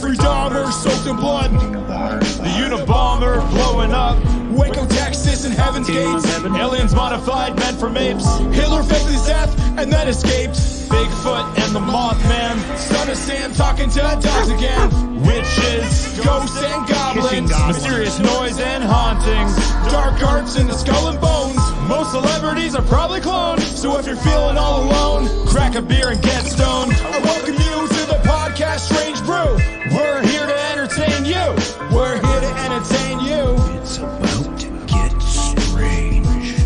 Jeffrey Dahmer soaked in blood. The Unabomber blowing up. Waco, Texas, and Heaven's Gates. Aliens modified, meant from apes. Hitler faked his death and then escaped. Bigfoot and the Mothman. Son of Sam talking to dogs again. Witches, ghosts, and goblins. Mysterious noise and hauntings. Dark arts in the skull and bones. Most celebrities are probably cloned. So if you're feeling all alone, crack a beer and get stoned. I welcome you to the podcast Strange Brew. We're here to entertain you. We're here to entertain you. It's about to get strange.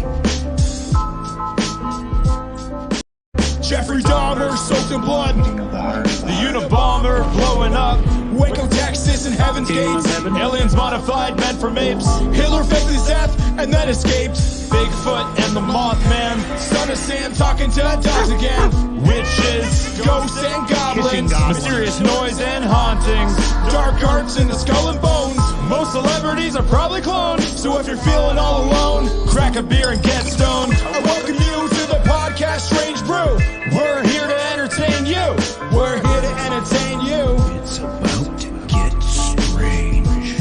Jeffrey Dahmer soaked in blood. The Unabomber blowing up. Waco, Texas, and Heaven's Gates. Aliens modified, meant from apes. Hitler faked his death and then escaped. Bigfoot and the Mothman. Son of Sam talking to dogs again. Witches, ghosts, and goblins. Mysterious noise and hauntings. Dark arts in the skull and bones. Most celebrities are probably cloned. So if you're feeling all alone, crack a beer and get stoned. I welcome you to the podcast Strange Brew. We're here to entertain you. We're here to entertain you. It's about to get strange.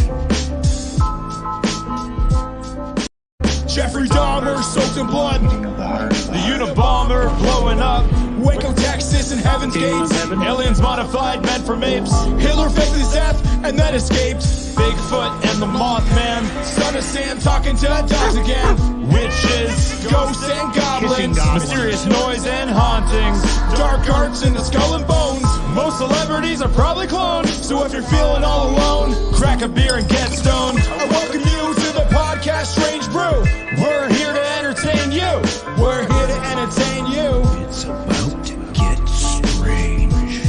Jeffrey Dahmer soaked in blood. The Unabomber blowing up. Waco, Texas, and Heaven's Gates. Aliens modified, meant from apes. Hitler faked his death and then escaped. Bigfoot and the Mothman. Son of Sam talking to dogs again. Witches, ghosts, and goblins. Mysterious noise and hauntings. Dark arts in the skull and bones. Most celebrities are probably cloned. So if you're feeling all alone, crack a beer and get stoned. I welcome you to the podcast Strange Brew. We're here to entertain you. We're here to entertain you. It's about to get strange.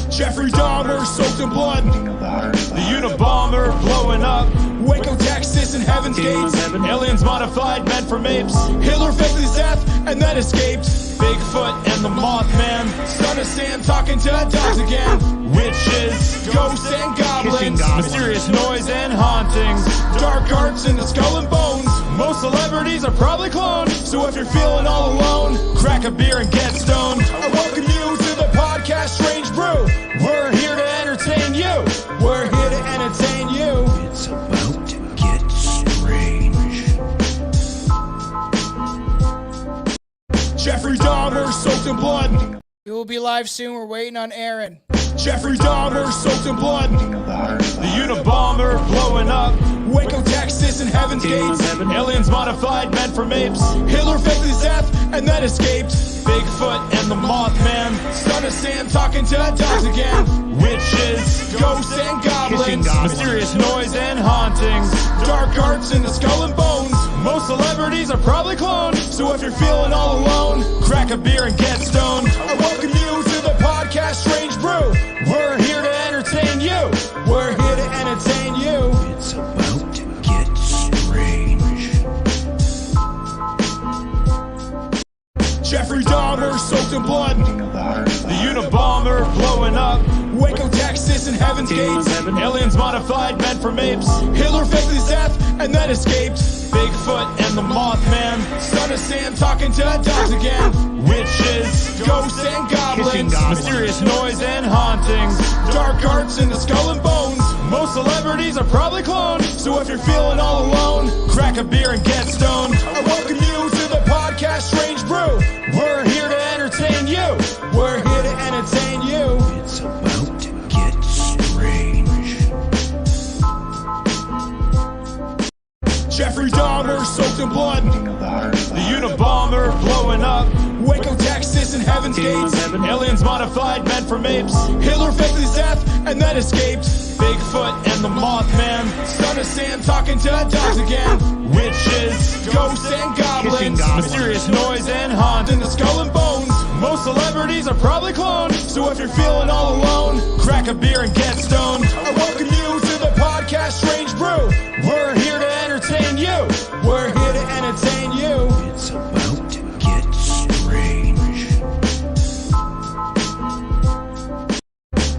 Jeffrey Dahmer soaked in blood. The Unabomber blowing up. Waco, Texas, and Heaven's Gates. Aliens modified, meant from apes. Hitler faked his death and then escaped. Bigfoot and the Mothman. Son of Sam talking to dogs again. Witches, ghosts, and goblins. Mysterious noise and hauntings. Dark arts in the skull and bones. Most celebrities are probably cloned. So if you're feeling all alone, crack a beer and get stoned. I welcome you to the podcast Strange Brew. We're here to entertain you. We're here to entertain you. It's about to get strange. Jeffrey Dahmer soaked in blood. It will be live soon. We're waiting on Aaron. Jeffrey Dahmer soaked in blood. The Unabomber blowing up. Waco, Texas, and Heaven's Gates. Aliens modified, meant from apes. Hitler faked his death and then escaped. Bigfoot and the Mothman. Son of Sam talking to dogs again. Witches, ghosts, and goblins. Mysterious noise and hauntings. Dark arts in the skull and bones. Most celebrities are probably cloned. So if you're feeling all alone, crack a beer and get stoned. I welcome you to the podcast Strange Brew. We're here to entertain you. We're here to entertain you. It's about to get strange. Jeffrey Dahmer soaked in blood. The Unabomber blowing up. Waco, Texas, and Heaven's Gates. Aliens modified, meant from apes. Hitler faked his death and then escaped. Bigfoot and the Mothman. Son of Sam talking to dogs again. Witches, ghosts, and goblins. Mysterious noise and hauntings. Dark arts in the skull and bones. Most celebrities are probably cloned. So if you're feeling all alone, crack a beer and get stoned. I welcome you to the podcast Strange Brew. We're here to entertain you. We're here to entertain you. It's about to get strange. Jeffrey Dahmer soaked in blood. The Unabomber blowing up. Waco, Texas, and Heaven's Gates. Aliens modified, meant from apes. Hitler faked his death and then escaped. Bigfoot and the Mothman. Son of Sam talking to dogs again. Witches, ghosts, and goblins. Mysterious noise and hauntings in the skull and bones. Most celebrities are probably cloned. So if you're feeling all alone, crack a beer and get stoned. I welcome you to the podcast Strange Brew. We're here to entertain you. We're here to entertain you. It's about to get strange.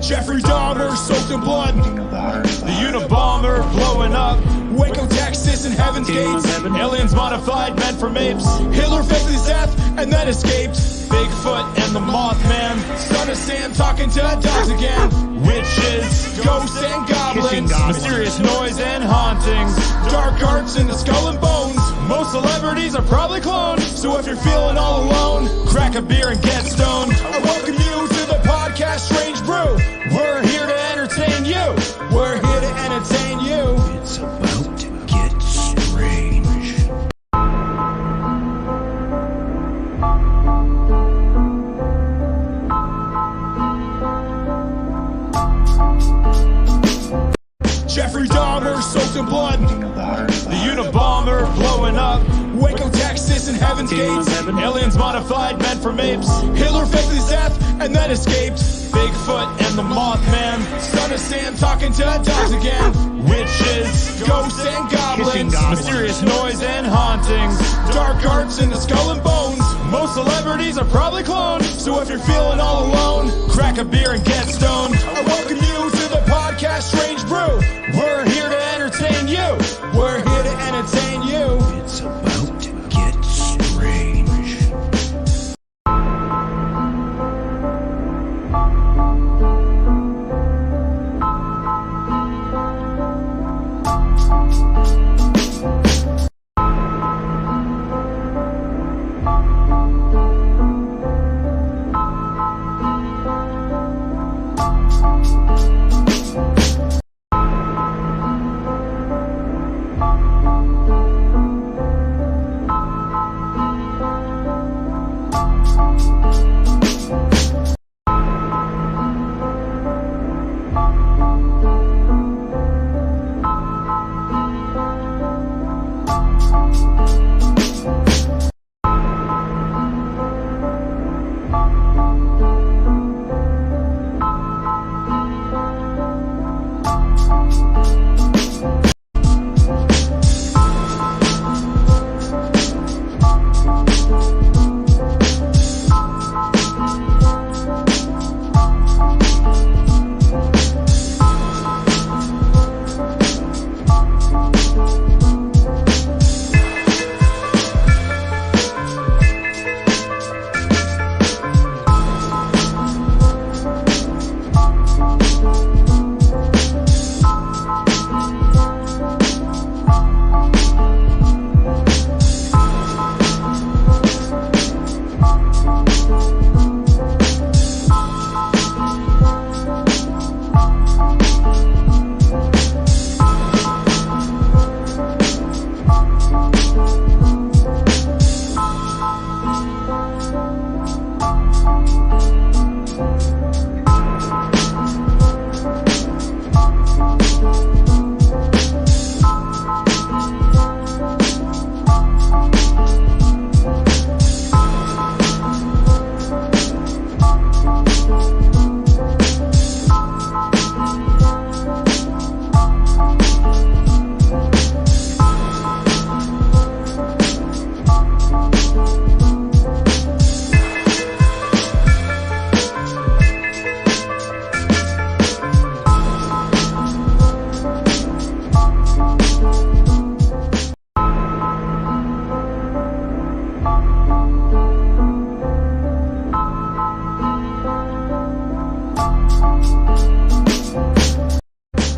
Jeffrey Dahmer soaked in blood. The Unabomber blowing up. Waco, Texas, and Heaven's Gates. Aliens modified, meant from apes. Hitler faked his death and then escaped. Bigfoot and the Mothman. Son of Sam talking to dogs again. Witches, ghosts, and goblins. Mysterious noise and hauntings. Dark arts in the skull and bones. Most celebrities are probably cloned. So if you're feeling all alone, crack a beer and get stoned. I welcome you to the podcast Strange Brew. We're here to entertain you. We're here to entertain you. It's about to get strange. Jeffrey Dahmer soaked in blood. The Unabomber blowing up. Waco, Texas, and Heaven's Gates. Aliens modified, meant from apes. Hitler faked his death and then escaped. Bigfoot and the Mothman. Son of Sam talking to dogs again. Witches, ghosts, and goblins. Mysterious noise and hauntings. Dark arts in the skull and bones. Most celebrities are probably cloned. So if you're feeling all alone, crack a beer and get stoned. I welcome you to the podcast Strange Brew. We're here to entertain you. We're here to entertain you. It's about to get strange.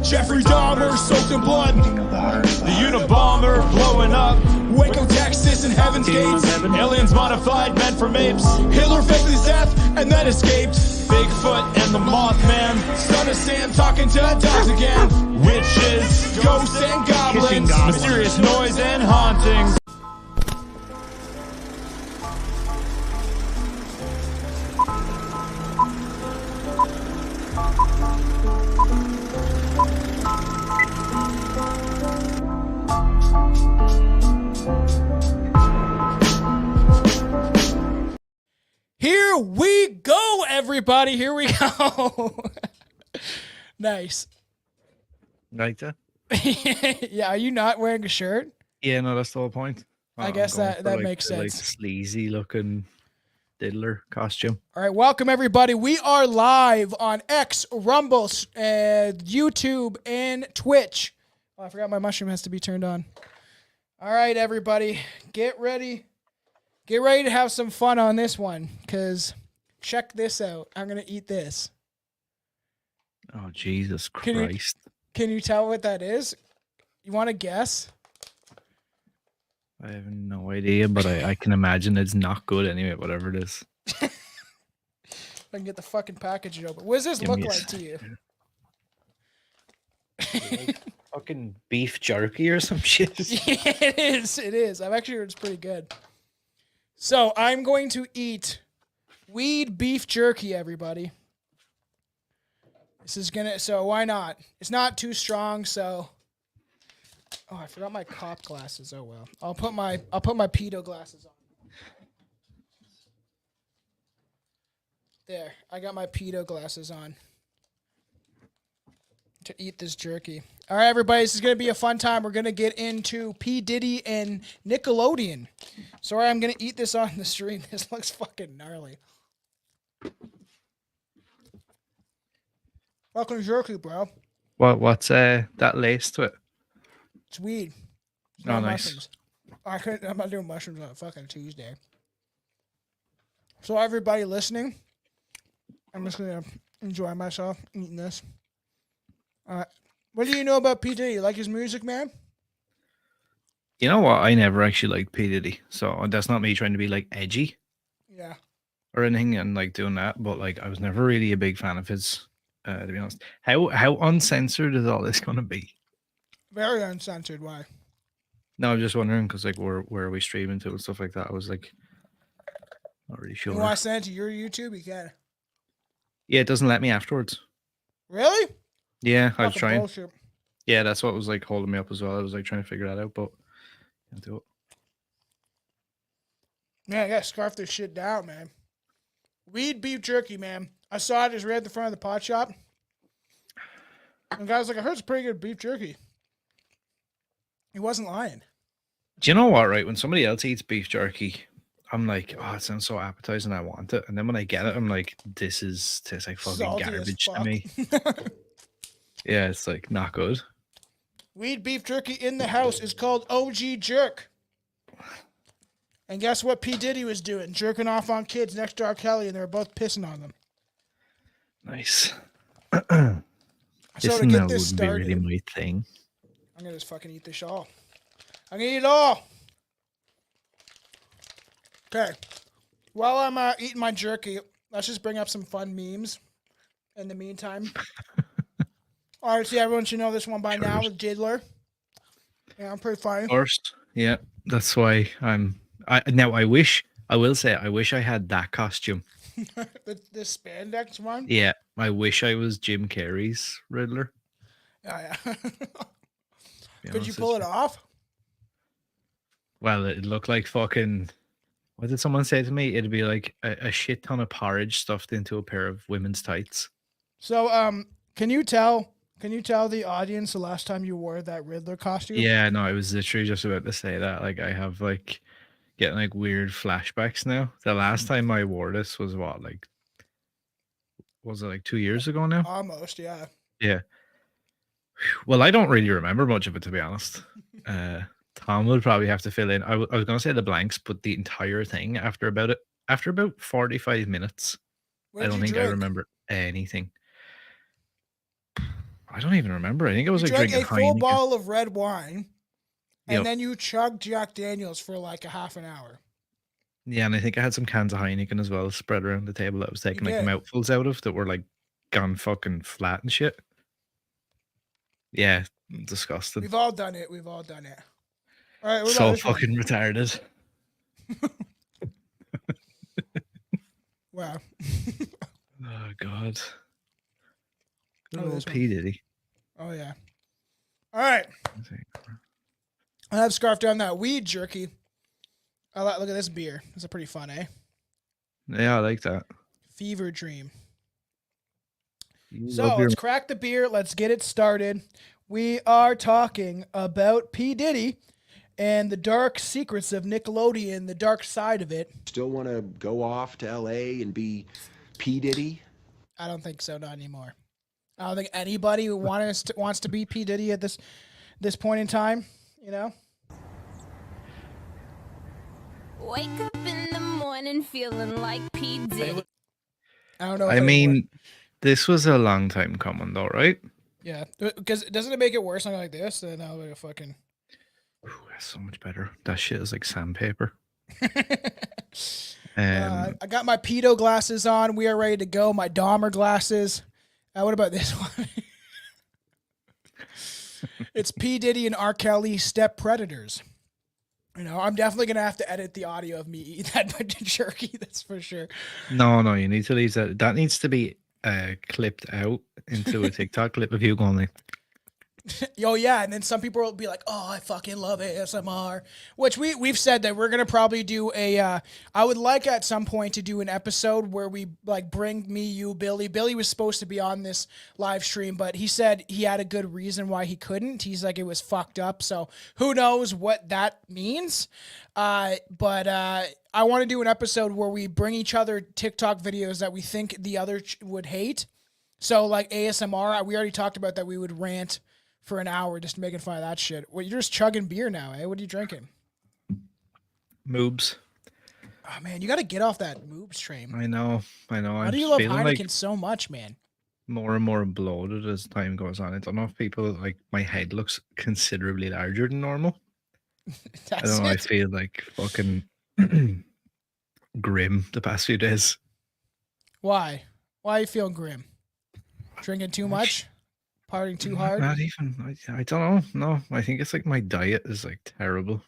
Jeffrey Dahmer soaked in blood. The Unabomber blowing up. Waco, Texas, and Heaven's Gates. Aliens modified, meant from apes. Hitler faked his death and then escaped. Bigfoot and the Mothman. Son of Sam talking to dogs again. Witches, ghosts, and goblins. Mysterious noise and hauntings. Here we go, everybody. Here we go. Nice. Like that? Yeah, are you not wearing a shirt? Yeah, no, that's the whole point. I guess that makes Like sense. sleazy looking Diddler costume. All right, welcome everybody. We are live on X, Rumble, YouTube, and Twitch. Oh, I forgot my mushroom has to be turned on. All right, everybody, get ready. Get ready to have some fun on this one, because check this out. I'm going to eat this. Oh, Jesus Christ. Can you tell what that is? You want to guess? I have no idea, but I can imagine it's not good anyway, whatever it is. If I can get the fucking package open. What does this look like to you? Like fucking beef jerky or some shit. Yeah, it is. It is. I've actually heard it's pretty good. So I'm going to eat weed beef jerky, everybody. This is gonna. So why not? It's not too strong. So. Oh, I forgot my cop glasses. Oh well. I'll put my pedo glasses on. There. I got my pedo glasses on. To eat this jerky. All right, everybody, this is going to be a fun time. We're going to get into P. Diddy and Nickelodeon. Sorry, I'm going to eat this on the stream. This looks fucking gnarly. Fucking jerky, bro. What's that lace to it? It's weed. It's Oh, not nice. mushrooms. I'm not doing mushrooms on a fucking Tuesday. So everybody listening, I'm just going to enjoy myself eating this. What do you know about P. Diddy? You like his music, man? You know what? I never actually liked P. Diddy, so that's not me trying to be like edgy Yeah. or anything and like doing that, but like I was never really a big fan of his, to be honest. How uncensored is all this going to be? Very uncensored. Why? No, I'm just wondering because like where are we streaming to and stuff like that. I was like not really sure. You want to send it to your YouTube? You can. Yeah, it doesn't let me afterwards. Really? Yeah, I was Fucking trying. bullshit. Yeah, that's what was like holding me up as well. I was like trying to figure that out, but can't do it. Man, I gotta scarf this shit down, man. Weed beef jerky, man. I saw it just right at the front of the pot shop. And the guy was like, I heard it's pretty good beef jerky. He wasn't lying. Do you know what, right? When somebody else eats beef jerky, I'm like, oh, it sounds so appetizing, I want it. And then when I get it, I'm like, this tastes like fucking Salty as garbage to fuck. me. Yeah, it's like not good. Weed beef jerky in the house is called OG Jerk. And guess what P. Diddy was doing? Jerking off on kids next to R. Kelly, and they were both pissing on them. Nice. So to Isn't get that this wouldn't be really started, my thing. I'm gonna just fucking eat this all. I'm gonna eat it all. Okay. While I'm eating my jerky, let's just bring up some fun memes in the meantime. Obviously, everyone should know this one by now with Diddler. Yeah, I'm pretty funny. First, yeah, that's why I will say I wish I had that costume. the spandex one? Yeah, I wish I was Jim Carrey's Riddler. Oh, yeah. Be Could you honest pull with it off? Well, it looked like fucking. What did someone say to me? It'd be like a shit ton of porridge stuffed into a pair of women's tights. So, can you tell the audience the last time you wore that Riddler costume? Yeah, no, I was literally just about to say that. Like, I have like getting like weird flashbacks now. The last time I wore this was what, like, was it like 2 years ago now? Almost, yeah. Yeah. Well, I don't really remember much of it, to be honest. Tom would probably have to fill in. I was going to say the blanks, but the entire thing after about 45 minutes, What I did don't you think I drink? remember anything. I don't even remember. I think it was You like drank drinking a full Heineken. bottle of red wine, and Yep. then you chugged Jack Daniels for like a half an hour. Yeah, and I think I had some cans of Heineken as well spread around the table that I was taking like did. mouthfuls out of that were like gone fucking flat and shit. Yeah, disgusting. We've all done it. All right, what So about this one? fucking retarded. Wow. Oh god. Good Oh, old this one. P. Diddy. Oh yeah. All right. I have scarfed down that weed jerky. Look at this beer. It's a pretty fun, eh? Yeah, I like that. Fever Dream. You So love your- let's crack the beer. Let's get it started. We are talking about P. Diddy and the dark secrets of Nickelodeon, the dark side of it. Still want to go off to LA and be P. Diddy? I don't think so, not anymore. I don't think anybody wants to be P. Diddy at this. this point in time, you know? Wake up in the morning feeling like P. Diddy. I don't know. I mean, this was a long time coming, though, right? Yeah, because doesn't it make it worse something like this? Then I'll be a fucking. Ooh, that's so much better. That shit is like sandpaper. I got my pedo glasses on. We are ready to go. My Dahmer glasses. What about this one? It's P. Diddy and R. Kelly, Step Predators. You know, I'm definitely going to have to edit the audio of me eating that bunch of jerky. That's for sure. No, you need to leave that. That needs to be clipped out into a TikTok clip of you going like, Oh yeah, and then some people will be like, "Oh, I fucking love ASMR," which we've said that we're gonna probably do a. I would like at some point to do an episode where we like bring me, you, Billy. Billy was supposed to be on this live stream, but he said he had a good reason why he couldn't. He's like, it was fucked up, so who knows what that means. But I want to do an episode where we bring each other TikTok videos that we think the other would hate. So like ASMR, we already talked about that. We would rant for an hour just making fun of that shit. Well, you're just chugging beer now, eh? What are you drinking? moobs. Oh man, you got to get off that moobs train. I know. Why do you love Heineken so much, man? More and more bloated as time goes on. I don't know if people like my head looks considerably larger than normal. I don't know. I feel like fucking grim the past few days. Why? Why are you feeling grim? Drinking too much? Partying too hard? Not even. I don't know. No, I think it's like my diet is like terrible.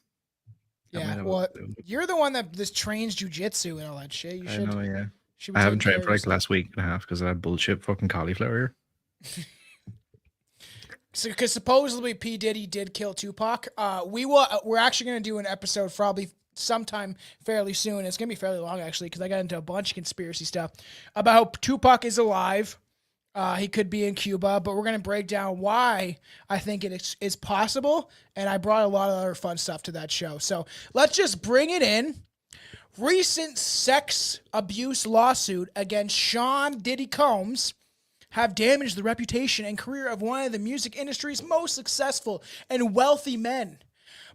Yeah, well, you're the one that this trains jujitsu and all that shit. You should. I know, yeah. I haven't trained for like the last week and a half because of that bullshit fucking cauliflower. So, because supposedly P. Diddy did kill Tupac. We're actually going to do an episode probably sometime fairly soon. It's going to be fairly long actually because I got into a bunch of conspiracy stuff about how Tupac is alive. He could be in Cuba, but we're going to break down why I think it is possible. And I brought a lot of other fun stuff to that show. So let's just bring it in. Recent sex abuse lawsuit against Sean Diddy Combs have damaged the reputation and career of one of the music industry's most successful and wealthy men.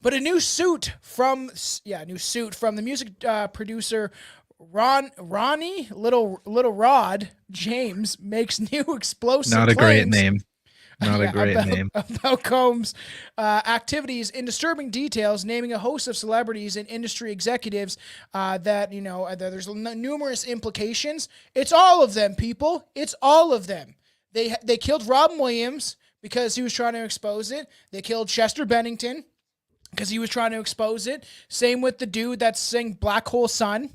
But a new suit from the music producer Ronnie Little Rod James makes new explosive Not a great claims name. Not a great name. About Combs' activities in disturbing details, naming a host of celebrities and industry executives that there's numerous implications. It's all of them, people. It's all of them. They killed Robin Williams because he was trying to expose it. They killed Chester Bennington because he was trying to expose it. Same with the dude that sang Black Hole Sun,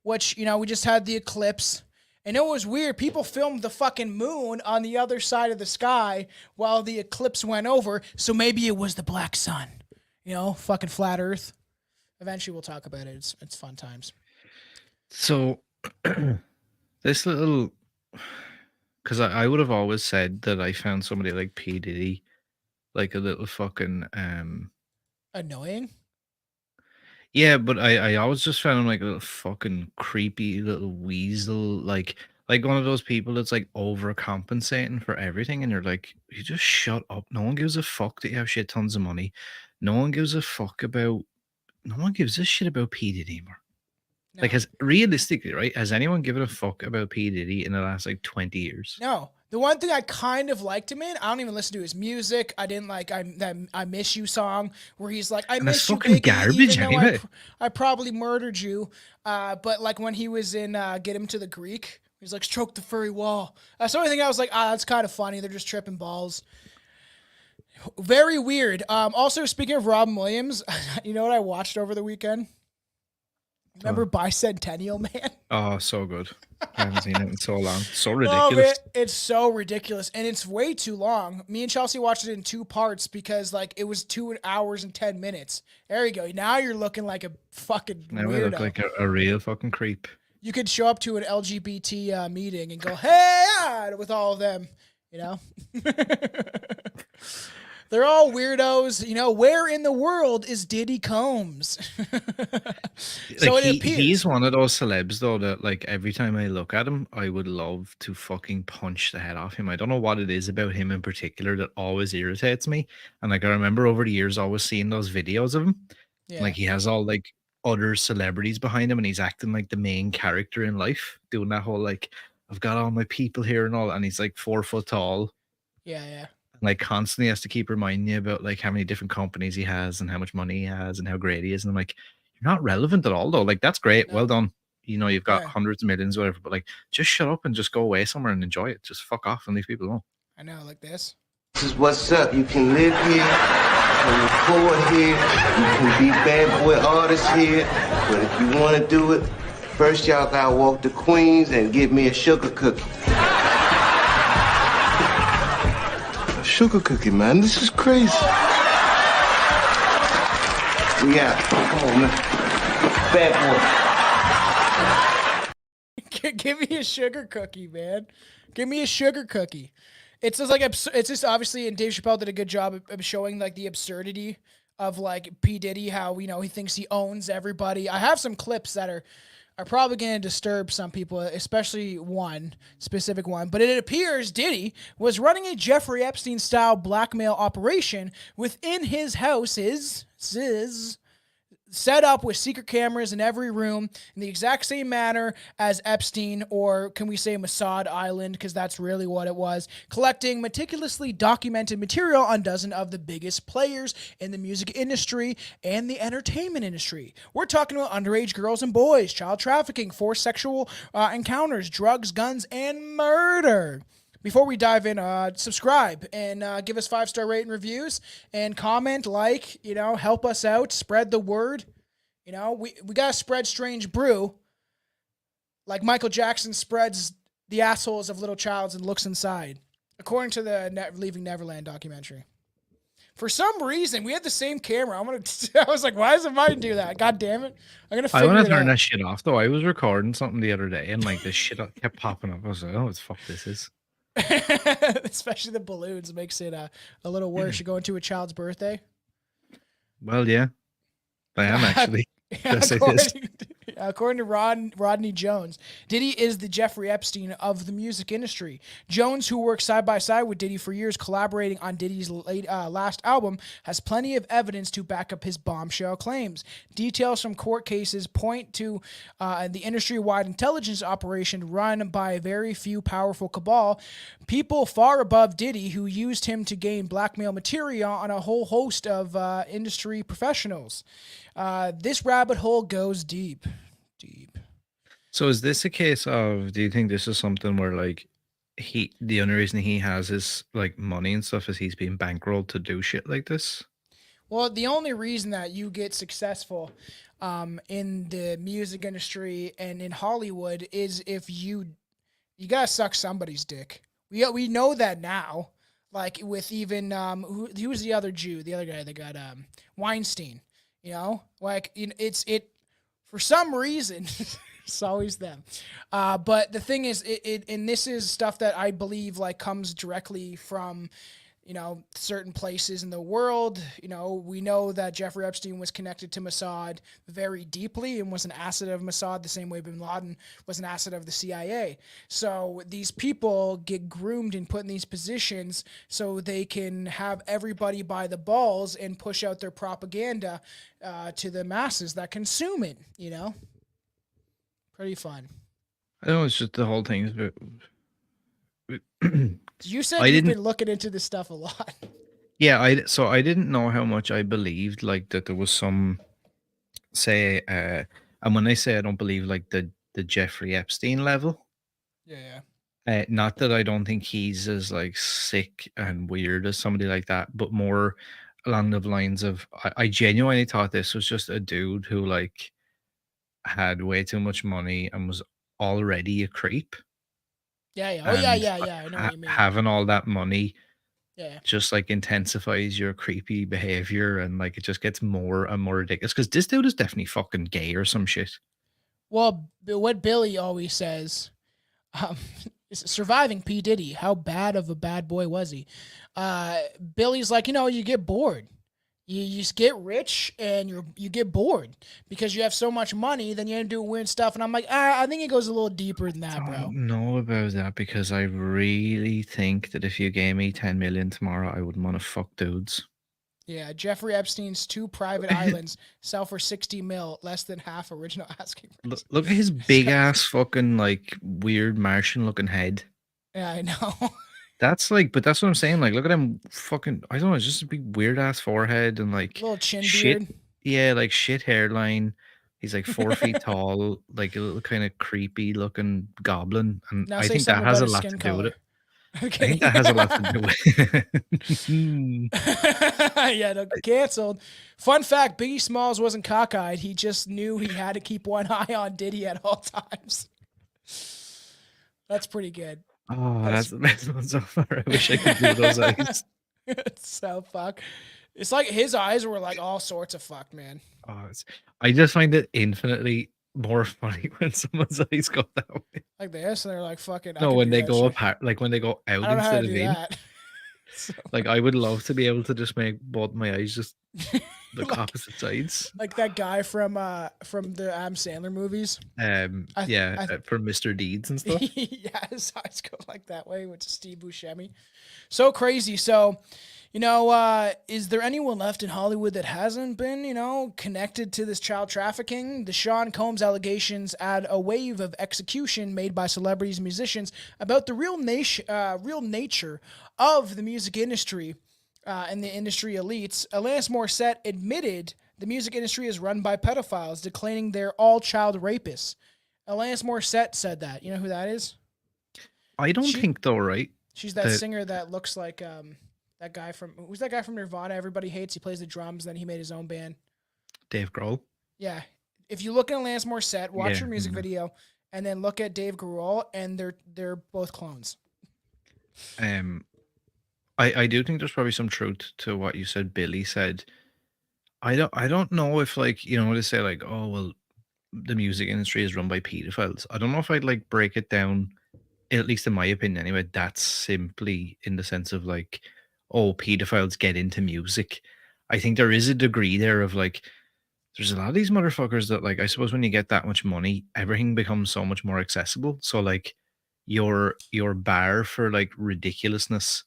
which, we just had the eclipse. And it was weird. People filmed the fucking moon on the other side of the sky while the eclipse went over. So maybe it was the black sun. Fucking flat earth. Eventually we'll talk about it. It's fun times. So this little... Because I would have always said that I found somebody like P. Diddy like a little fucking... Annoying? Yeah, but I always just found him like a little fucking creepy little weasel, like one of those people that's like overcompensating for everything, and you're like, you just shut up. No one gives a fuck that you have shit tons of money. No one gives a shit about P. Diddy anymore. No. Like, realistically, right? Has anyone given a fuck about P. Diddy in the last like 20 years? No. The one thing I kind of liked him in, I don't even listen to his music. I didn't like that "I Miss You" song where he's like, "I miss you, fucking Biggie, garbage even anyway. though I probably murdered you." But like when he was in "Get Him to the Greek," he's like, "Stroke the furry wall." That's the only thing I was like, that's kind of funny. They're just tripping balls. Very weird. Also, speaking of Robin Williams, you know what I watched over the weekend? Remember Bicentennial Man? Oh, so good. I haven't seen it in so long. So Oh, ridiculous. man, it's so ridiculous, and it's way too long. Me and Chelsea watched it in 2 parts because like it was 2 hours and 10 minutes. There you go. Now you're looking like a fucking Now I weirdo. look like a real fucking creep. You could show up to an LGBT meeting and go, "Hey," with all of them, The They're all weirdos. You know, where in the world is Diddy Combs? So Like it appears. he's one of those celebs though that like every time I look at him, I would love to fucking punch the head off him. I don't know what it is about him in particular that always irritates me. And like I remember over the years always seeing those videos of him. Yeah. Like he has all like other celebrities behind him and he's acting like the main character in life, doing that whole like I've got all my people here and all, and he's like 4 foot tall. Yeah. Like constantly has to keep reminding you about like how many different companies he has and how much money he has and how great he is. And I'm like, you're not relevant at all though. Like that's great. No. Well done. You know, you've got Yeah. hundreds of millions, whatever, but like just shut up and just go away somewhere and enjoy it. Just fuck off and leave people alone. I know, like this. This is what's up. You can live here, you can record here, you can be bad boy artists here, but if you want to do it, first y'all gotta walk to Queens and give me a sugar cookie. A sugar cookie, man. This is crazy. We out. Come on, man. Bad Give me a sugar cookie, man. Give me a sugar cookie. It's just like it's just obviously, and Dave Chappelle did a good job of showing like the absurdity of like P. Diddy, how he thinks he owns everybody. I have some clips that are probably going to disturb some people, especially one specific one. But it appears Diddy was running a Jeffrey Epstein style blackmail operation within his house, his set up with secret cameras in every room in the exact same manner as Epstein, or can we say Mossad Island, because that's really what it was, collecting meticulously documented material on dozens of the biggest players in the music industry and the entertainment industry. We're talking about underage girls and boys, child trafficking, forced sexual encounters, drugs, guns, and murder. Before we dive in, subscribe and give us 5-star rating reviews and comment, like, help us out, spread the word. We got to spread strange brew like Michael Jackson spreads the assholes of little childs and looks inside, according to the Leaving Neverland documentary. For some reason, we had the same camera. I was like, why doesn't mine do that? God damn it. I'm going to figure it out. I want to turn that shit off though. I was recording something the other day and like this shit kept popping up. I was like, oh, what the fuck this is. Especially the balloons makes it a little worse. You're going to a child's birthday. Well, yeah, I am actually. According to Rodney Jones, Diddy is the Jeffrey Epstein of the music industry. Jones, who worked side by side with Diddy for years, collaborating on Diddy's last album, has plenty of evidence to back up his bombshell claims. Details from court cases point to the industry-wide intelligence operation run by a very few powerful cabal, people far above Diddy, who used him to gain blackmail material on a whole host of industry professionals. This rabbit hole goes deep. So is this a case of, do you think this is something where like the only reason he has his like money and stuff is he's being bankrolled to do shit like this? Well, the only reason that you get successful in the music industry and in Hollywood is if you gotta suck somebody's dick. We know that now. Like with even who was the other Jew, the other guy that got Weinstein. It's for some reason. It's always them. But the thing is, and this is stuff that I believe like comes directly from, certain places in the world. We know that Jeffrey Epstein was connected to Mossad very deeply and was an asset of Mossad the same way Bin Laden was an asset of the CIA. So these people get groomed and put in these positions so they can have everybody by the balls and push out their propaganda to the masses that consume it, Pretty fun. I know it's just the whole thing is about... You said you've been looking into this stuff a lot. Yeah, I didn't know how much I believed, like that there was some, say, and when I say I don't believe like the Jeffrey Epstein level, Yeah. not that I don't think he's as like sick and weird as somebody like that, but more along the lines of I genuinely thought this was just a dude who like had way too much money and was already a creep. Yeah. Oh, yeah. I know what you mean. Having all that money just like intensifies your creepy behavior and like it just gets more and more ridiculous because this dude is definitely fucking gay or some shit. Well, what Billy always says, Surviving P. Diddy. How bad of a bad boy was he? Billy's like, you get bored. You just get rich and you get bored because you have so much money, then you end up doing weird stuff. And I'm like, I think it goes a little deeper than that, I bro. don't know about that because I really think that if you gave me 10 million tomorrow, I wouldn't want to fuck dudes. Yeah, Jeffrey Epstein's 2 private islands sell for 60 mil, less than half original asking price. Look at his big ass fucking like weird Martian looking head. Yeah, I know. That's like, but that's what I'm saying. Like, look at him fucking, I don't know, it's just a big weird ass forehead and like Little chin shit. beard. Yeah, like shit hairline. He's like 4 feet tall, like a little kind of creepy looking goblin. And Now I say think that something has about a his lot to skin do with color. it. Okay. I think that has a lot to do with it. Yeah, no, canceled. Fun fact, Biggie Smalls wasn't cockeyed. He just knew he had to keep one eye on Diddy at all times. That's pretty good. Oh, that's the best one so far. I wish I could do those eyes. It's so fuck. It's like his eyes were like all sorts of fucked, man. Oh, I just find it infinitely more funny when someone's eyes go that way. Like this, and they're like fucking. I No, could when do they that go shit. apart, like when they go I out don't know how to instead of do in. that. So, Like I would love to be able to just make both my eyes just the Like- opposite sides. like that guy from the Adam Sandler movies. For Mr. Deeds and stuff. Yeah, his eyes go like that way, which is Steve Buscemi. So crazy. So, is there anyone left in Hollywood that hasn't been, connected to this child trafficking? The Sean Combs allegations add a wave of execution made by celebrities and musicians about the real nature of the music industry and the industry elites. Alanis Morissette admitted the music industry is run by pedophiles, declaring they're all child rapists. Alanis Morissette said that. You know who that is? I don't think though, right? She's that singer that looks like that guy who's that guy from Nirvana everybody hates? He plays the drums, then he made his own band. Dave Grohl. Yeah. If you look at Alanis Morissette, watch her music video, and then look at Dave Grohl, and they're both clones. I do think there's probably some truth to what you said. Billy said, I don't know if like to say like, oh well, the music industry is run by pedophiles. I don't know if I'd like break it down, at least in my opinion anyway. That's simply in the sense of like, oh, pedophiles get into music. I think there is a degree there of like, there's a lot of these motherfuckers that like, I suppose when you get that much money, everything becomes so much more accessible. So like, your bar for like ridiculousness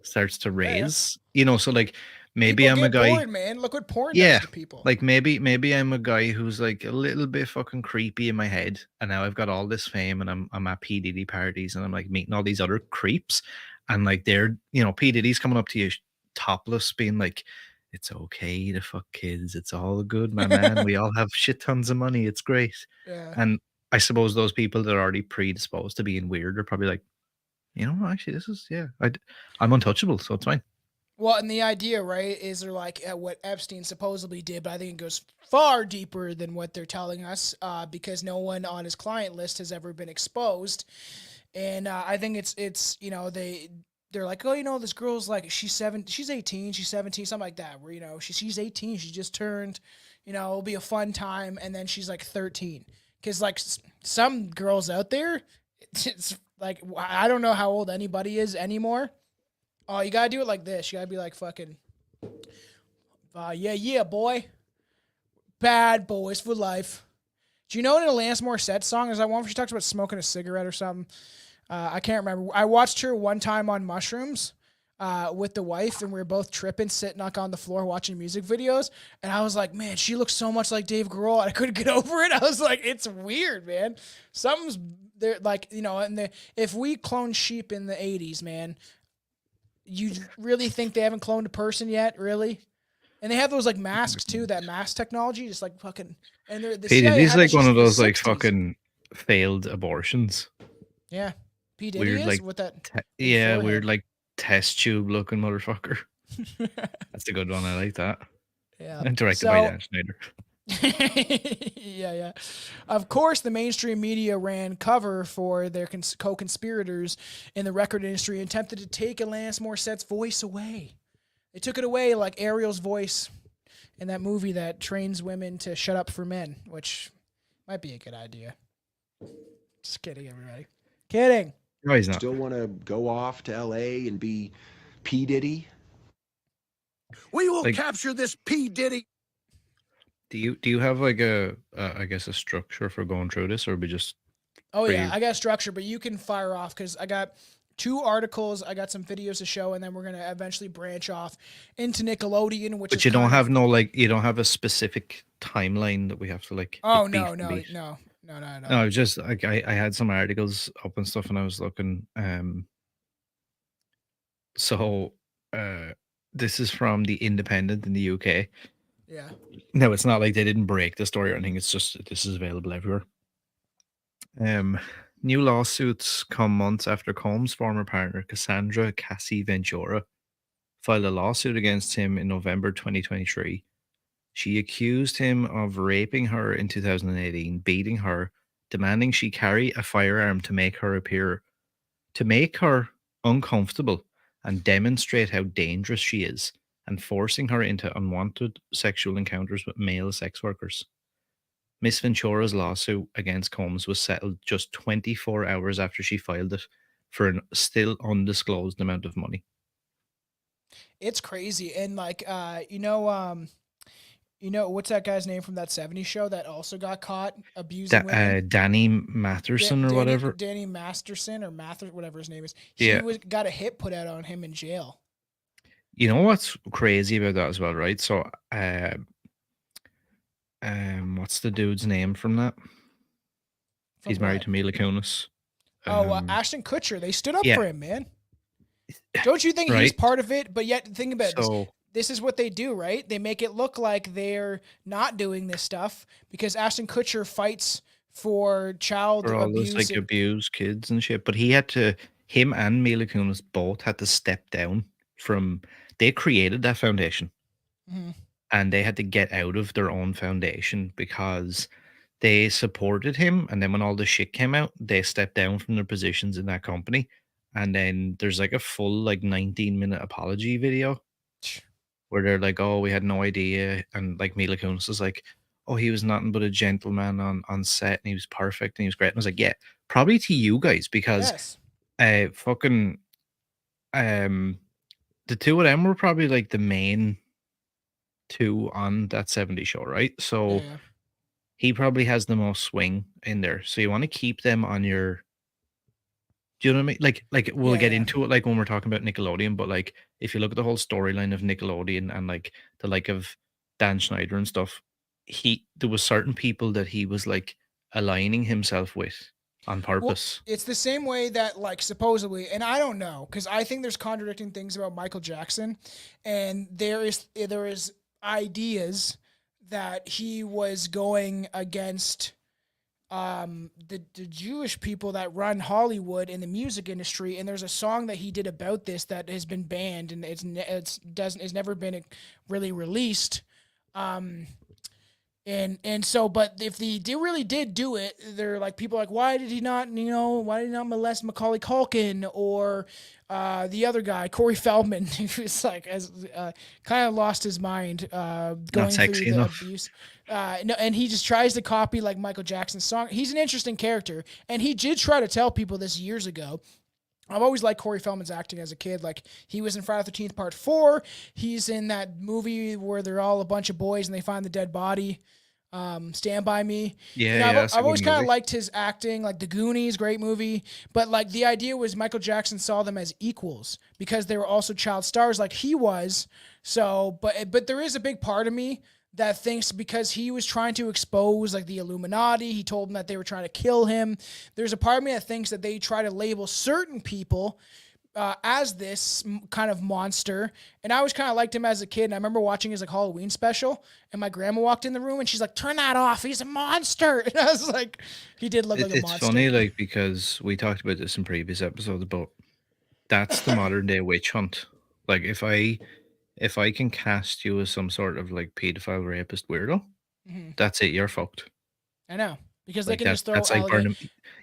starts to raise. So like maybe People I'm a get guy. bored, man. Look what porn does to people. Like maybe I'm a guy who's like a little bit fucking creepy in my head, and now I've got all this fame, and I'm at P Diddy parties, and I'm like meeting all these other creeps, and like they're P Diddy's coming up to you topless, being like, "It's okay to fuck kids. It's all good, my man. We all have shit tons of money. It's great." Yeah. And I suppose those people that are already predisposed to being weird are probably like, actually, this is I'm untouchable, so it's fine. Well, and the idea, right, is they're like what Epstein supposedly did, but I think it goes far deeper than what they're telling us because no one on his client list has ever been exposed. And I think it's they're like, oh, this girl's like, she's 18, she's 17, something like that, where, she's 18, she just turned, it'll be a fun time. And then she's like 13. Because like some girls out there, it's like, I don't know how old anybody is anymore. Oh, you gotta do it like this. You gotta be like fucking, yeah, boy. Bad boys for life. Do you know in a Alanis Morissette song, there's that one where she talks about smoking a cigarette or something? I can't remember. I watched her one time on mushrooms with the wife, and we were both tripping, sitting on the floor watching music videos. And I was like, man, she looks so much like Dave Grohl. And I couldn't get over it. I was like, it's weird, man. Something's there, like, if we cloned sheep in the 80s, man, you really think they haven't cloned a person yet? Really? And they have those like masks too, that mask technology, just like fucking. And they're He's like one of those like fucking failed abortions. Yeah, P Diddy weird, is like, with that. Weird like test tube looking motherfucker. That's a good one. I like that. Yeah, and directed by Dan Schneider. yeah. Of course, the mainstream media ran cover for their co-conspirators in the record industry and attempted to take Alanis Morissette's voice away. They took it away like Ariel's voice in that movie that trains women to shut up for men, which might be a good idea. Just kidding, everybody. Kidding. No, he's not. Still want to go off to LA and be P. Diddy? We will Like- capture this P. Diddy. Do you have like I guess a structure for going through this, or we just Oh for yeah, you? I got a structure, but you can fire off because I got 2 articles, I got some videos to show, and then we're gonna eventually branch off into Nickelodeon, which But is you don't kind have of, no like you don't have a specific timeline that we have to like. oh beef no and no beat. no no no No, no. I was just like I had some articles up and stuff, and I was looking. So this is from the Independent in the UK. Yeah. No, it's not like they didn't break the story or anything. It's just this is available everywhere. New lawsuits come months after Combs' former partner Cassandra Cassie Ventura filed a lawsuit against him in November 2023. She accused him of raping her in 2018, beating her, demanding she carry a firearm to make her uncomfortable and demonstrate how dangerous she is, and forcing her into unwanted sexual encounters with male sex workers. Miss Ventura's lawsuit against Combs was settled just 24 hours after she filed it for an still undisclosed amount of money. It's crazy. And like you know what's that guy's name from that 70s show that also got caught abusing women? Danny Matherson or whatever. Danny Masterson or whatever his name is. Yeah. He got a hit put out on him in jail. You know what's crazy about that as well, right? So, what's the dude's name from that? From He's married what? to Mila Kunis. Ashton Kutcher. They stood up yeah. for him, man. Don't you think he's Right. part of it? But yet, think about this. So This is what they do, right? They make it look like they're not doing this stuff because Ashton Kutcher fights for child for all abuse. those like abused kids and shit, but him and Mila Kunis both had to step down from. They created that foundation, Mhm. and they had to get out of their own foundation because they supported him, and then when all the shit came out, they stepped down from their positions in that company. And then there's like a full like 19-minute apology video where they're like, "Oh, we had no idea," and like Mila Kunis is like, "Oh, he was nothing but a gentleman on set, and he was perfect, and he was great." And I was like, "Yeah, probably to you guys because Yes. fucking the two of them were probably like the main 2 on that 70 show, right? So Yeah. he probably has the most swing in there. So you want to keep them on your. Do you know what I mean? Like we'll get Yeah. into it like when we're talking about Nickelodeon, but like if you look at the whole storyline of Nickelodeon and like the like of Dan Schneider and stuff, there was certain people that he was like aligning himself with on Well, purpose. it's the same way that like supposedly, and I don't know because I think there's contradicting things about Michael Jackson, and there is ideas that he was going against the Jewish people that run Hollywood in the music industry, and there's a song that he did about this that has been banned and it's never been really released. And so, but if they really did do it, they're like people are like, why did he not molest Macaulay Culkin or the other guy, Corey Feldman, who was like kind of lost his mind going sexy through the enough. abuse. No, and he just tries to copy like Michael Jackson's song. He's an interesting character, and he did try to tell people this years ago. I've always liked Corey Feldman's acting as a kid. Like he was in Friday the 13th Part 4. He's in that movie where they're all a bunch of boys and they find the dead body. Stand By Me. Yeah, I've always kind of liked his acting, like The Goonies, great movie. But like the idea was Michael Jackson saw them as equals because they were also child stars like he was. So, but there is a big part of me that thinks because he was trying to expose like the Illuminati, he told them that they were trying to kill him. There's a part of me that thinks that they try to label certain people as this kind of monster. And I always kind of liked him as a kid. And I remember watching his like Halloween special, and my grandma walked in the room and she's like, "Turn that off. He's a monster." And I was like, he did look like a monster. It's funny, like, because we talked about this in previous episodes, but that's the modern day witch hunt. Like, if I can cast you as some sort of like pedophile rapist weirdo, that's it. You're fucked. I know. Because Like they can just throw that's like alligator. burning.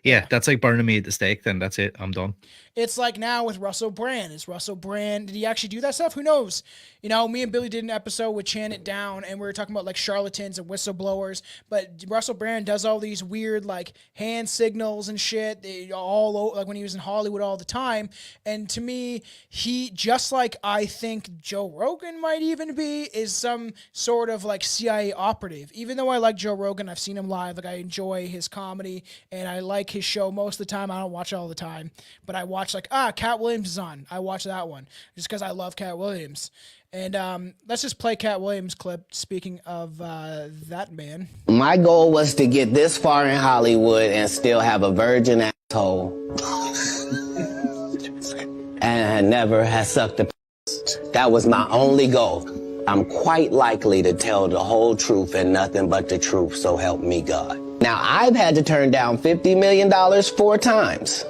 Yeah, that's like burning me at the stake. Then that's it. I'm done. It's like now with Russell Brand. Is Russell Brand, did he actually do that stuff? Who knows? You know, me and Billy did an episode with Chan It Down, and we were talking about like charlatans and whistleblowers, but Russell Brand does all these weird like hand signals and shit like when he was in Hollywood all the time. And to me, he, just like I think Joe Rogan might even be, is some sort of like CIA operative. Even though I like Joe Rogan, I've seen him live, like I enjoy his comedy and I like his show most of the time. I don't watch it all the time, but I watch like, Cat Williams is on. I watch that one just because I love Cat Williams. And let's just play Cat Williams clip. Speaking of that man. My goal was to get this far in Hollywood and still have a virgin asshole. And never has sucked a. That was my only goal. I'm quite likely to tell the whole truth and nothing but the truth, so help me God. Now, I've had to turn down $50 million 4 times.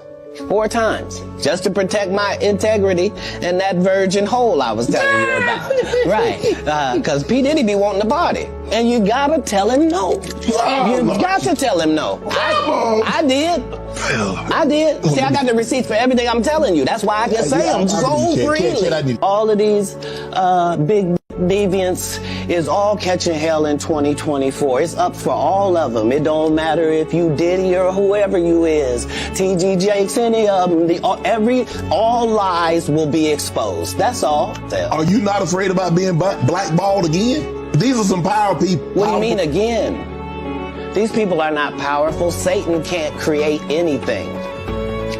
4 times. Just to protect my integrity and that virgin hole I was telling you about. Right. Because P. Diddy be wanting to party. And you gotta tell him no. You got to tell him no. I did. I did. See, I got the receipts for everything I'm telling you. That's why I can say them so freely. All of these big deviants is all catching hell in 2024. It's up for all of them. It don't matter if you Diddy or whoever you is. TG Jakes, any of them. All lies will be exposed. That's all. Are you not afraid about being blackballed again? These are some power people. What do you mean again? These people are not powerful. Satan can't create anything.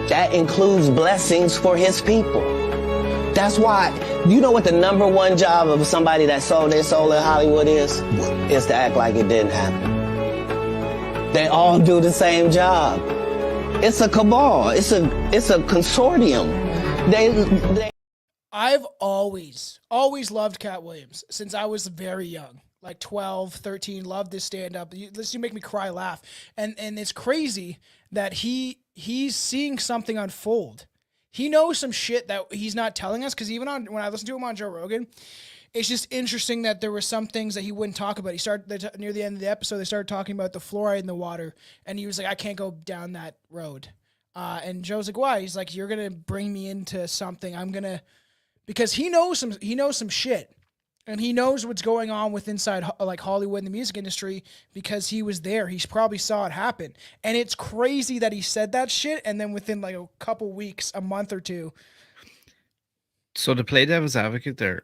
That includes blessings for his people. That's why, you know what the number one job of somebody that sold their soul in Hollywood is? Is to act like it didn't happen. They all do the same job. It's a cabal. It's a consortium. I've always loved Cat Williams since I was very young. Like 12, 13, loved this stand-up. You make me cry, laugh. And it's crazy that he's seeing something unfold. He knows some shit that he's not telling us, because even when I listened to him on Joe Rogan, it's just interesting that there were some things that he wouldn't talk about. He started near the end of the episode, they started talking about the fluoride in the water, and he was like, I can't go down that road. And Joe's like, why? He's like, you're gonna bring me into something. Because he knows some shit. And he knows what's going on with inside like Hollywood and the music industry because he was there. He probably saw it happen. And it's crazy that he said that shit and then within like a couple weeks, a month or two. So to play devil's advocate there,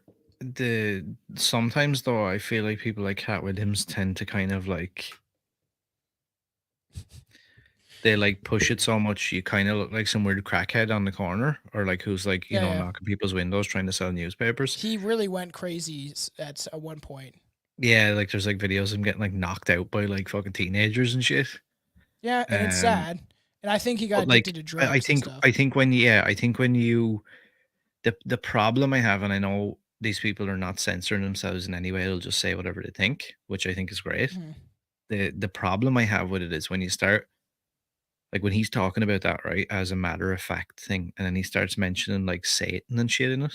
sometimes though I feel like people like Cat Williams tend to kind of like they like push it so much you kind of look like some weird crackhead on the corner, or like who's like knocking people's windows trying to sell newspapers. He really went crazy at one point. Yeah, like there's like videos of him getting like knocked out by like fucking teenagers and shit. Yeah, and it's sad. And I think he got addicted to drugs. I think when you the problem I have, and I know these people are not censoring themselves in any way, they'll just say whatever they think, which I think is great. Mm-hmm. The problem I have with it is when you start, like when he's talking about that, right, as a matter of fact thing, and then he starts mentioning like Satan and shit in it.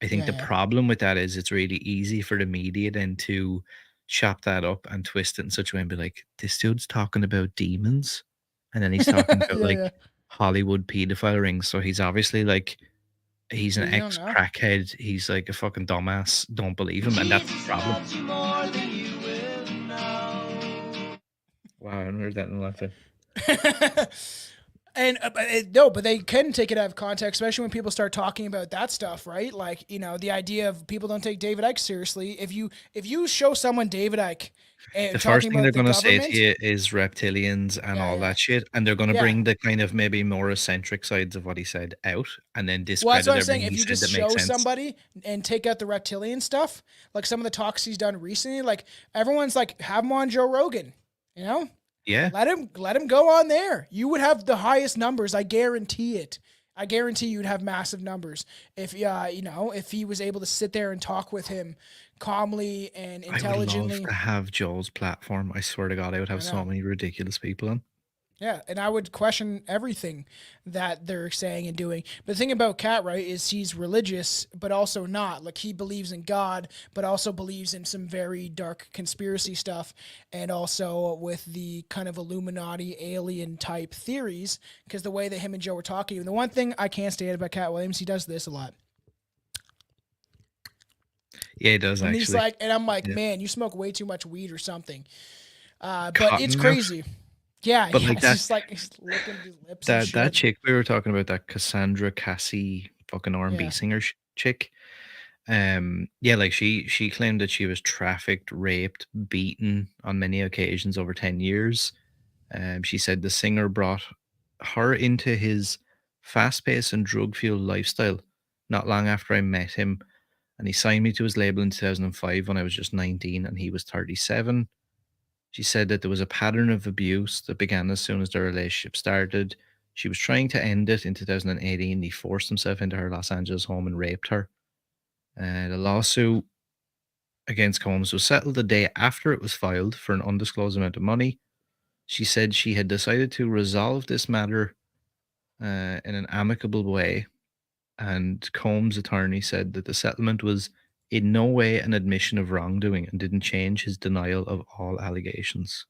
I think the problem with that is it's really easy for the media then to chop that up and twist it in such a way and be like, this dude's talking about demons. And then he's talking about Hollywood pedophile rings. So he's obviously like, he's an ex-crackhead. He's like a fucking dumbass. Don't believe him. And that's the problem. Wow, I haven't heard that in a long time. And but they can take it out of context, especially when people start talking about that stuff, right? Like, the idea of people don't take David Icke seriously. If you show someone David Icke, the first thing they're going to say to you is reptilians and all that shit, and they're going to bring the kind of maybe more eccentric sides of what he said out, and then discredit that's what I'm saying. everything If you just show somebody and take out the reptilian stuff, like some of the talks he's done recently, like everyone's like, have him on Joe Rogan, Yeah. Let him go on there. You would have the highest numbers. I guarantee it. I guarantee you'd have massive numbers if if he was able to sit there and talk with him calmly and intelligently. I would love to have Joel's platform. I swear to God, I would have so many ridiculous people on. Yeah, and I would question everything that they're saying and doing. But the thing about Kat, right, is he's religious, but also not. Like, he believes in God, but also believes in some very dark conspiracy stuff, and also with the kind of Illuminati alien type theories, because the way that him and Joe were talking. And the one thing I can't stand about Cat Williams, he does this a lot. Yeah, he does, and actually. He's like, and I'm like, Yeah. man, you smoke way too much weed or something. But Cotton it's mouth? crazy. Yeah, But yeah, like it's that- just like he's licking his lips and That shit. chick we were talking about, that Cassandra Cassie fucking R&B Yeah. singer chick. Yeah, like she claimed that she was trafficked, raped, beaten on many occasions over 10 years. She said the singer brought her into his fast-paced and drug-fueled lifestyle not long after I met him, and he signed me to his label in 2005 when I was just 19 and he was 37. She said that there was a pattern of abuse that began as soon as their relationship started. She was trying to end it in 2018. He forced himself into her Los Angeles home and raped her. The lawsuit against Combs was settled the day after it was filed for an undisclosed amount of money. She said she had decided to resolve this matter in an amicable way, and Combs' attorney said that the settlement was in no way an admission of wrongdoing and didn't change his denial of all allegations.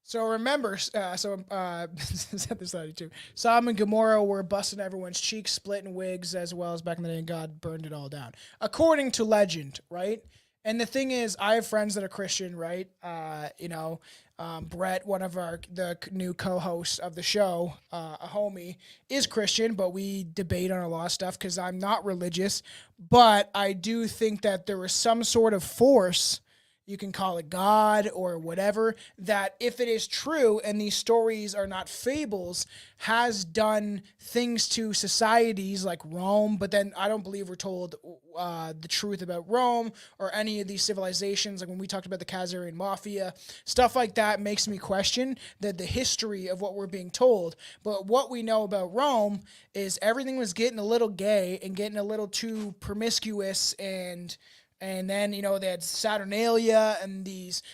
So remember, set this out too. Sodom and Gomorrah were busting everyone's cheeks, splitting wigs, as well as back in the day, and God burned it all down, according to legend, right? And the thing is, I have friends that are Christian, right? Brett, one of the new co-hosts of the show, a homie, is Christian, but we debate on a lot of stuff because I'm not religious. But I do think that there is some sort of force, you can call it God or whatever, that if it is true and these stories are not fables, has done things to societies like Rome. But then I don't believe we're told the truth about Rome or any of these civilizations. Like when we talked about the Khazarian Mafia, stuff like that makes me question the history of what we're being told. But what we know about Rome is everything was getting a little gay and getting a little too promiscuous, and then, they had Saturnalia and these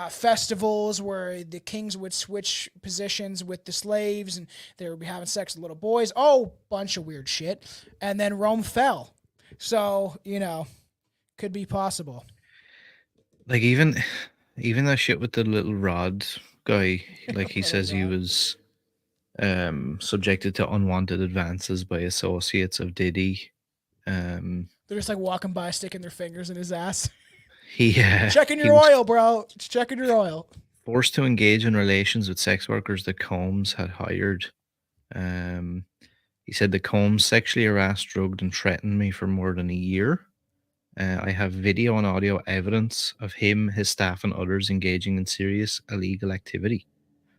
festivals where the kings would switch positions with the slaves and they would be having sex with little boys. Oh, bunch of weird shit. And then Rome fell. So, could be possible. Like even that shit with the little rod guy, like he says he was subjected to unwanted advances by associates of Diddy. They're just like walking by, sticking their fingers in his ass. Checking Checking your oil, bro. Just checking your oil. Forced to engage in relations with sex workers that Combs had hired. He said that Combs sexually harassed, drugged, and threatened me for more than a year. I have video and audio evidence of him, his staff, and others engaging in serious illegal activity.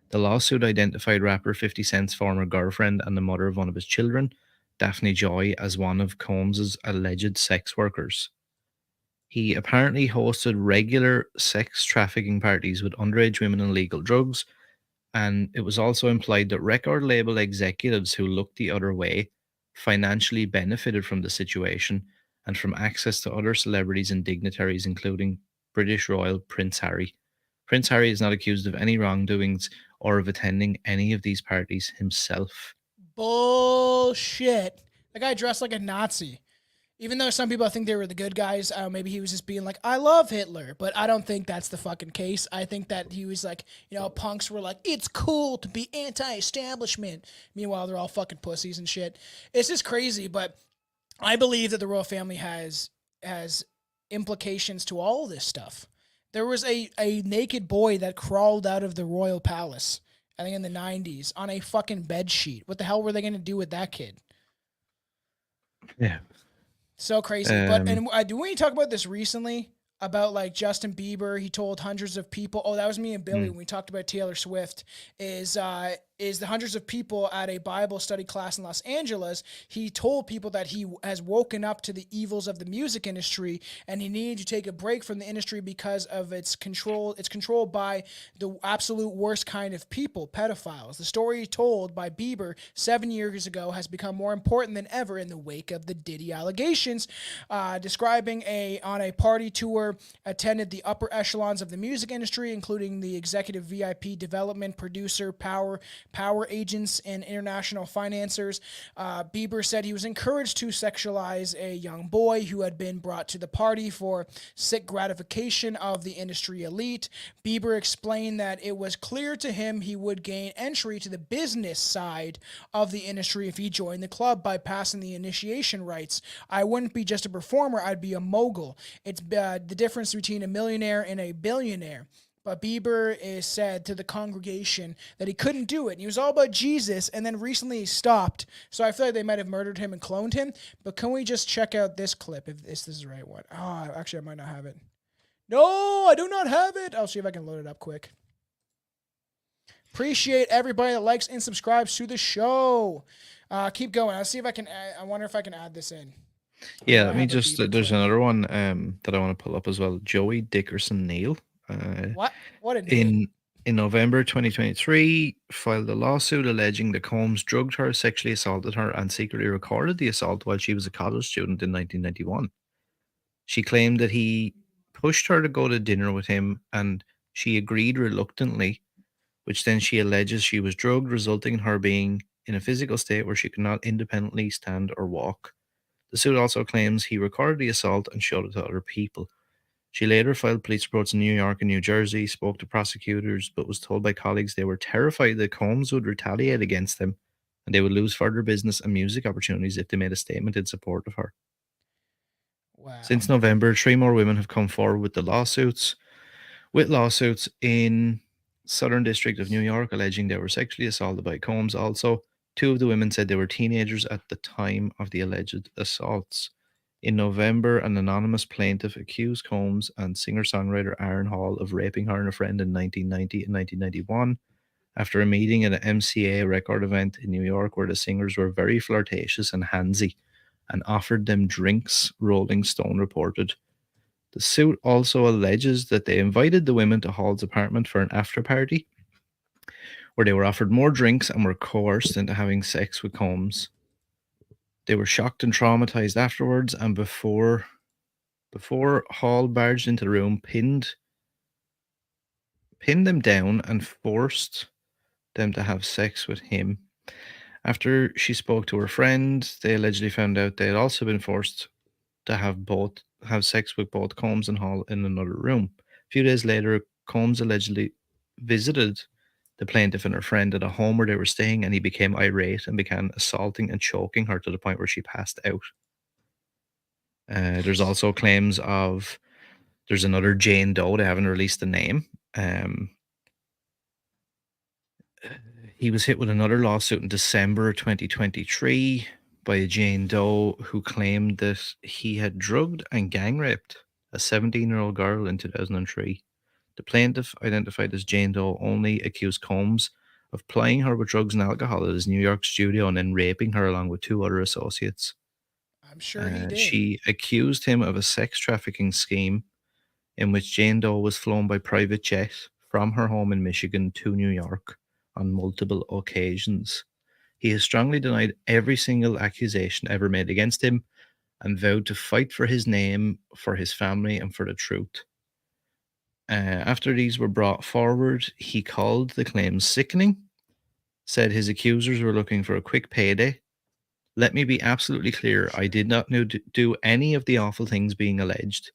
The lawsuit identified rapper 50 Cent's former girlfriend and the mother of one of his children, Daphne Joy, as one of Combs's alleged sex workers. He apparently hosted regular sex trafficking parties with underage women and illegal drugs, and it was also implied that record label executives who looked the other way financially benefited from the situation and from access to other celebrities and dignitaries, including British royal Prince Harry. Prince Harry is not accused of any wrongdoings or of attending any of these parties himself. Bullshit. The guy dressed like a Nazi. Even though some people think they were the good guys, maybe he was just being like, I love Hitler. But I don't think that's the fucking case. I think that he was like, punks were like, it's cool to be anti-establishment. Meanwhile, they're all fucking pussies and shit. It's just crazy, but I believe that the royal family has implications to all this stuff. There was a naked boy that crawled out of the royal palace, I think in the 90s, on a fucking bed sheet. What the hell were they going to do with that kid? Yeah. So crazy. Didn't we talk about this recently? About like Justin Bieber, he told hundreds of people. Oh, that was me and Billy when we talked about Taylor Swift. Is is the hundreds of people at a Bible study class in Los Angeles. He told people that he has woken up to the evils of the music industry and he needed to take a break from the industry because of its control. It's controlled by the absolute worst kind of people, pedophiles. The story told by Bieber 7 years ago has become more important than ever in the wake of the Diddy allegations. Describing on a party tour, attended the upper echelons of the music industry, including the executive VIP development, producer, power agents, and international financiers. Bieber said he was encouraged to sexualize a young boy who had been brought to the party for sick gratification of the industry elite. Bieber explained that it was clear to him he would gain entry to the business side of the industry if he joined the club by passing the initiation rites. I wouldn't be just a performer, I'd be a mogul. It's the difference between a millionaire and a billionaire. But Bieber is said to the congregation that he couldn't do it. And he was all about Jesus, and then recently he stopped. So I feel like they might have murdered him and cloned him. But can we just check out this clip, if this is the right one? Oh, actually, I might not have it. No, I do not have it. I'll see if I can load it up quick. Appreciate everybody that likes and subscribes to the show. Keep going. I'll see if I can I wonder if I can add this in. Yeah, let me just, there's another one that I want to pull up as well. Joey Dickerson Neal. What a name. In November 2023, filed a lawsuit alleging that Combs drugged her, sexually assaulted her, and secretly recorded the assault while she was a college student in 1991. She claimed that he pushed her to go to dinner with him, and she agreed reluctantly, which then she alleges she was drugged, resulting in her being in a physical state where she could not independently stand or walk. The suit also claims he recorded the assault and showed it to other people. She later filed police reports in New York and New Jersey, spoke to prosecutors, but was told by colleagues they were terrified that Combs would retaliate against them and they would lose further business and music opportunities if they made a statement in support of her. Wow. Since November, 3 more women have come forward with lawsuits in Southern District of New York alleging they were sexually assaulted by Combs. Also, 2 of the women said they were teenagers at the time of the alleged assaults. In November, an anonymous plaintiff accused Combs and singer-songwriter Aaron Hall of raping her and a friend in 1990 and 1991 after a meeting at an MCA record event in New York where the singers were very flirtatious and handsy and offered them drinks, Rolling Stone reported. The suit also alleges that they invited the women to Hall's apartment for an after-party where they were offered more drinks and were coerced into having sex with Combs. They were shocked and traumatized afterwards, and before Hall barged into the room, pinned them down and forced them to have sex with him. After she spoke to her friend, they allegedly found out they had also been forced to have sex with both Combs and Hall in another room. A few days later, Combs allegedly visited the plaintiff and her friend at a home where they were staying, and he became irate and began assaulting and choking her to the point where she passed out. There's also claims of there's another Jane Doe. They haven't released the name. He was hit with another lawsuit in December 2023 by a Jane Doe who claimed that he had drugged and gang raped a 17-year-old girl in 2003. The plaintiff, identified as Jane Doe, only accused Combs of plying her with drugs and alcohol at his New York studio and then raping her along with 2 other associates. I'm sure he did. She accused him of a sex trafficking scheme in which Jane Doe was flown by private jet from her home in Michigan to New York on multiple occasions. He has strongly denied every single accusation ever made against him and vowed to fight for his name, for his family, and for the truth. After these were brought forward, he called the claims sickening, said his accusers were looking for a quick payday. Let me be absolutely clear, I did not do any of the awful things being alleged.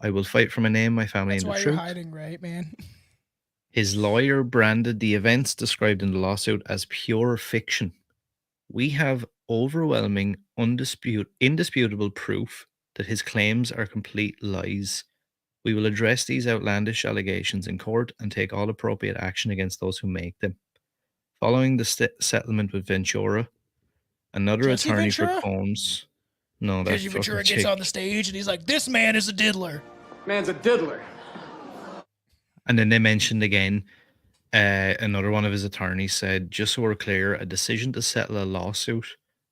I will fight for my name, my family, and the truth. That's why you're hiding, right, man? His lawyer branded the events described in the lawsuit as pure fiction. We have overwhelming, indisputable proof that his claims are complete lies. We will address these outlandish allegations in court and take all appropriate action against those who make them. Following the settlement with Ventura, another Jesse attorney Ventura? for Combs. No, that's Jesse Ventura gets on the stage and he's like, "This man is a diddler." Man's a diddler. And then they mentioned again Another one of his attorneys said, just so we're clear, a decision to settle a lawsuit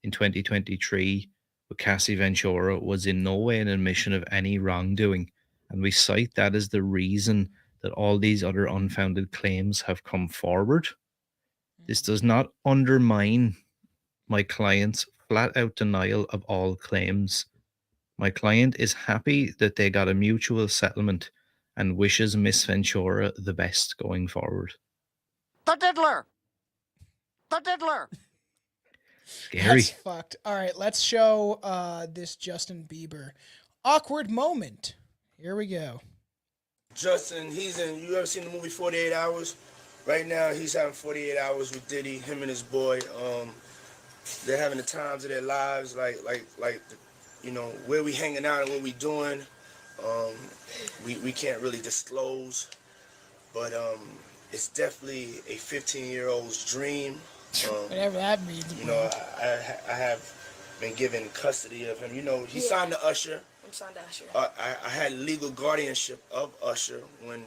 in 2023 with Cassie Ventura was in no way an admission of any wrongdoing. And we cite that as the reason that all these other unfounded claims have come forward. This does not undermine my client's flat out denial of all claims. My client is happy that they got a mutual settlement and wishes Miss Ventura the best going forward. The Diddler! The Diddler! Scary. That's fucked. All right, let's show this Justin Bieber awkward moment. Here we go. Justin, you ever seen the movie 48 Hours? Right now, he's having 48 hours with Diddy, him and his boy. They're having the times of their lives, like, you know, where we hanging out and what we doing. We can't really disclose, but it's definitely a 15-year-old's dream. Whatever that means. You know, I have been given custody of him. You know, he signed to Usher. I'm signed to Usher. I had legal guardianship of Usher when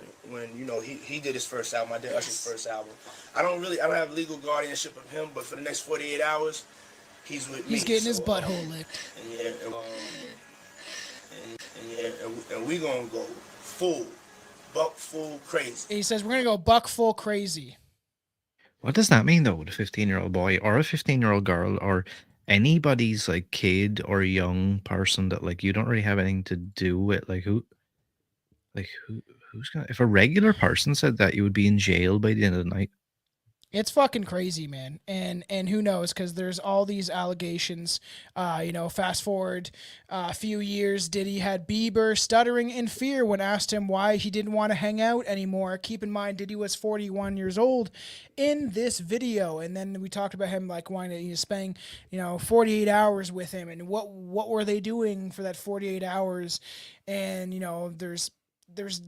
you know he did his first album. I did Usher's first album. I don't have legal guardianship of him, but for the next 48 hours, he's with me. He's getting his butthole licked. And we gonna go buck full crazy. He says we're gonna go buck full crazy. What does that mean, though, with a 15-year-old boy or a 15-year-old girl or anybody's, like, kid or young person that, like, you don't really have anything to do with? Like, who's gonna... If a regular person said that, you would be in jail by the end of the night. It's fucking crazy, man. And who knows, because there's all these allegations. You know, fast forward a few years, Diddy had Bieber stuttering in fear when asked him why he didn't want to hang out anymore. Keep in mind, Diddy was 41 years old in this video. And then we talked about him, like, wanting to spending, 48 hours with him. And what were they doing for that 48 hours? And, there's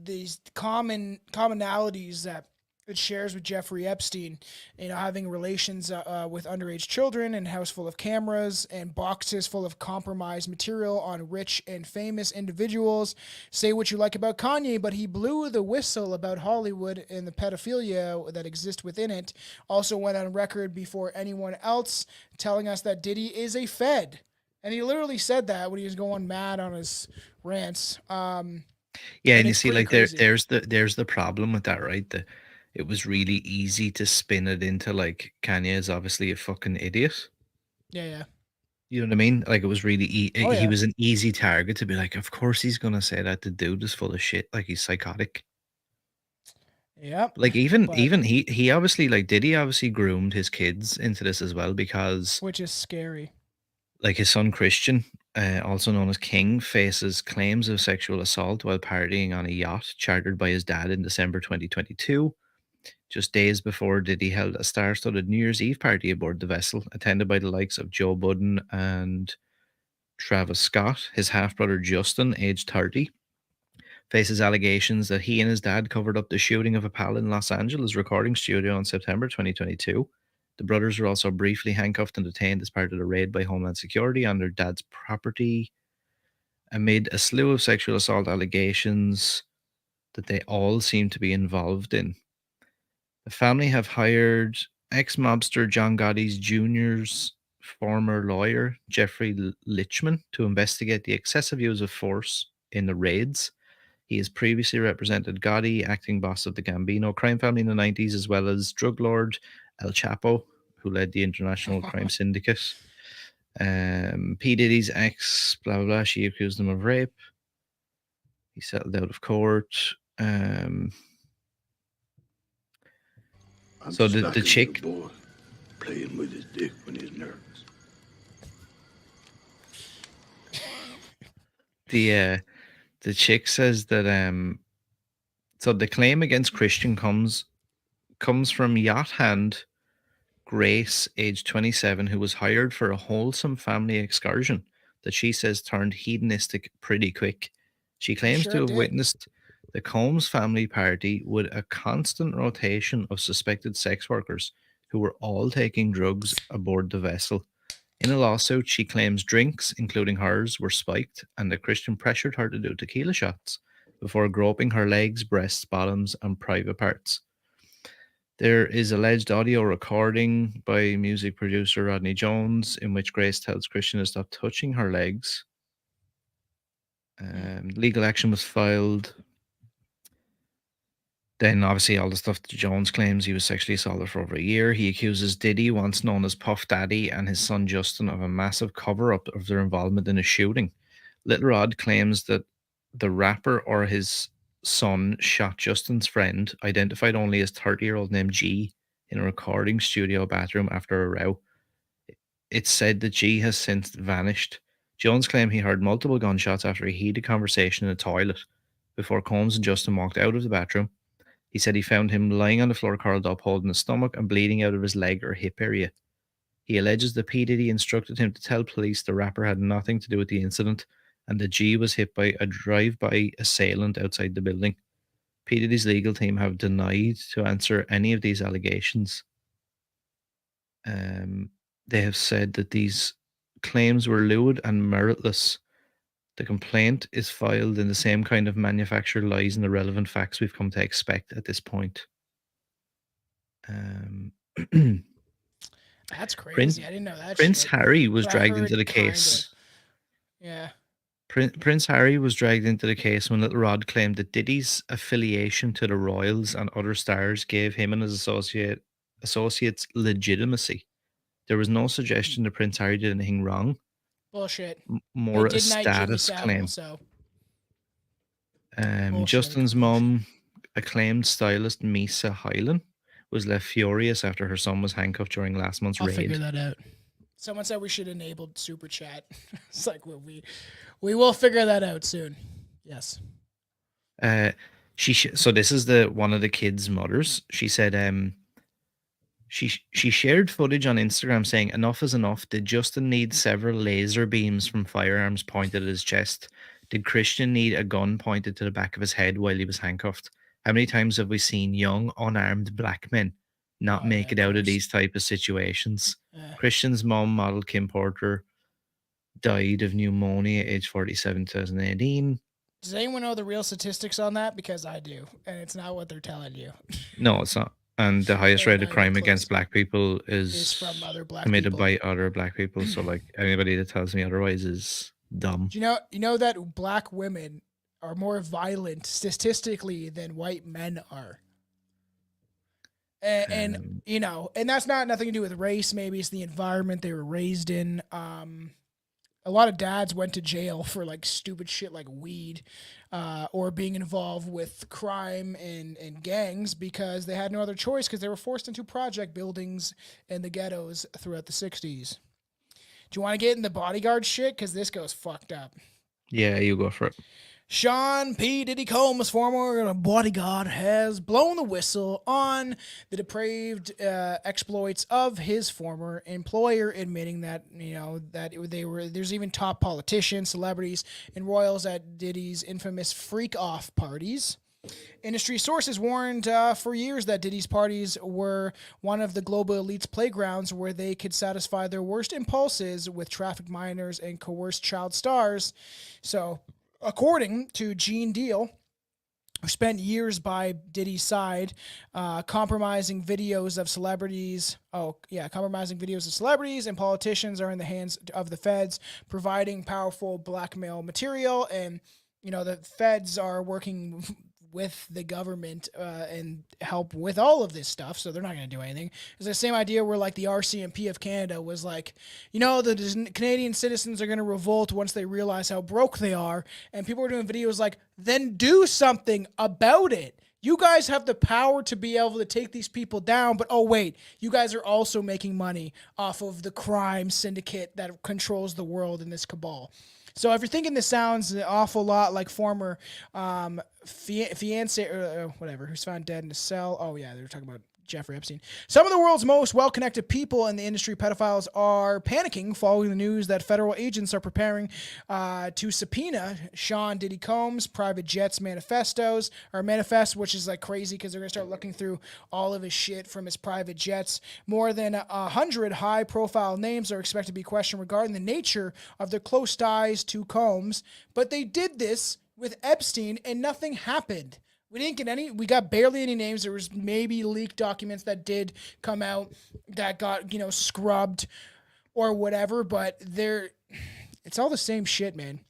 these commonalities that it shares with Jeffrey Epstein, having relations with underage children and a house full of cameras and boxes full of compromised material on rich and famous individuals. Say what you like about Kanye, but he blew the whistle about Hollywood and the pedophilia that exists within it. Also went on record before anyone else telling us that Diddy is a Fed. And he literally said that when he was going mad on his rants. And you see, like, there's the problem with that, right? It was really easy to spin it into, like, Kanye is obviously a fucking idiot. Yeah. You know what I mean? Like, it was really he was an easy target to be like, of course he's gonna say that. The dude is full of shit. Like, he's psychotic. Yep. Like, even he obviously, like, Diddy obviously groomed his kids into this as well, because which is scary. Like, his son Christian, also known as King, faces claims of sexual assault while partying on a yacht chartered by his dad in December 2022. Just days before, Diddy held a star-studded New Year's Eve party aboard the vessel, attended by the likes of Joe Budden and Travis Scott. His half-brother Justin, aged 30, faces allegations that he and his dad covered up the shooting of a pal in Los Angeles recording studio in September 2022. The brothers were also briefly handcuffed and detained as part of the raid by Homeland Security on their dad's property, amid a slew of sexual assault allegations that they all seem to be involved in. The family have hired ex-mobster John Gotti Jr.'s former lawyer, Jeffrey Lichman, to investigate the excessive use of force in the raids. He has previously represented Gotti, acting boss of the Gambino crime family in the 90s, as well as drug lord El Chapo, who led the international crime syndicate. P. Diddy's ex, blah, blah, blah, she accused him of rape. He settled out of court. So the chick... Boy playing with his dick when he's nervous. The chick says that... So the claim against Christian comes from yacht hand Grace, age 27, who was hired for a wholesome family excursion that she says turned hedonistic pretty quick. She claims to have witnessed the Combs family party with a constant rotation of suspected sex workers who were all taking drugs aboard the vessel. In a lawsuit, she claims drinks, including hers, were spiked and that Christian pressured her to do tequila shots before groping her legs, breasts, bottoms, and private parts. There is alleged audio recording by music producer Rodney Jones in which Grace tells Christian to stop touching her legs. Legal action was filed. Then, obviously, all the stuff that Jones claims he was sexually assaulted for over a year. He accuses Diddy, once known as Puff Daddy, and his son Justin of a massive cover-up of their involvement in a shooting. Little Rod claims that the rapper or his son shot Justin's friend, identified only as 30-year-old named G, in a recording studio bathroom after a row. It's said that G has since vanished. Jones claimed he heard multiple gunshots after a heated conversation in a toilet before Combs and Justin walked out of the bathroom. He said he found him lying on the floor, curled up, holding his stomach and bleeding out of his leg or hip area. He alleges that P. Diddy instructed him to tell police the rapper had nothing to do with the incident and that G was hit by a drive-by assailant outside the building. P. Diddy's legal team have denied to answer any of these allegations. They have said that these claims were lewd and meritless. The complaint is filed in the same kind of manufactured lies and irrelevant facts we've come to expect at this point. That's crazy. I didn't know that. Prince shit. Harry was But I dragged heard into the kinda. case. Yeah. Prince Harry was dragged into the case when Little Rod claimed that Diddy's affiliation to the royals and other stars gave him and his associates legitimacy. There was no suggestion that Prince Harry did anything wrong. Bullshit. More They a did knight Jimmy status Savile, claim. So. Justin's mum, acclaimed stylist Misa Hyland, was left furious after her son was handcuffed during last month's I'll raid. figure that out. Someone said we should enable super chat. It's like we will figure that out soon. Yes. So this is one of the kids' mothers. She said she shared footage on Instagram saying enough is enough. Did Justin need several laser beams from firearms pointed at his chest? Did Christian need a gun pointed to the back of his head while he was handcuffed? How many times have we seen young, unarmed black men not make it out of these type of situations? Christian's mom, model Kim Porter, died of pneumonia at age 47, 2018. Does anyone know the real statistics on that? Because I do, and it's not what they're telling you. No, it's not. And the highest rate of crime against black people is from other black committed people. by other black people. So, like, anybody that tells me otherwise is dumb. Do you know that black women are more violent statistically than white men are? And you know, and that's nothing to do with race. Maybe it's the environment they were raised in. A lot of dads went to jail for like stupid shit like weed, or being involved with crime and gangs because they had no other choice because they were forced into project buildings in the ghettos throughout the 60s. Do you want to get in the bodyguard shit? Because this goes fucked up. Yeah, you go for it. Sean P. Diddy Combs, former bodyguard, has blown the whistle on the depraved exploits of his former employer, admitting that there's even top politicians, celebrities, and royals at Diddy's infamous freak-off parties. Industry sources warned for years that Diddy's parties were one of the global elite's playgrounds where they could satisfy their worst impulses with trafficked minors and coerced child stars. So, according to Gene Deal, who spent years by Diddy's side, compromising videos of celebrities and politicians are in the hands of the feds, providing powerful blackmail material. And, the feds are working with the government and help with all of this stuff, so they're not going to do anything. It's the same idea where like the RCMP of Canada was like, the Canadian citizens are going to revolt once they realize how broke they are, and people are doing videos like, then do something about it. You guys have the power to be able to take these people down, but oh wait, you guys are also making money off of the crime syndicate that controls the world in this cabal. So if you're thinking this sounds an awful lot like former fiance or whatever, who's found dead in a cell. Oh yeah, they were talking about Jeffrey Epstein. Some of the world's most well-connected people in the industry, pedophiles, are panicking following the news that federal agents are preparing to subpoena Sean Diddy Combs' private jets manifest, which is like crazy because they're going to start looking through all of his shit from his private jets. More than 100 high-profile names are expected to be questioned regarding the nature of their close ties to Combs, but they did this with Epstein and nothing happened. We didn't get any. We got barely any names. There was maybe leaked documents that did come out that got, scrubbed or whatever. But it's all the same shit, man.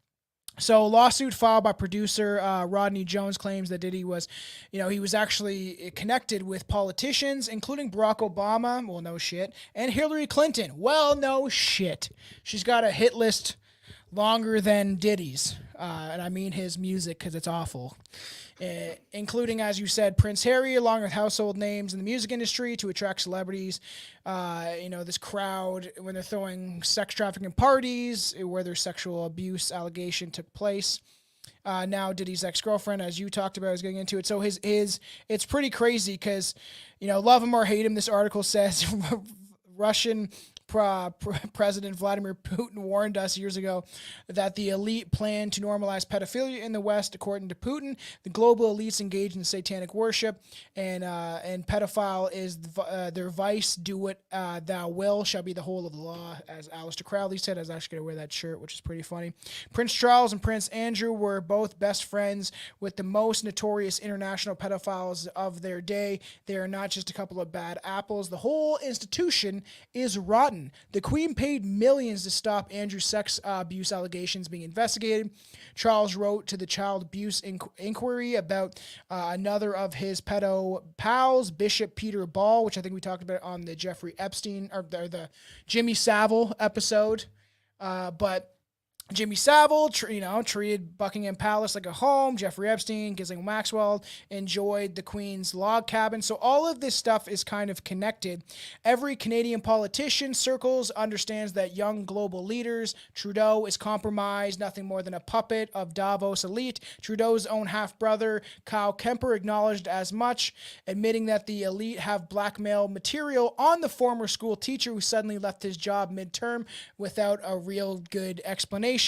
So, lawsuit filed by producer Rodney Jones claims that Diddy was, he was actually connected with politicians, including Barack Obama. Well, no shit. And Hillary Clinton. Well, no shit. She's got a hit list longer than Diddy's. And I mean his music because it's awful. Including, as you said, Prince Harry, along with household names in the music industry to attract celebrities. This crowd, when they're throwing sex trafficking parties, where their sexual abuse allegation took place. Now Diddy's ex-girlfriend, as you talked about, is getting into it. So it's pretty crazy because, love him or hate him, this article says Russian President Vladimir Putin warned us years ago that the elite plan to normalize pedophilia in the West. According to Putin, the global elites engage in satanic worship, and pedophile is their vice. Do what thou will shall be the whole of the law, as Aleister Crowley said. I was actually going to wear that shirt, which is pretty funny. Prince Charles and Prince Andrew were both best friends with the most notorious international pedophiles of their day. They are not just a couple of bad apples. The whole institution is rotten. The Queen paid millions to stop Andrew's sex abuse allegations being investigated. Charles wrote to the Child Abuse Inquiry about another of his pedo pals, Bishop Peter Ball, which I think we talked about on the Jeffrey Epstein or the Jimmy Savile episode. But Jimmy Savile, treated Buckingham Palace like a home. Jeffrey Epstein, Ghislaine Maxwell enjoyed the Queen's log cabin. So all of this stuff is kind of connected. Every Canadian politician circles understands that young global leaders, Trudeau is compromised, nothing more than a puppet of Davos elite. Trudeau's own half-brother, Kyle Kemper, acknowledged as much, admitting that the elite have blackmail material on the former school teacher who suddenly left his job midterm without a real good explanation.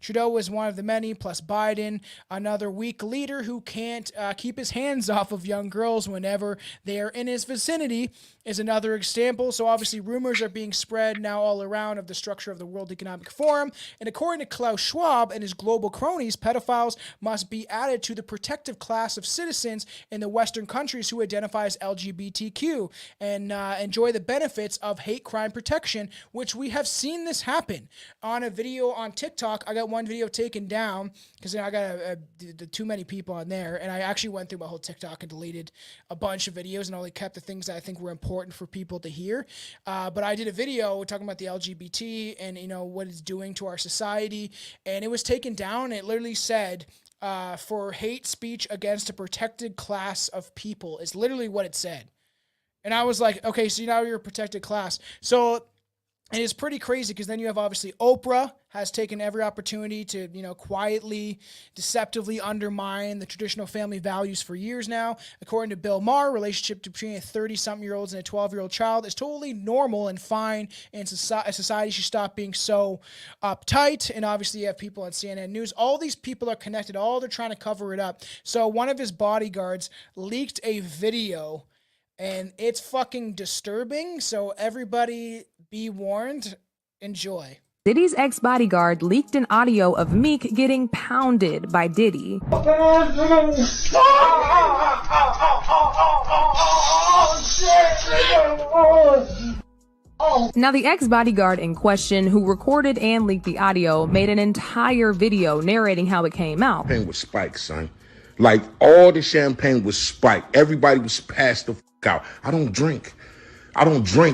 Trudeau was one of the many, plus Biden, another weak leader who can't keep his hands off of young girls whenever they are in his vicinity, is another example. So obviously rumors are being spread now all around of the structure of the World Economic Forum. And according to Klaus Schwab and his global cronies, pedophiles must be added to the protective class of citizens in the Western countries who identify as LGBTQ and enjoy the benefits of hate crime protection, which we have seen this happen. On a video on TikTok, I got one video taken down because I got too many people on there, and I actually went through my whole TikTok and deleted a bunch of videos and only kept the things that I think were important for people to hear. But I did a video talking about the LGBT and what it's doing to our society, and it was taken down. It literally said for hate speech against a protected class of people is literally what it said. And I was like, okay, so now you're a protected class. So it is pretty crazy because then you have obviously Oprah has taken every opportunity to, quietly, deceptively undermine the traditional family values for years now. According to Bill Maher, relationship between a 30-something-year-old and a 12-year-old child is totally normal and fine, and society should stop being so uptight. And obviously you have people on CNN News. All these people are connected. All they're trying to cover it up. So one of his bodyguards leaked a video, and it's fucking disturbing. So everybody be warned. Enjoy. Diddy's ex-bodyguard leaked an audio of Meek getting pounded by Diddy. Now, the ex-bodyguard in question, who recorded and leaked the audio, made an entire video narrating how it came out. Champagne was spiked, son. Like, all the champagne was spiked. Everybody was passed the fuck out. I don't drink,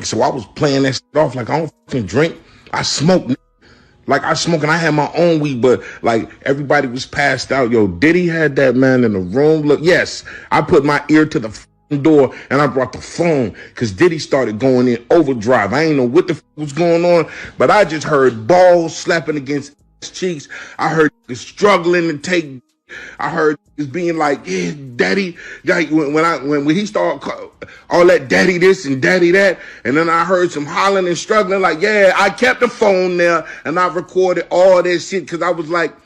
so I was playing that shit off like I don't fucking drink. I smoke. Like, I smoke and I had my own weed, but like everybody was passed out. Yo, Diddy had that man in the room. Look, yes, I put my ear to the fucking door and I brought the phone because Diddy started going in overdrive. I ain't know what the fuck was going on, but I just heard balls slapping against his cheeks. I heard struggling to take. I heard it's being like, yeah, daddy. Like when he started all that daddy this and daddy that, and then I heard some hollering and struggling. Like, yeah, I kept the phone there and I recorded all this shit because I was like,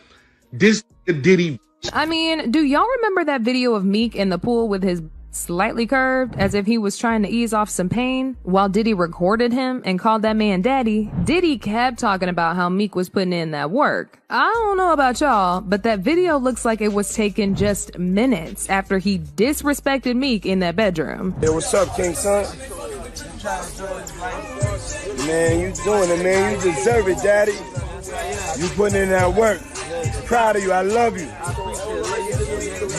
this Diddy. I mean, do y'all remember that video of Meek in the pool with his slightly curved as if he was trying to ease off some pain. While Diddy recorded him and called that man daddy, Diddy kept talking about how Meek was putting in that work. I don't know about y'all, but that video looks like it was taken just minutes after he disrespected Meek in that bedroom. Hey, what's up, King Son? Man, you doing it, man. You deserve it, daddy. You putting in that work. Proud of you. I love you.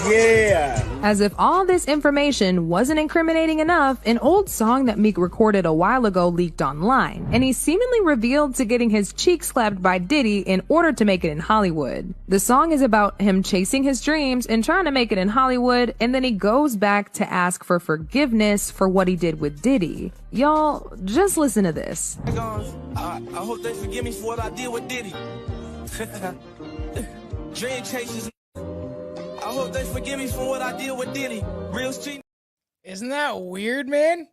Yeah. As if all this information wasn't incriminating enough, an old song that Meek recorded a while ago leaked online, and he seemingly revealed to getting his cheek slapped by Diddy in order to make it in Hollywood. The song is about him chasing his dreams and trying to make it in Hollywood, and then he goes back to ask for forgiveness for what he did with Diddy. Y'all, just listen to this. I hope they forgive me for what I did with Diddy. Dream chasers. I hope they forgive me for what I did with Diddy. Real street. Isn't that weird, man?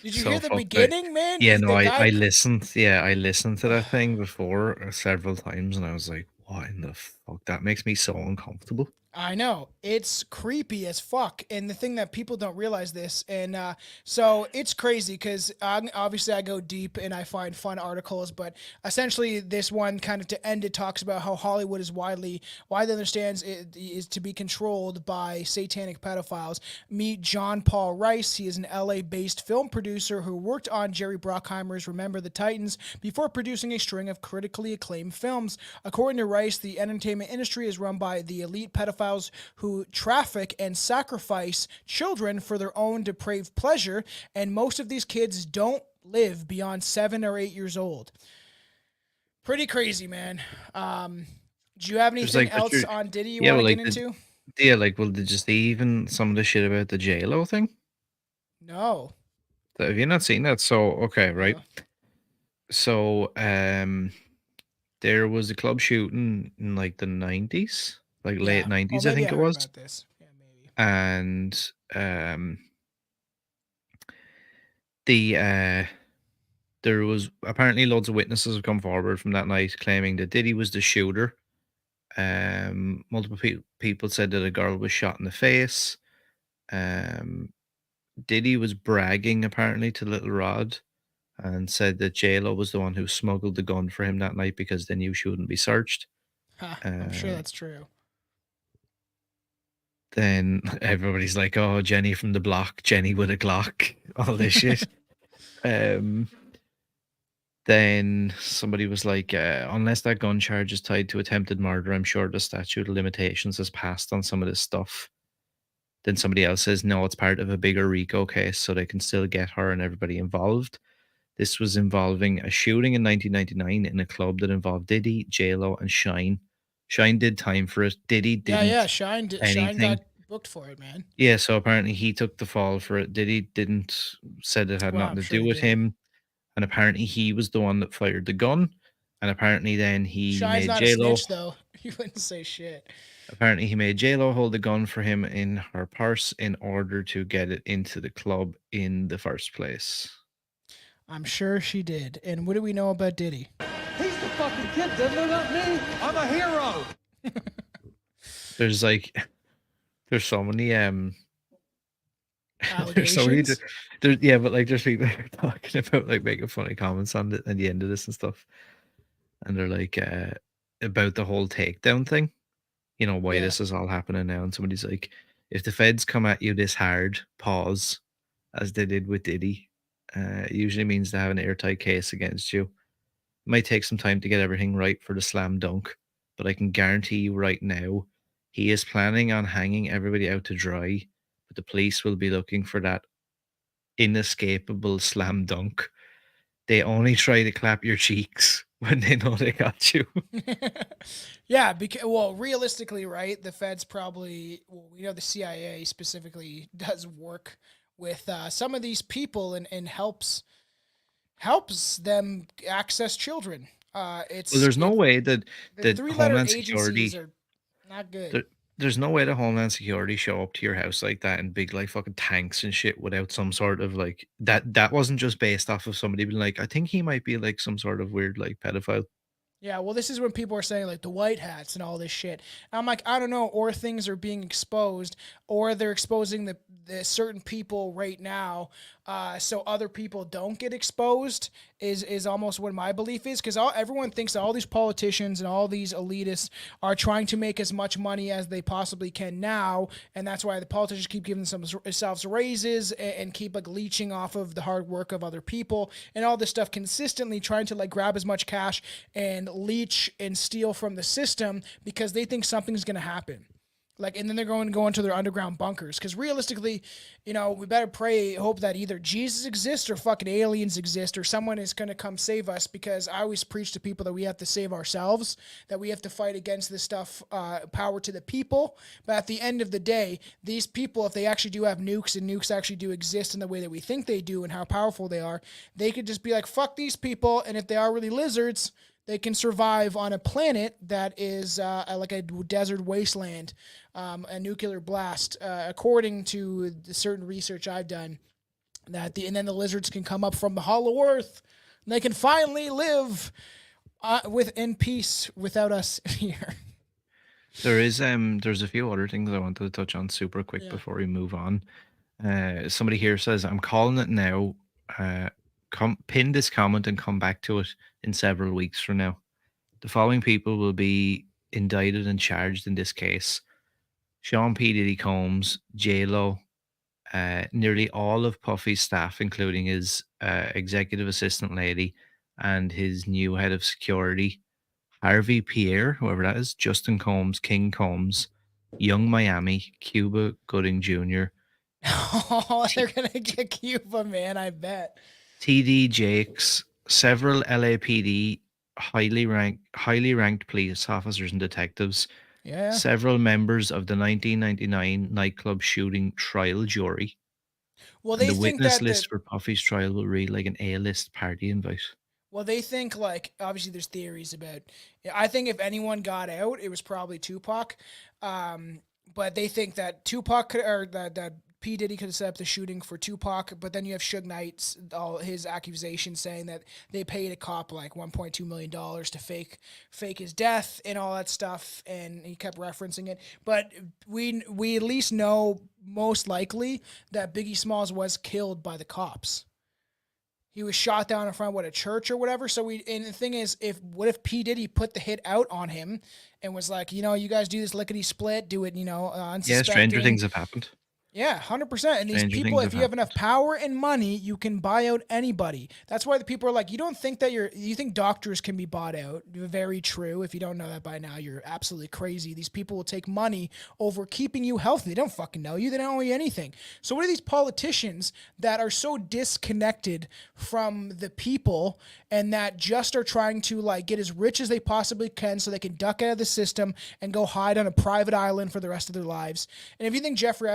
Did you So hear the fucked beginning, up. man? Yeah, The no, guy- I listened. Yeah, I listened to that thing before several times, and I was like, "What in the fuck?" That makes me so uncomfortable. I know, it's creepy as fuck, and the thing that people don't realize this, and so it's crazy because obviously I go deep and I find fun articles, but essentially this one kind of to end it talks about how Hollywood is widely understands it is to be controlled by satanic pedophiles. Meet John Paul Rice. He is an LA-based film producer who worked on Jerry Bruckheimer's Remember the Titans before producing a string of critically acclaimed films. According to Rice, the entertainment industry is run by the elite pedophiles who traffic and sacrifice children for their own depraved pleasure, and most of these kids don't live beyond 7 or 8 years old. Pretty crazy, man. Do you have anything else on Diddy you want to get into? Yeah, like, well, did you see even some of the shit about the J-Lo thing? No. Have you not seen that? So, okay, right. So, there was a club shooting in like the 90s. Like late 90s, I think it was. And there was apparently loads of witnesses have come forward from that night claiming that Diddy was the shooter. Multiple people said that a girl was shot in the face. Diddy was bragging apparently to Little Rod and said that J-Lo was the one who smuggled the gun for him that night because they knew she wouldn't be searched. I'm sure that's true. Then everybody's like, "Oh, Jenny from the block, Jenny with a Glock," all this shit. Then somebody was like, "Unless that gun charge is tied to attempted murder, I'm sure the statute of limitations has passed on some of this stuff." Then somebody else says, "No, it's part of a bigger RICO case, so they can still get her and everybody involved." This was involving a shooting in 1999 in a club that involved Diddy, J-Lo, and Shine. Shine did time for it. Diddy didn't. Yeah, Shine got booked for it, man. Yeah, so apparently he took the fall for it. Diddy didn't, said it had nothing to do with him. And apparently he was the one that fired the gun. And apparently then he Shine's made not J-Lo. a snitch, though. He wouldn't say shit. Apparently he made J-Lo hold the gun for him in her purse in order to get it into the club in the first place. I'm sure she did. And what do we know about Diddy? He's the fucking kid, Diddler, not me. I'm a hero. There's like, there's so many there's so many yeah, but like there's people talking about like making funny comments on it at the end of this and stuff, and they're like about the whole takedown thing, you know, why this is all happening now, and somebody's like, if the feds come at you this hard, pause, as they did with Diddy. It usually means they have an airtight case against you. It might take some time to get everything right for the slam dunk, but I can guarantee you right now, he is planning on hanging everybody out to dry, but the police will be looking for that inescapable slam dunk. They only try to clap your cheeks when they know they got you. Yeah, because, well, realistically, right, the feds probably, well, we know the CIA specifically does work with some of these people and helps them access children. There's no way that Homeland Security are not good. There's no way the Homeland Security show up to your house like that in big like fucking tanks and shit without some sort of like that wasn't just based off of somebody being like, I think he might be like some sort of weird like pedophile. Yeah, well, this is when people are saying like the white hats and all this shit. And I'm like, I don't know, or things are being exposed, or they're exposing the certain people right now, so other people don't get exposed. Is almost what my belief is, because everyone thinks that all these politicians and all these elitists are trying to make as much money as they possibly can now, and that's why the politicians keep giving themselves raises and keep like leeching off of the hard work of other people and all this stuff, consistently trying to like grab as much cash and leech and steal from the system because they think something's going to happen. Like, and then they're going to go into their underground bunkers. Because realistically, you know, we better hope that either Jesus exists or fucking aliens exist or someone is going to come save us. Because I always preach to people that we have to save ourselves, that we have to fight against this stuff, power to the people. But at the end of the day, these people, if they actually do have nukes and nukes actually do exist in the way that we think they do and how powerful they are, they could just be like, fuck these people. And if they are really lizards, they can survive on a planet that is like a desert wasteland, a nuclear blast, according to the certain research I've done. And then the lizards can come up from the hollow earth, and they can finally live in peace without us here. There's a few other things I wanted to touch on super quick before we move on. Somebody here says, "I'm calling it now. Pin this comment and come back to it in several weeks from now. The following people will be indicted and charged in this case: Sean P. Diddy Combs, J-Lo, nearly all of Puffy's staff, including his executive assistant lady and his new head of security, Harvey Pierre, whoever that is, Justin Combs, King Combs, Young Miami, Cuba Gooding Jr. Oh, they're going to get Cuba, man, I bet. TD Jakes, several LAPD highly ranked police officers and detectives, several members of the 1999 nightclub shooting trial jury. Well, they the think witness that list for Puffy's trial will read like an A-list party invite. Well, they think, like, obviously there's theories about, I think if anyone got out, it was probably Tupac. But they think that Tupac that P. Diddy could have set up the shooting for Tupac, but then you have Suge Knight's, all his accusations saying that they paid a cop like $1.2 million to fake his death and all that stuff, and he kept referencing it. But we at least know most likely that Biggie Smalls was killed by the cops. He was shot down in front of a church or whatever. And the thing is, what if P. Diddy put the hit out on him and was like, you know, you guys do this lickety split, do it, you know, unsuspecting. Yeah, stranger things have happened. Yeah, 100%. And these people, if you have enough power and money, you can buy out anybody. That's why the people are like, you think doctors can be bought out. Very true. If you don't know that by now, you're absolutely crazy. These people will take money over keeping you healthy. They don't fucking know you. They don't owe you anything. So what are these politicians that are so disconnected from the people and that just are trying to like get as rich as they possibly can so they can duck out of the system and go hide on a private island for the rest of their lives? And if you think Jeffrey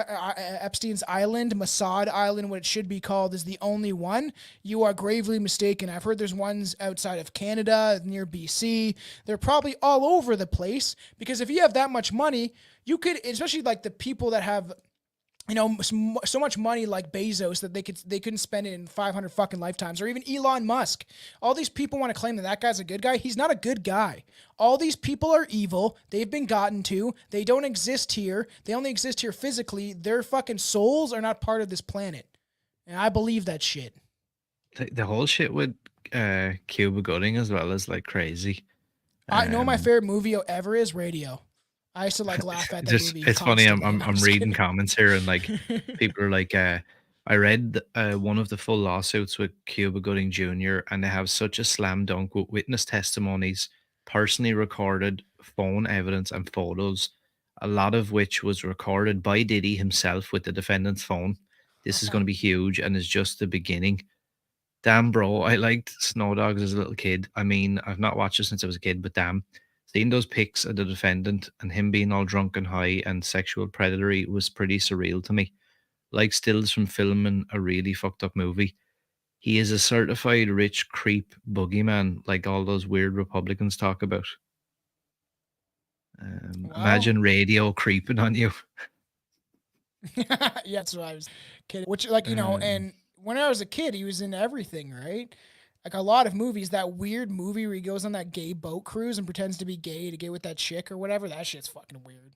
Epstein's island, Mossad Island, what it should be called, is the only one, you are gravely mistaken. I've heard there's ones outside of Canada, near BC. They're probably all over the place, because if you have that much money, you could, especially like the people that have, you know, so much money like Bezos that they couldn't spend it in 500 fucking lifetimes, or even Elon Musk. All these people want to claim that guy's a good guy. He's not a good guy. All these people are evil. They've been gotten to. They don't exist here. They only exist here physically. Their fucking souls are not part of this planet. And I believe that shit. The whole shit with Cuba Gooding as well is like crazy. I know my favorite movie ever is Radio. I used to like laugh at that movie. It's funny. I'm reading comments here, and like people are like, I read one of the full lawsuits with Cuba Gooding Jr., and they have such a slam dunk with witness testimonies, personally recorded phone evidence, and photos, a lot of which was recorded by Diddy himself with the defendant's phone. This is going to be huge, and is just the beginning. Damn, bro, I liked Snow Dogs as a little kid. I mean, I've not watched it since I was a kid, but damn. Seeing those pics of the defendant and him being all drunk and high and sexual predatory was pretty surreal to me. Like stills from filming a really fucked up movie. He is a certified rich creep boogeyman, like all those weird Republicans talk about. Imagine Radio creeping on you. Yeah, that's what I was kidding. Which, like, you know, and when I was a kid, he was in everything, right? Like a lot of movies, that weird movie where he goes on that gay boat cruise and pretends to be gay to get with that chick or whatever. That shit's fucking weird.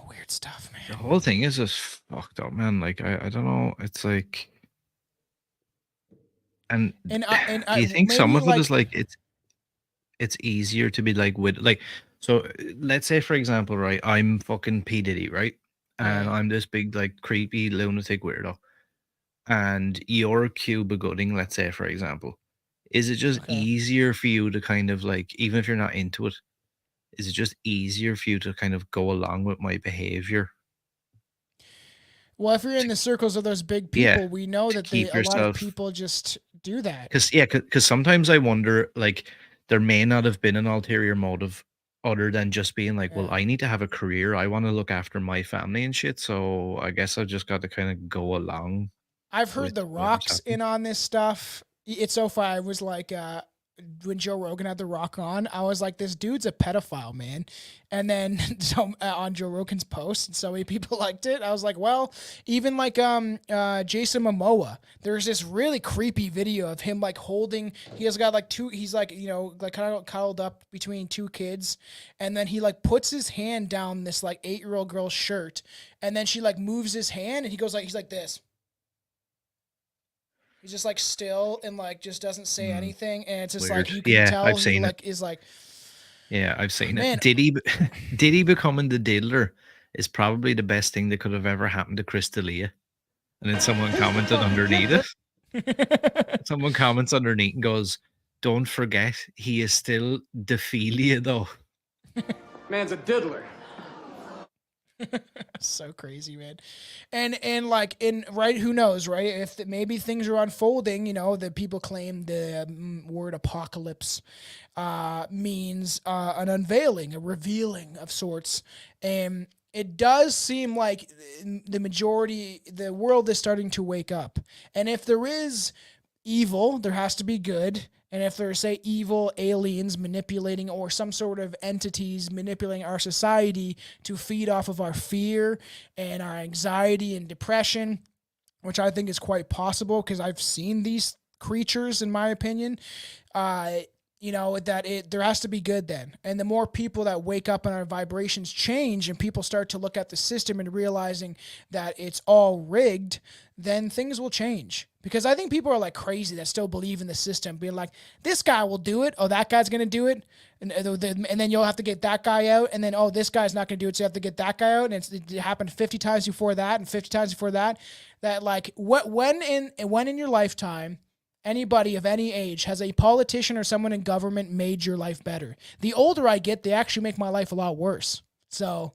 Weird stuff, man. The whole thing is just fucked up, man. Like I don't know. It's like, and do you think some of it is like it's easier to be like with like, so let's say for example, right, I'm fucking P Diddy, right, and I'm this big like creepy lunatic weirdo, and you're Cuba Gooding, let's say for example, is it just easier for you to kind of like, even if you're not into it, is it just easier for you to kind of go along with my behavior? Well, if you're in the circles of those big people, we know that a lot of people just do that. Because sometimes I wonder, like, there may not have been an ulterior motive other than just being like, well, I need to have a career. I want to look after my family and shit. So I guess I just got to kind of go along. I've heard The Rock's in on this stuff. It's so far. I was like, when Joe Rogan had The Rock on, I was like, this dude's a pedophile, man. And then on Joe Rogan's post, so many people liked it. I was like, well, even like Jason Momoa, there's this really creepy video of him like holding, he has got like two, he's like, you know, like kind of cuddled up between two kids, and then he like puts his hand down this like 8-year-old girl's shirt, and then she like moves his hand and he goes like, he's like this. He's just like still and like just doesn't say anything, and it's just Weird. like you can tell I've seen he it. like is like. Yeah, I've seen it. Diddy becoming the Diddler is probably the best thing that could have ever happened to Chris D'Elia. And then someone commented underneath it. Someone comments underneath and goes, "Don't forget, he is still Dephilia though." Man's a diddler. So crazy, man. And like right, who knows, right? If maybe things are unfolding, you know, that people claim the word apocalypse means an unveiling, a revealing of sorts. And it does seem like the world is starting to wake up. And if there is evil, there has to be good. And if there's, say, evil aliens manipulating or some sort of entities manipulating our society to feed off of our fear and our anxiety and depression, which I think is quite possible because I've seen these creatures, in my opinion, you know, that there has to be good then. And the more people that wake up and our vibrations change and people start to look at the system and realizing that it's all rigged, then things will change. Because I think people are like crazy that still believe in the system, being like, this guy will do it. Oh, that guy's going to do it. And then you'll have to get that guy out. And then, oh, this guy's not going to do it. So you have to get that guy out. And it happened 50 times before that and 50 times before that. That like when in your lifetime, anybody of any age has a politician or someone in government made your life better? The older I get, they actually make my life a lot worse. So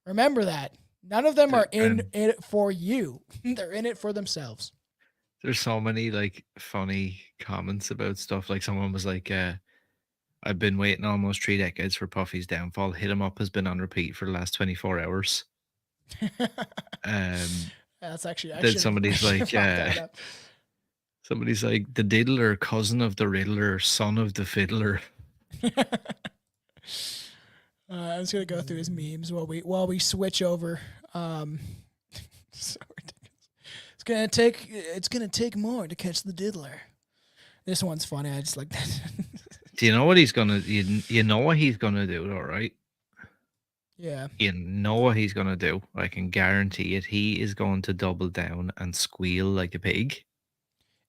remember that. None of them are in it for you. They're in it for themselves. There's so many like funny comments about stuff. Like someone was like, I've been waiting almost 3 decades for Puffy's downfall. Hit him up has been on repeat for the last 24 hours. That's actually then somebody's like, somebody's like, the Diddler, cousin of the Riddler, son of the Fiddler. I'm just gonna go through his memes while we switch over. So ridiculous. It's gonna take more to catch the Diddler. This one's funny. I just like that. Do you know what he's gonna? You know what he's gonna do, all right? Yeah. You know what he's gonna do. I can guarantee it. He is going to double down and squeal like a pig.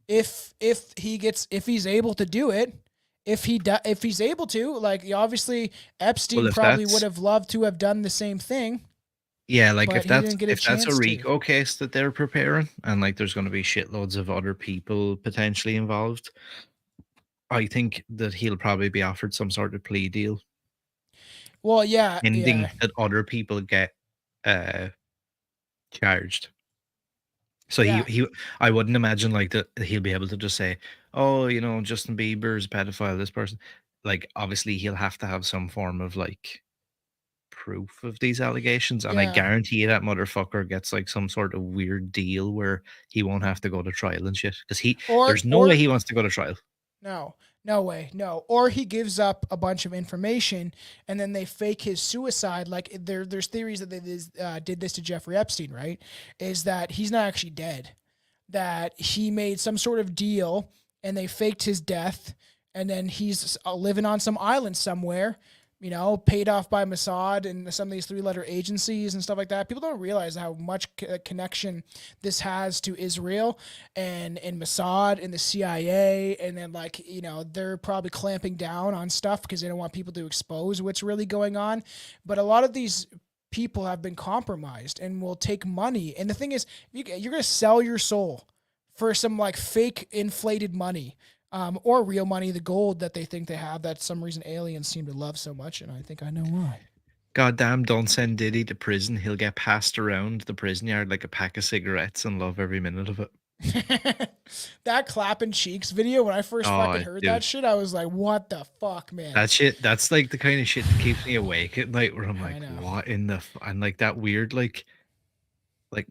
If he's able to do it, if he's able to, like obviously Epstein probably would have loved to have done the same thing. Yeah, like if that's a RICO case that they're preparing, and like there's going to be shitloads of other people potentially involved, I think that he'll probably be offered some sort of plea deal. Well, yeah, ending that other people get charged. So I wouldn't imagine like that he'll be able to just say, oh, you know, Justin Bieber's a pedophile, this person. Like obviously he'll have to have some form of like proof of these allegations, and I guarantee you that motherfucker gets like some sort of weird deal where he won't have to go to trial and shit, because there's no way he wants to go to trial. No way, no. Or he gives up a bunch of information and then they fake his suicide. Like there's theories that they did this to Jeffrey Epstein, right? Is that he's not actually dead. that he made some sort of deal and they faked his death, and then he's living on some island somewhere, you know, paid off by Mossad and some of these 3-letter agencies and stuff like that. People don't realize how much connection this has to Israel and Mossad and the CIA. And then, like, you know, they're probably clamping down on stuff because they don't want people to expose what's really going on. But a lot of these people have been compromised and will take money. And the thing is, you're going to sell your soul for some like fake inflated money. Or real money, the gold that they think they have that some reason aliens seem to love so much, and I think I know why. Goddamn, don't send Diddy to prison. He'll get passed around the prison yard like a pack of cigarettes and love every minute of it. That clapping cheeks video, when I first fucking heard that shit, I was like, what the fuck, man? That shit, that's like the kind of shit that keeps me awake at night where I'm like, what in the... And like that weird, like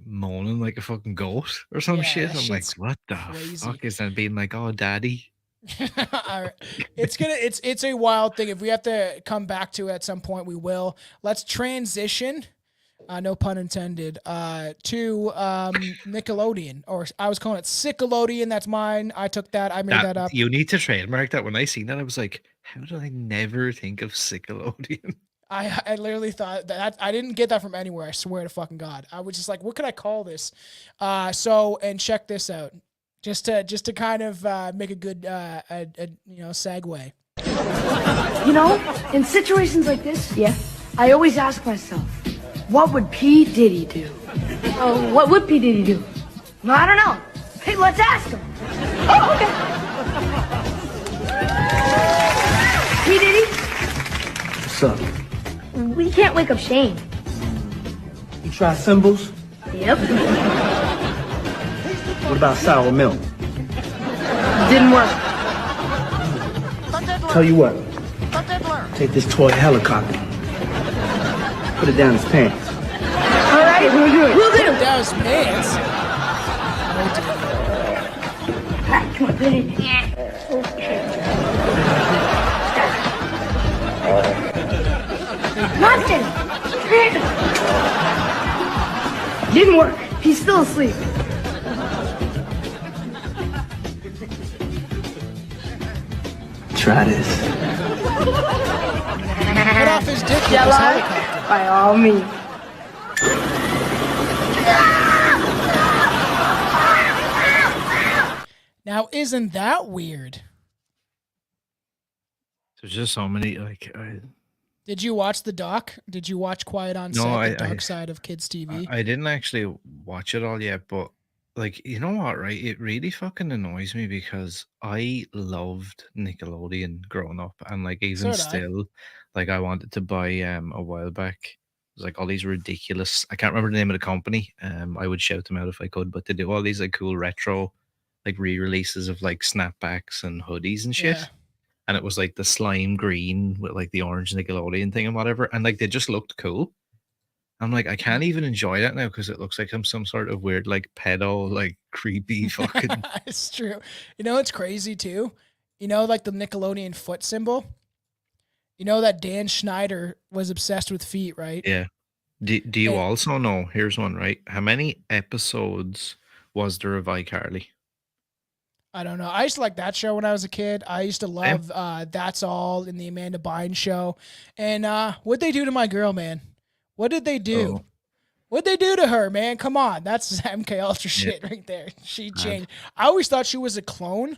moaning like a fucking goat or some shit. I'm like, what the fuck is that? Being like, oh, daddy. It's a wild thing. If we have to come back to it at some point, we will. Let's transition, no pun intended, to Nickelodeon, or I was calling it Sickelodeon. That's mine. I took that. I made that up. You need to trademark that. When I seen that, I was like, how did I never think of Sickelodeon? I literally thought that I didn't get that from anywhere. I swear to fucking God. I was just like, what could I call this? And check this out. Just to kind of make a good segue. You know, in situations like this, I always ask myself, what would P. Diddy do? What would P. Diddy do? No, I don't know. Hey, let's ask him. Oh, okay. P. Diddy? What's up? We can't wake up Shane. You try symbols? Yep. What about sour milk? Didn't work. Tell you what. The Diddler. Take this toy helicopter. Put it down his pants. All right, we'll do it. We'll do it. Down his pants. Come on, put it in. Nothing. Didn't work. He's still asleep. Try this. Cut off his dick with this helicopter. By all means. Now, isn't that weird? There's just so many, like... Did you watch the doc? Did you watch Quiet on Set, the dark side of kids' TV? I didn't actually watch it all yet, but like, you know what, right? It really fucking annoys me because I loved Nickelodeon growing up, and like even still, like I wanted to buy a while back. It was like all these ridiculous. I can't remember the name of the company. I would shout them out if I could, but they do all these like cool retro, like re-releases of like snapbacks and hoodies and shit. Yeah. And it was like the slime green with like the orange Nickelodeon thing and whatever. And like they just looked cool. I'm like, I can't even enjoy that now because it looks like I'm some sort of weird, like pedo, like creepy fucking. It's true. You know, it's crazy too. You know, like the Nickelodeon foot symbol. You know that Dan Schneider was obsessed with feet, right? Yeah. Do you also know? Here's one, right? How many episodes was there of iCarly? I don't know. I used to like that show when I was a kid. I used to love That's All in the Amanda Bynes show. And what'd they do to my girl, man? What did they do? Oh. What'd they do to her, man? Come on. That's MK Ultra shit right there. She changed. I always thought she was a clone.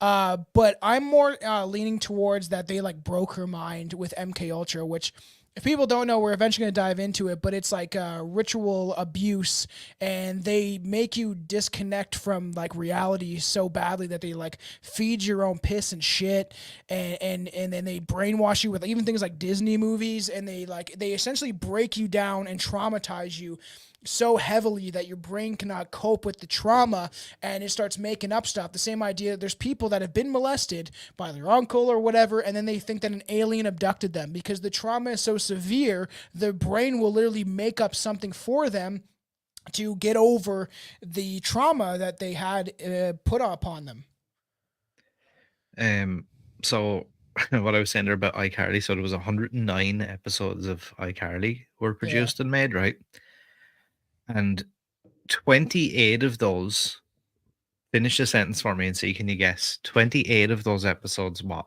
But I'm more leaning towards that they like broke her mind with MK Ultra, which if people don't know, we're eventually going to dive into it, but it's like ritual abuse, and they make you disconnect from like reality so badly that they like feed your own piss and shit, and then they brainwash you with even things like Disney movies, and they essentially break you down and traumatize you so heavily that your brain cannot cope with the trauma, and it starts making up stuff. The same idea, there's people that have been molested by their uncle or whatever, and then they think that an alien abducted them because the trauma is so severe, their brain will literally make up something for them to get over the trauma that they had put upon them. So what I was saying there about iCarly, so there was 109 episodes of iCarly were produced and made, right? And 28 of those Finish the sentence for me and see, can you guess? 28 of those episodes, what?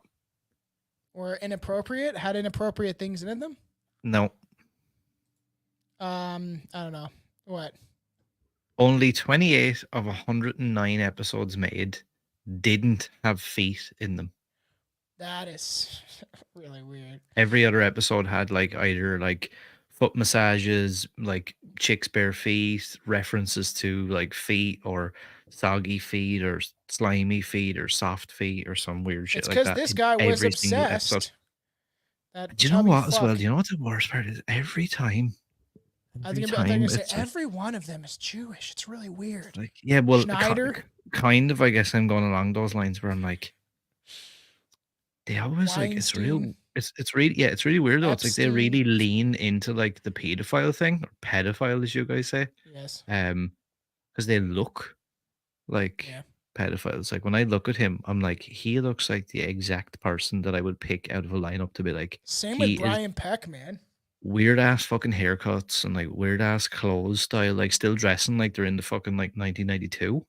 Or inappropriate? Had inappropriate things in them? No. I don't know. What? Only 28 of 109 episodes made didn't have feet in them. That is really weird. Every other episode had like either like foot massages, like chicks' bare feet, references to like feet or soggy feet or slimy feet or soft feet or some weird shit It's like because that. this in guy was every single episode. obsessed. That Do you know chubby what as well? fuck. Do you know what the worst part is? Every time. I Every think I'm time gonna say it's like, every one of them is Jewish. It's really weird. like yeah, well, Schneider. kind of. I guess I'm going along those lines where I'm like, they always like it's real. Weinstein. It's really it's really weird though. It's like they Epstein. really lean into like the pedophile thing or pedophile, as you guys say. Yes. Because they look like pedophiles. Like when I look at him, I'm like, he looks like the exact person that I would pick out of a lineup to be like. Same he with Brian Peck, man. Weird ass fucking haircuts and like weird ass clothes style, like still dressing like they're in the fucking like 1992.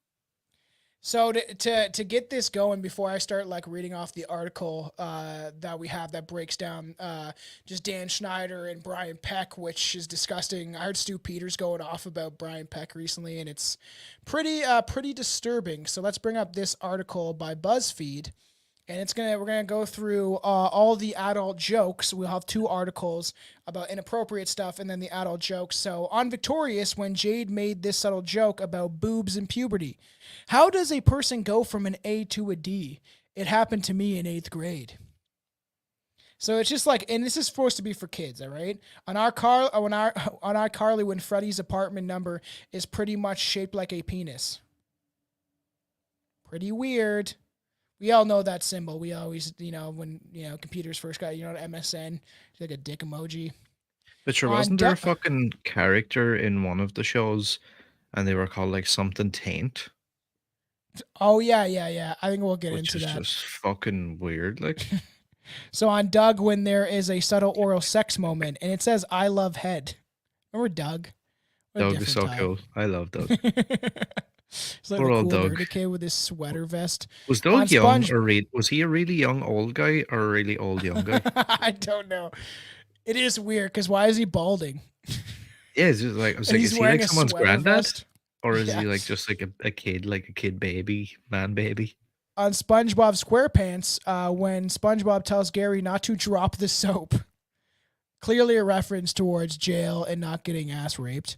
So to get this going before I start like reading off the article that we have that breaks down just Dan Schneider and Brian Peck, which is disgusting. I heard Stu Peters going off about Brian Peck recently, and it's pretty disturbing. So let's bring up this article by BuzzFeed. And we're gonna go through all the adult jokes. We'll have 2 articles about inappropriate stuff and then the adult jokes. So on Victorious, when Jade made this subtle joke about boobs and puberty, how does a person go from an A to a D? It happened to me in 8th grade. So it's just like, and this is supposed to be for kids, all right? On iCarly, when Freddie's apartment number is pretty much shaped like a penis. Pretty weird. We all know that symbol. We always, when, computers first got, MSN, it's like a dick emoji. But sure, wasn't there a fucking character in one of the shows and they were called like something taint? Oh, yeah. I think we'll get into that. Which is just fucking weird, like. So on Doug, when there is a subtle oral sex moment and it says, I love head. Remember Doug? Doug is so cool. I love Doug. He's like Poor a old cool Doug. nerdy kid with his sweater vest. Was Doug young was he a really young old guy or a really old young guy? I don't know. It is weird because why is he balding? Yeah, it's just like I was like, is he like someone's granddad? Vest? Or is he like just like a kid baby, man baby? On SpongeBob SquarePants, when SpongeBob tells Gary not to drop the soap, clearly a reference towards jail and not getting ass raped.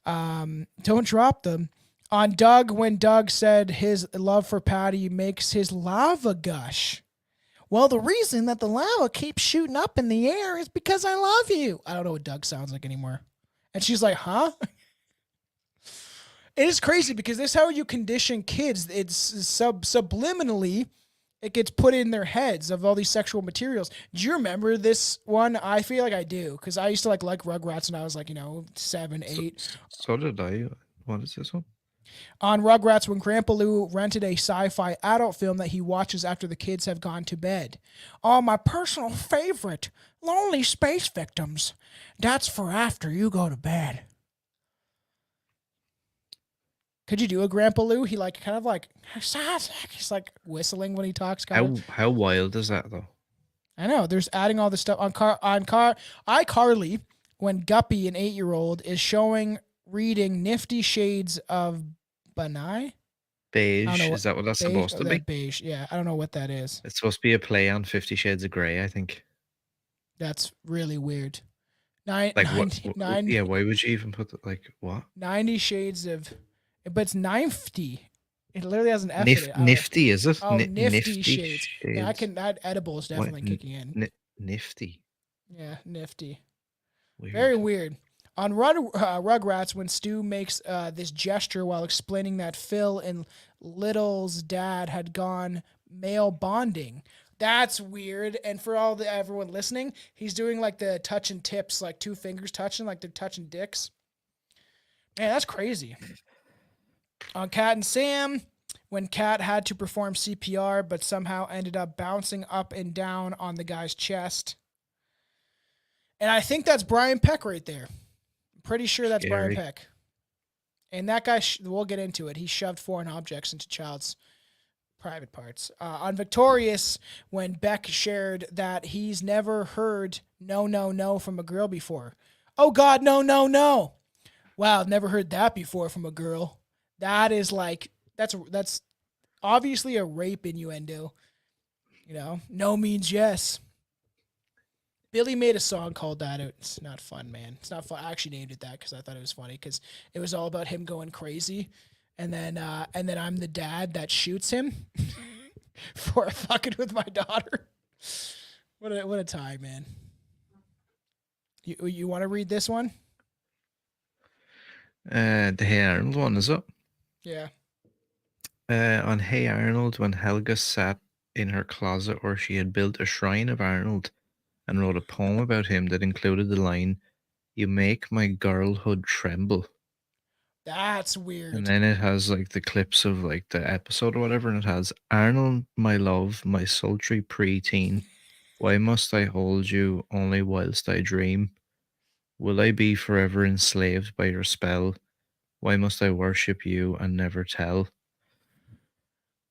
Don't drop them. On Doug, when Doug said his love for Patty makes his lava gush. Well, the reason that the lava keeps shooting up in the air is because I love you. I don't know what Doug sounds like anymore. And she's like, huh? It is crazy because this is how you condition kids. It's subliminally, it gets put in their heads of all these sexual materials. Do you remember this one? I feel like I do because I used to like Rugrats when I was like, 7, 8. So did I. What is this one? On Rugrats, when Grandpa Lou rented a sci-fi adult film that he watches after the kids have gone to bed. Oh, my personal favorite, Lonely Space Victims. That's for after you go to bed. Could you do a Grandpa Lou? He like kind of like he's like whistling when he talks. How wild is that though? I know. There's adding all this stuff on iCarly, when Guppy, an 8-year-old, is reading Nifty Shades of Benai. Beige. Is that what that's supposed to be? Beige. Yeah, I don't know what that is. It's supposed to be a play on 50 Shades of Grey, I think. That's really weird. Yeah, why would you even put that? Like what? 90 Shades of, but it's 90. It literally has an F in it. Nifty, is it? Oh, nifty shades. Yeah, that edible is definitely kicking in. Nifty. Yeah, nifty. Weird. Very weird. On Rugrats, when Stu makes this gesture while explaining that Phil and Little's dad had gone male bonding. That's weird. And for everyone listening, he's doing like the touching tips, like 2 fingers touching, like they're touching dicks. Man, that's crazy. On Cat and Sam, when Cat had to perform CPR, but somehow ended up bouncing up and down on the guy's chest. And I think that's Brian Peck right there. I'm pretty sure that's Brian Peck. And that guy, we'll get into it. He shoved foreign objects into child's private parts. On Victorious, when Beck shared that he's never heard no, no, no from a girl before. Oh, God, no, no, no. Wow, I've never heard that before from a girl. That is like, that's obviously a rape innuendo. You know, no means yes. Billy made a song called that. It's not fun, man. It's not fun. I actually named it that because I thought it was funny because it was all about him going crazy. And then I'm the dad that shoots him for fucking with my daughter. What a time, man. You want to read this one? The Hey Arnold one, is it? Yeah. On Hey Arnold, when Helga sat in her closet where she had built a shrine of Arnold and wrote a poem about him that included the line, "You make my girlhood tremble." That's weird. And then it has like the clips of like the episode or whatever, and it has Arnold, my love, my sultry preteen. Why must I hold you only whilst I dream? Will I be forever enslaved by your spell? Why must I worship you and never tell?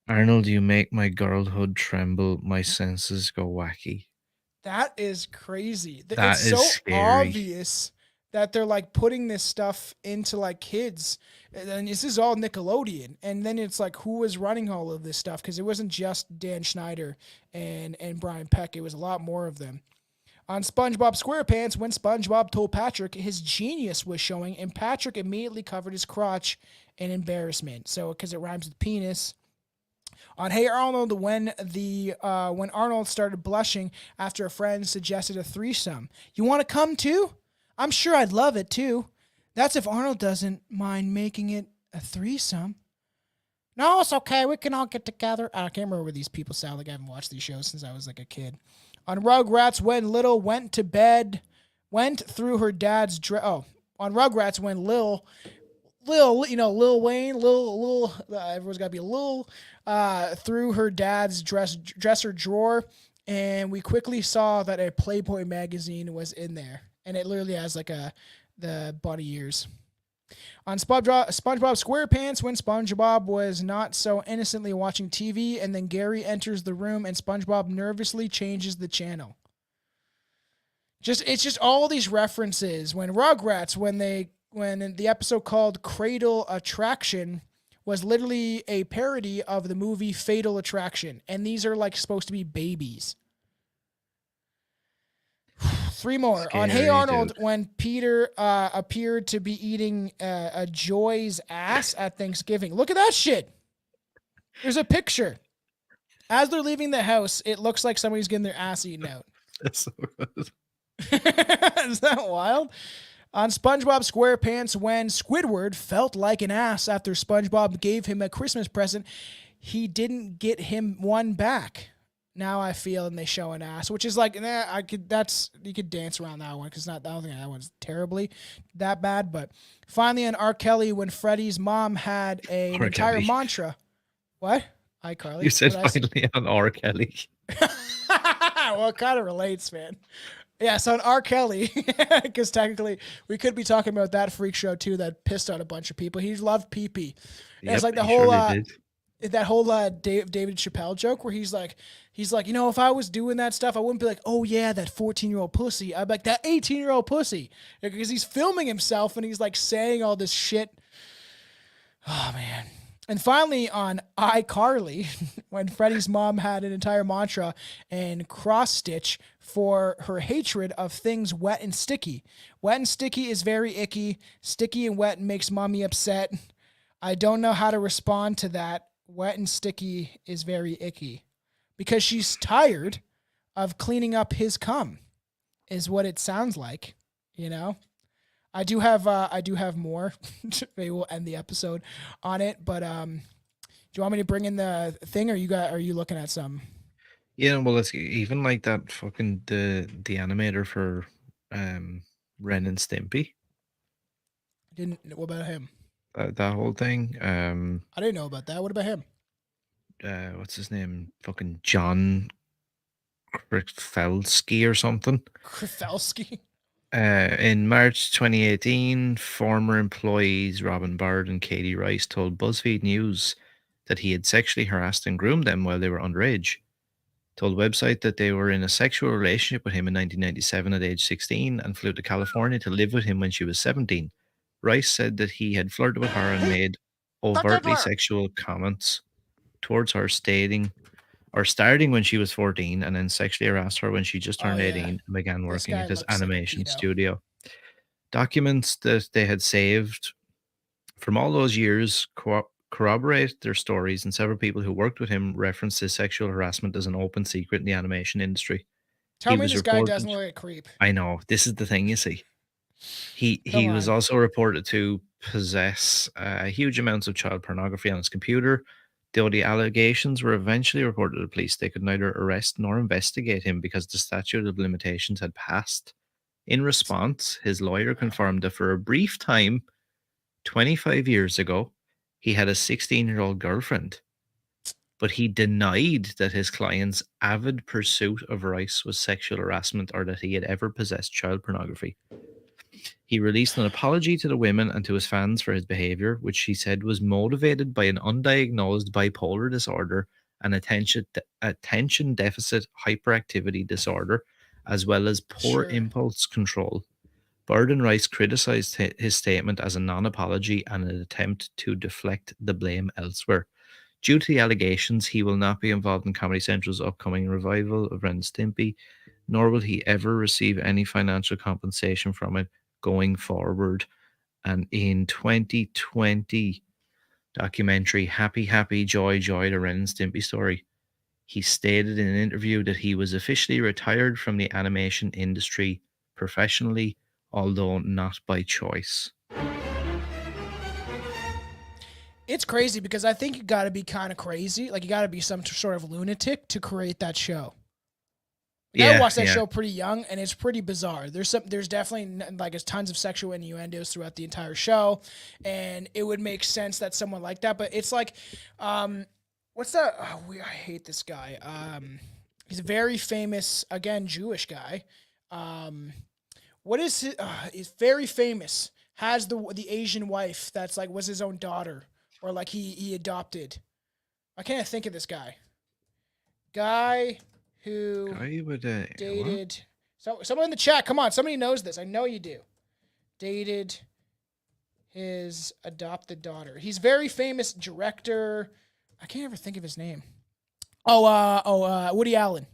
Arnold, you make my girlhood tremble. My senses go wacky. That is crazy. That it's is so scary. obvious that they're like putting this stuff into like kids. And this is all Nickelodeon. And then it's like, who was running all of this stuff? Because it wasn't just Dan Schneider and Brian Peck. It was a lot more of them. On SpongeBob SquarePants, when SpongeBob told Patrick his genius was showing, and Patrick immediately covered his crotch in embarrassment. So, because it rhymes with penis. On Hey Arnold, when Arnold started blushing after a friend suggested a threesome. You want to come too? I'm sure I'd love it too. That's if Arnold doesn't mind making it a threesome. No, it's okay. We can all get together. I can't remember what these people sound like. I haven't watched these shows since I was like a kid. On Rugrats, when Little went to bed, went through her dad's on Rugrats, when Lil, you know, Lil Wayne, everyone's got to be Lil, through her dad's dresser drawer, and we quickly saw that a Playboy magazine was in there, and it literally has like the bunny ears. On SpongeBob SquarePants, when SpongeBob was not so innocently watching TV, and then Gary enters the room and SpongeBob nervously changes the channel. It's just all these references. When Rugrats, when the episode called Cradle Attraction was literally a parody of the movie Fatal Attraction, and these are like supposed to be babies. 3 more. Scary, on Hey Arnold, dude. when Peter appeared to be eating a Joy's ass at Thanksgiving. Look at that shit. There's a picture. As they're leaving the house, it looks like somebody's getting their ass eaten out. That's so good. Is that wild? On SpongeBob SquarePants, when Squidward felt like an ass after SpongeBob gave him a Christmas present, he didn't get him one back. Now I feel, and they show an ass, which is like, you could dance around that one because I don't think that one's terribly that bad. But finally, on R. Kelly, when Freddie's mom had an R. entire Kelly. mantra. What? iCarly. You said What did I say? finally on R. Kelly. Well, it kind of relates, man. Yeah, so on R. Kelly, because technically we could be talking about that freak show too that pissed out a bunch of people. He loved pee-pee. Yep, It's like the he whole surely did. that whole David Chappelle joke where he's like, you know, if I was doing that stuff, I wouldn't be like, oh yeah, that 14-year-old pussy. I'd be like, that 18-year-old pussy, because he's filming himself and he's like saying all this shit. Oh man. And finally, on iCarly, when Freddie's mom had an entire mantra and cross-stitch for her hatred of things wet and sticky. Wet and sticky is very icky. Sticky and wet makes mommy upset. I don't know how to respond to that. Wet and sticky is very icky. Because she's tired of cleaning up his cum, is what it sounds like, you know? I do have more. Maybe we'll end the episode on it. But do you want me to bring in the thing, or are you looking at some? Yeah, well, it's even like that fucking the animator for Ren and Stimpy. What about him? That whole thing. I didn't know about that. What about him? What's his name? Fucking John Krifelsky or something. Krifelsky. In March 2018, former employees Robin Bird and Katie Rice told BuzzFeed News that he had sexually harassed and groomed them while they were underage. Told the website that they were in a sexual relationship with him in 1997 at age 16 and flew to California to live with him when she was 17. Rice said that he had flirted with her and made overtly Diddler. sexual comments towards her starting when she was 14 and then sexually harassed her when she just turned 18 and began This working guy at his looks like a animation pedo. studio. Documents that they had saved from all those years corroborate their stories, and several people who worked with him referenced his sexual harassment as an open secret in the animation industry. Tell me this guy doesn't look like a creep. I know. This is the thing, you see. He Come was on. also reported to possess huge amounts of child pornography on his computer. Though the allegations were eventually reported to the police, they could neither arrest nor investigate him because the statute of limitations had passed. In response, his lawyer confirmed that for a brief time, 25 years ago, he had a 16-year-old girlfriend. But he denied that his client's avid pursuit of Rice was sexual harassment or that he had ever possessed child pornography. He released an apology to the women and to his fans for his behavior, which he said was motivated by an undiagnosed bipolar disorder and attention deficit hyperactivity disorder, as well as poor impulse control. Bird and Rice criticized his statement as a non-apology and an attempt to deflect the blame elsewhere. Due to the allegations, he will not be involved in Comedy Central's upcoming revival of Ren and Stimpy, nor will he ever receive any financial compensation from it going forward. And in 2020 documentary Happy Happy Joy Joy, the Ren and Stimpy story, he stated in an interview that he was officially retired from the animation industry professionally, although not by choice. It's crazy because I think you got to be kind of crazy. Like you got to be some sort of lunatic to create that show. I watched that show pretty young, and it's pretty bizarre. There's definitely like there's tons of sexual innuendos throughout the entire show, and it would make sense that someone like that. But it's like, what's that? Oh, I hate this guy. He's a very famous, again, Jewish guy. What is it? He's very famous. Has the Asian wife that's like was his own daughter. Or like he adopted. I can't think of this guy. Guy who dated. So someone in the chat, come on, somebody knows this. I know you do. Dated his adopted daughter. He's very famous director. I can't ever think of his name. Woody Allen.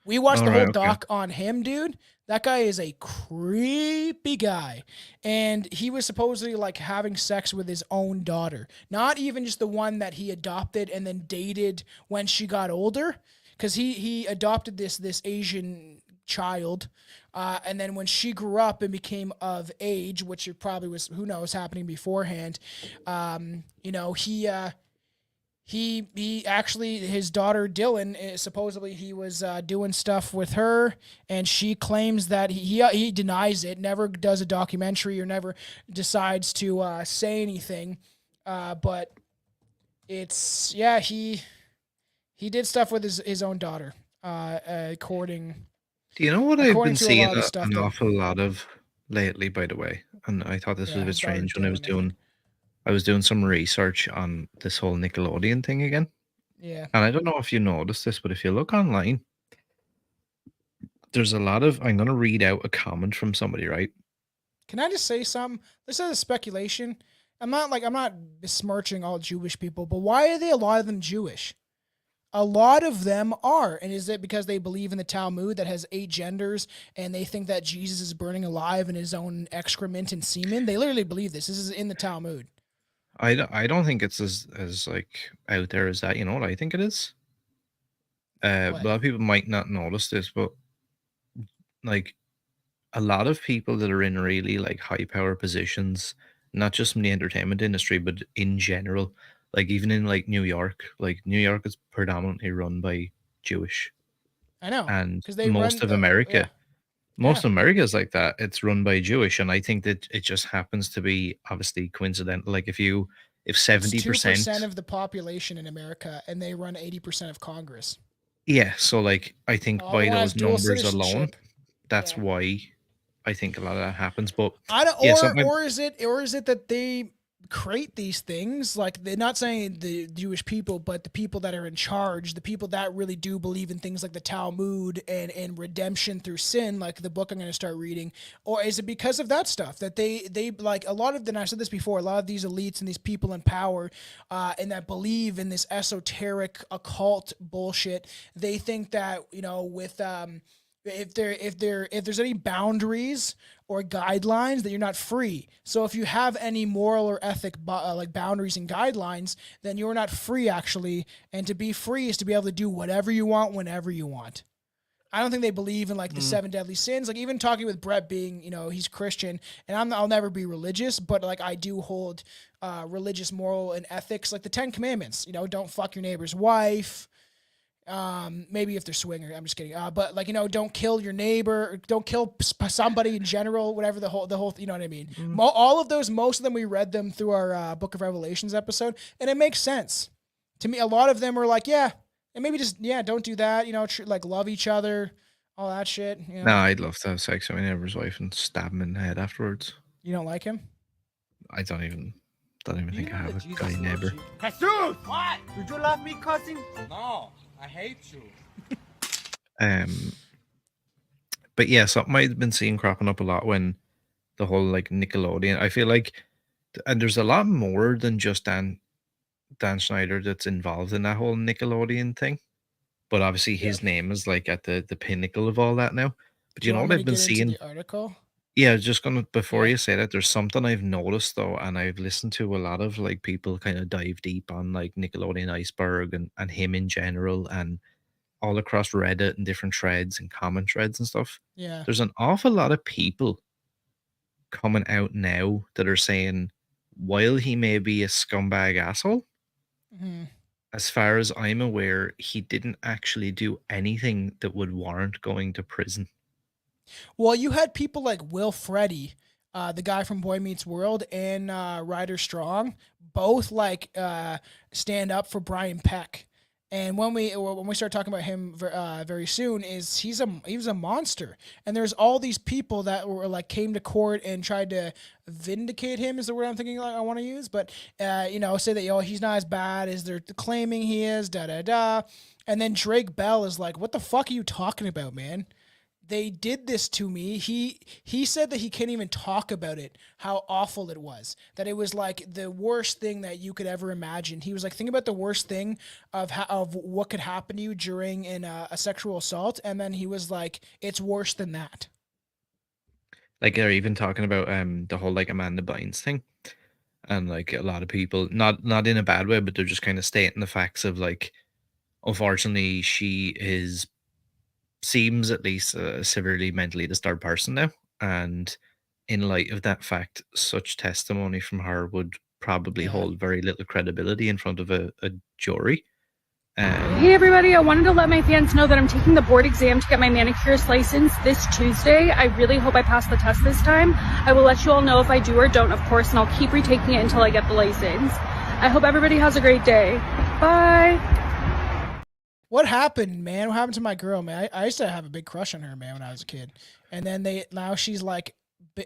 We watched the whole doc on him, dude. That guy is a creepy guy. And he was supposedly like having sex with his own daughter. Not even just the one that he adopted and then dated when she got older. Because he adopted this Asian child. And then when she grew up and became of age, which it probably was, who knows, happening beforehand, he actually, his daughter Dylan, supposedly he was doing stuff with her, and she claims that he denies it, never does a documentary or never decides to say anything. But it's, he did stuff with his own daughter, according. Do you know what I've been seeing an awful lot of lately, by the way? And I thought this was a bit strange when I was doing some research on this whole Nickelodeon thing again. Yeah. And I don't know if you noticed this, but if you look online, there's a lot of, I'm going to read out a comment from somebody, right? Can I just say something? This is a speculation. I'm not besmirching all Jewish people, but why are a lot of them Jewish? A lot of them are. And is it because they believe in the Talmud that has 8 genders and they think that Jesus is burning alive in his own excrement and semen? They literally believe this. This is in the Talmud. I don't think it's as like out there as that. You know what I think it is? A lot of people might not notice this, but like a lot of people that are in really like high power positions, not just in the entertainment industry, but in general, like even in like New York is predominantly run by Jewish. I know. And most of America. Most of America is like that. It's run by Jewish, and I think that it just happens to be obviously coincidental. Like if 70% of the population in America, and they run 80% of Congress. Yeah, so like I think by those numbers alone, that's why I think a lot of that happens. But I don't, yeah, something or is it that they create these things? Like, they're not saying the Jewish people, but the people that are in charge, the people that really do believe in things like the Talmud and redemption through sin, like the book I'm going to start reading. Or is it because of that stuff that they like a lot of the, and I said this before, a lot of these elites and these people in power and that believe in this esoteric occult bullshit, they think that, you know, with if there's any boundaries or guidelines, that you're not free. So if you have any moral or ethic like boundaries and guidelines, then you're not free actually. And to be free is to be able to do whatever you want whenever you want. I don't think they believe in like the 7 deadly sins. Like, even talking with Brett being, you know, he's Christian, and I'll never be religious, but like I do hold religious moral and ethics, like the 10 Commandments. You know, don't fuck your neighbor's wife. Maybe if they're swinger, I'm just kidding. But like, you know, don't kill your neighbor, don't kill somebody in general, whatever the whole, you know what I mean? All of those, most of them, we read them through our Book of Revelations episode, and it makes sense to me. A lot of them are like, yeah, and maybe just, yeah, don't do that. You know, like love each other, all that shit. You know? No, I'd love to have sex with my neighbor's wife and stab him in the head afterwards. You don't like him? I don't even think I have a guy neighbor. Jesus! What? Did you love me, cousin? No, I hate you. But yeah, something I've been seeing cropping up a lot when the whole like Nickelodeon. I feel like, and there's a lot more than just Dan Schneider that's involved in that whole Nickelodeon thing. But obviously his name is like at the pinnacle of all that now. But you know what I've been seeing? The article? Yeah, just gonna before you say that, there's something I've noticed though, and I've listened to a lot of like people kind of dive deep on like Nickelodeon Iceberg and him in general, and all across Reddit and different threads and comment threads and stuff. Yeah. There's an awful lot of people coming out now that are saying, while he may be a scumbag asshole, as far as I'm aware, he didn't actually do anything that would warrant going to prison. Well, you had people like Will Freddy, the guy from Boy Meets World, and Ryder Strong, both like stand up for Brian Peck. And when we start talking about him very soon, he was a monster. And there's all these people that were like came to court and tried to vindicate him, is the word I'm thinking like I want to use, but you know, say that, yo, he's not as bad as they're claiming he is, da da da. And then Drake Bell is like, what the fuck are you talking about, man? They did this to me. He said that he can't even talk about it, how awful it was, that it was like the worst thing that you could ever imagine. He was like, think about the worst thing of what could happen to you during a sexual assault. And then he was like, it's worse than that. Like they're even talking about the whole like Amanda Bynes thing. And like a lot of people, not in a bad way, but they're just kind of stating the facts of like, unfortunately, she seems at least a severely mentally disturbed person now, and in light of that fact, such testimony from her would probably hold very little credibility in front of a jury. Hey everybody, I wanted to let my fans know that I'm taking the board exam to get my manicurist license this Tuesday. I really hope I pass the test this time. I will let you all know if I do or don't, of course, and I'll keep retaking it until I get the license. I hope everybody has a great day. Bye. What happened, man? What happened to my girl, man? I used to have a big crush on her, man, when I was a kid. And then now she's like,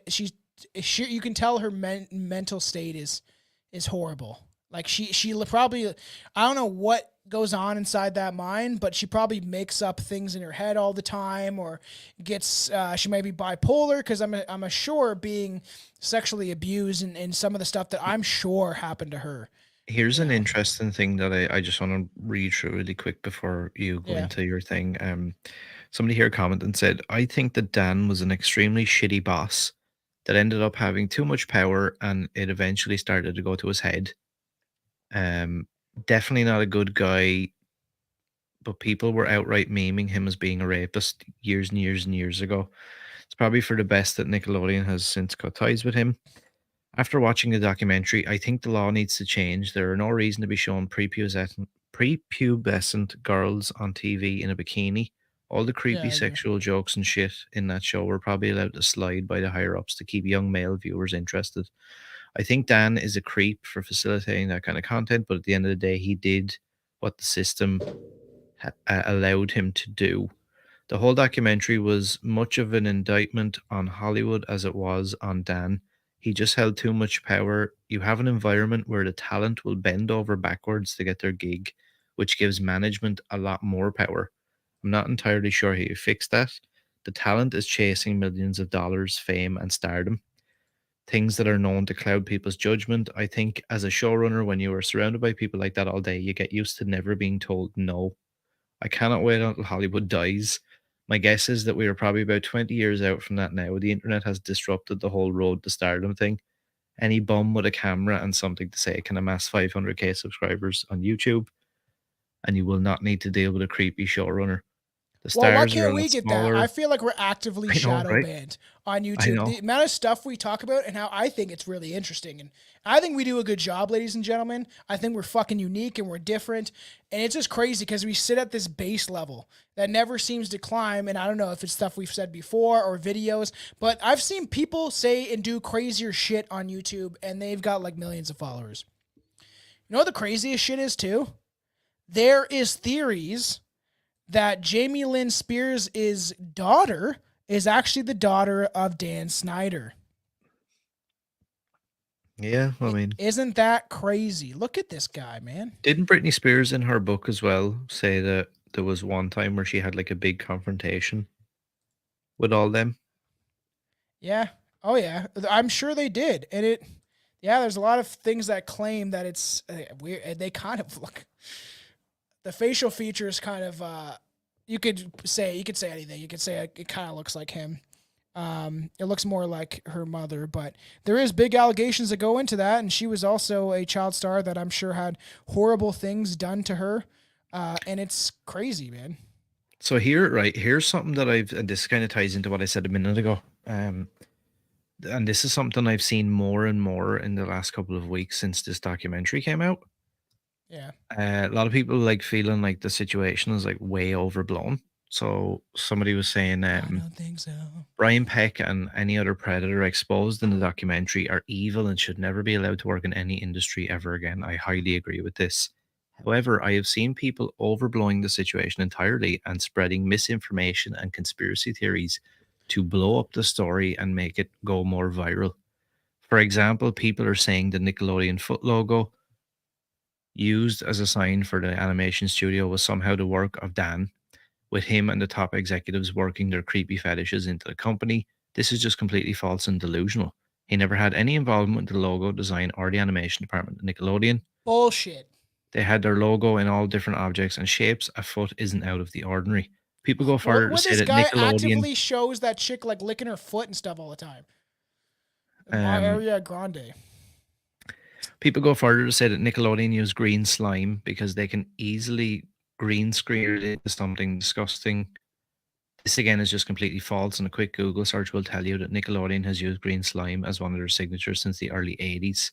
you can tell her mental state is horrible. Like she probably, I don't know what goes on inside that mind, but she probably makes up things in her head all the time, or gets, she might be bipolar, because I'm sure being sexually abused and some of the stuff that I'm sure happened to her. Here's an interesting thing that I just want to read through really quick before you go into your thing. Somebody here commented and said, I think that Dan was an extremely shitty boss that ended up having too much power, and it eventually started to go to his head. Definitely not a good guy, but people were outright memeing him as being a rapist years and years and years ago. It's probably for the best that Nickelodeon has since cut ties with him. After watching the documentary, I think the law needs to change. There are no reason to be showing prepubescent girls on TV in a bikini. All the creepy sexual jokes and shit in that show were probably allowed to slide by the higher-ups to keep young male viewers interested. I think Dan is a creep for facilitating that kind of content, but at the end of the day, he did what the system allowed him to do. The whole documentary was much of an indictment on Hollywood as it was on Dan. He just held too much power. You have an environment where the talent will bend over backwards to get their gig, which gives management a lot more power. I'm not entirely sure how you fix that. The talent is chasing millions of dollars, fame, and stardom, things that are known to cloud people's judgment. I think as a showrunner, when you are surrounded by people like that all day, you get used to never being told no. I cannot wait until Hollywood dies. My guess is that we are probably about 20 years out from that now. The internet has disrupted the whole road to stardom thing. Any bum with a camera and something to say can amass 500k subscribers on YouTube, and you will not need to deal with a creepy showrunner. The Well, why stars are can't a we lot get smaller. that? I feel like we're actively I know, shadow right? banned on I YouTube. know. The amount of stuff we talk about and how I think it's really interesting. And I think we do a good job, ladies and gentlemen. I think we're fucking unique and we're different. And it's just crazy because we sit at this base level that never seems to climb. And I don't know if it's stuff we've said before or videos, but I've seen people say and do crazier shit on YouTube and they've got like millions of followers. You know what the craziest shit is too? There is theories that Jamie Lynn Spears' daughter is actually the daughter of Dan Snyder. Yeah, I mean, Isn't that crazy? Look at this guy, man. didn't Britney Spears in her book as well say that there was one time where she had like a big confrontation with all them? Yeah. Oh, yeah. I'm sure they did. And there's a lot of things that claim that it's weird. They kind of look, the facial features kind of, you could say anything. You could say it kind of looks like him. It looks more like her mother, but there is big allegations that go into that. And she was also a child star that I'm sure had horrible things done to her. And it's crazy, man. So here's something that and this kind of ties into what I said a minute ago. And this is something I've seen more and more in the last couple of weeks since this documentary came out. Yeah. A lot of people like feeling like the situation is like way overblown. So somebody was saying I don't think so. Brian Peck and any other predator exposed in the documentary are evil and should never be allowed to work in any industry ever again. I highly agree with this. However, I have seen people overblowing the situation entirely and spreading misinformation and conspiracy theories to blow up the story and make it go more viral. For example, people are saying the Nickelodeon foot logo used as a sign for the animation studio was somehow the work of Dan, with him and the top executives working their creepy fetishes into the company. This is just completely false and delusional. He never had any involvement with the logo design or the animation department at Nickelodeon. Bullshit. They had their logo in all different objects and shapes. A foot isn't out of the ordinary. People go further to say this that guy Nickelodeon... actively shows that chick like licking her foot and stuff all the time. Maria Grande. People go further to say that Nickelodeon used green slime because they can easily green screen it into something disgusting. This again is just completely false, and a quick Google search will tell you that Nickelodeon has used green slime as one of their signatures since the early 80s.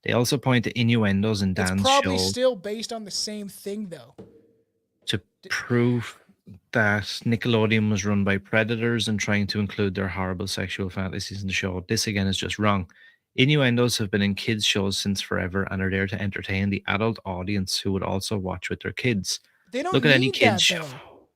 They also point to innuendos in Dan's It's probably show still based on the same thing, though. to prove that Nickelodeon was run by predators and trying to include their horrible sexual fantasies in the show. This again is just wrong. Innuendos have been in kids' shows since forever and are there to entertain the adult audience who would also watch with their kids. They don't Look at any need kids that, show. though.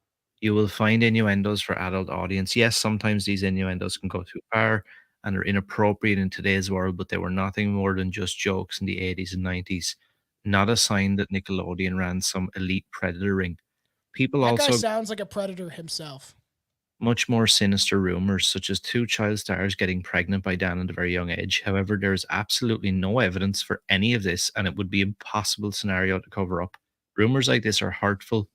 You will find innuendos for adult audience. Yes, sometimes these innuendos can go too far and are inappropriate in today's world, but they were nothing more than just jokes in the 80s and 90s. Not a sign that Nickelodeon ran some elite predator ring. People That also guy sounds like a predator himself. much more sinister rumors, such as 2 child stars getting pregnant by Dan at a very young age. However, there is absolutely no evidence for any of this, and it would be an impossible scenario to cover up. Rumors like this are hurtful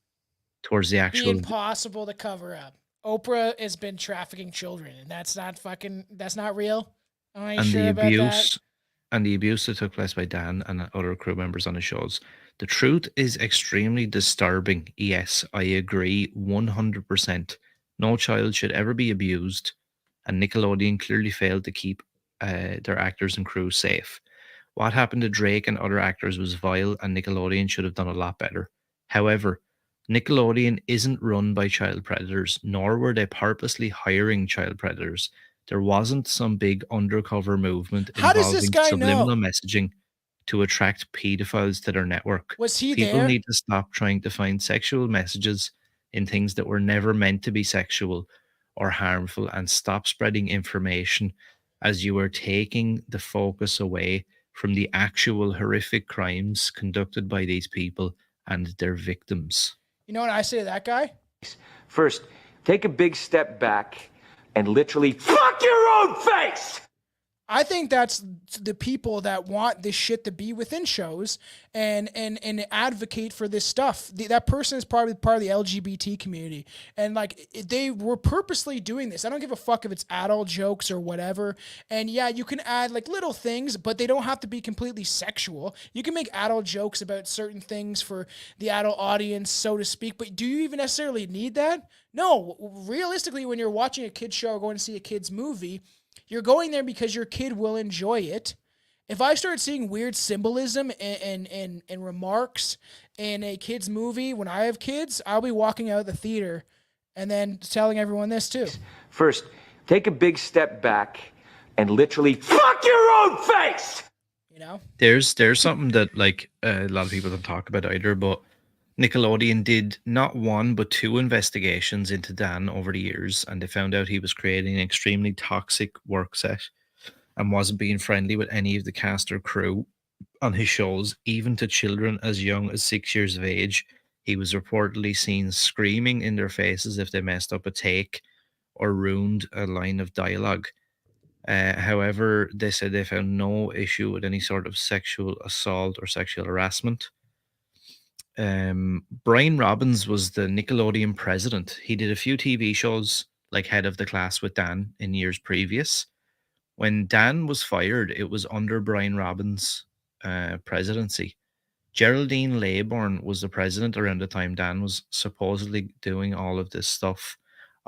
towards the Be actual... impossible to cover up. Oprah has been trafficking children, and that's not real. Are you and sure the about abuse that? and the abuse that took place by Dan and other crew members on the shows. The truth is extremely disturbing. Yes, I agree 100%. No child should ever be abused, and Nickelodeon clearly failed to keep their actors and crew safe. What happened to Drake and other actors was vile, and Nickelodeon should have done a lot better. However, Nickelodeon isn't run by child predators, nor were they purposely hiring child predators. There wasn't some big undercover movement How does this involving guy subliminal know? messaging to attract pedophiles to their network. Was he People there? need to stop trying to find sexual messages in things that were never meant to be sexual or harmful, and stop spreading information, as you are taking the focus away from the actual horrific crimes conducted by these people and their victims. You know what I say to that guy? First, take a big step back and literally fuck your own face! I think that's the people that want this shit to be within shows and advocate for this stuff. That person is probably part of the LGBT community. And like, they were purposely doing this. I don't give a fuck if it's adult jokes or whatever. And yeah, you can add like little things, but they don't have to be completely sexual. You can make adult jokes about certain things for the adult audience, so to speak. But do you even necessarily need that? No. Realistically, when you're watching a kid's show or going to see a kid's movie, you're going there because your kid will enjoy it. If I start seeing weird symbolism and remarks in a kid's movie when I have kids, I'll be walking out of the theater and then telling everyone this too. First, take a big step back and literally fuck your own face! You know? There's something that like a lot of people don't talk about either, but Nickelodeon did not one but two investigations into Dan over the years, and they found out he was creating an extremely toxic work set and wasn't being friendly with any of the cast or crew on his shows, even to children as young as 6 years of age. He was reportedly seen screaming in their faces if they messed up a take or ruined a line of dialogue. However, they said they found no issue with any sort of sexual assault or sexual harassment. Brian Robbins was the Nickelodeon president. He did a few TV shows like Head of the Class with Dan in years previous. When Dan was fired, it was under Brian Robbins' presidency. Geraldine Laybourne was the president around the time Dan was supposedly doing all of this stuff.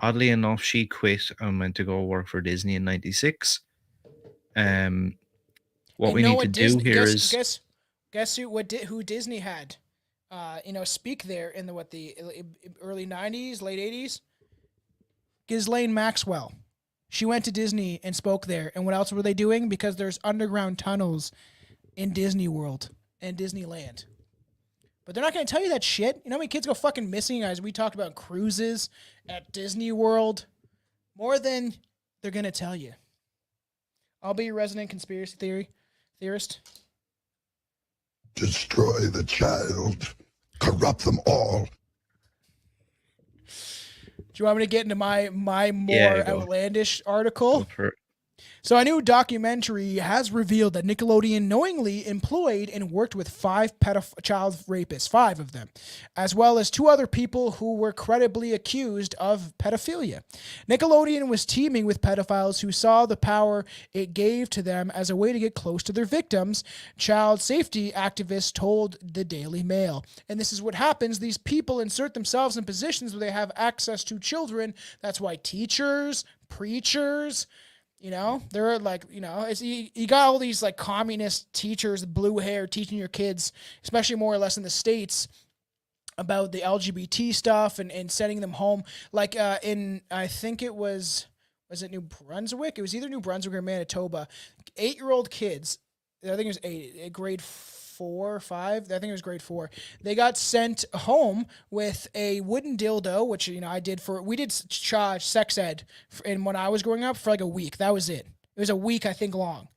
Oddly enough, she quit and went to go work for Disney in '96. What we need to do here is guess who Disney had speak there in the early 90s, late 80s? Ghislaine Maxwell. She went to Disney and spoke there. And what else were they doing? Because there's underground tunnels in Disney World and Disneyland. But they're not going to tell you that shit. You know how many kids go fucking missing as we talked about cruises at Disney World? More than they're going to tell you. I'll be your resident conspiracy theorist. Destroy the child. Corrupt them all. Do you want me to get into my more outlandish article? So a new documentary has revealed that Nickelodeon knowingly employed and worked with 5 child rapists, 5 of them, as well as 2 other people who were credibly accused of pedophilia. Nickelodeon was teaming with pedophiles who saw the power it gave to them as a way to get close to their victims, child safety activists told the Daily Mail. And this is what happens. These people insert themselves in positions where they have access to children. That's why teachers, preachers, they're like, you got all these like communist teachers, blue hair, teaching your kids, especially more or less in the States, about the LGBT stuff and sending them home. Like I think it was it New Brunswick? It was either New Brunswick or Manitoba. 8-year-old kids, I think it was 8, grade 4 or 5. I think it was grade 4. They got sent home with a wooden dildo, which we did sex ed when I was growing up for like a week. That was it. It was a week, I think, long.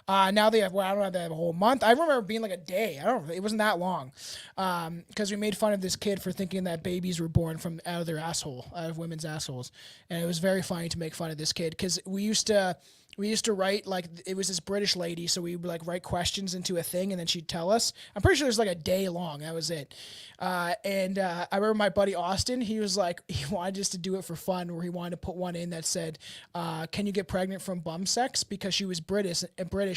Now they have, I don't know, they have a whole month. I remember being like a day. I don't know. It wasn't that long. Because we made fun of this kid for thinking that babies were born from out of their asshole, out of women's assholes. And it was very funny to make fun of this kid because we used to write, like, it was this British lady, so we would like write questions into a thing and then she'd tell us. I'm pretty sure it was like a day long. That was it. I remember my buddy Austin, he was like, he wanted us to do it for fun, where he wanted to put one in that said, can you get pregnant from bum sex? Because she was British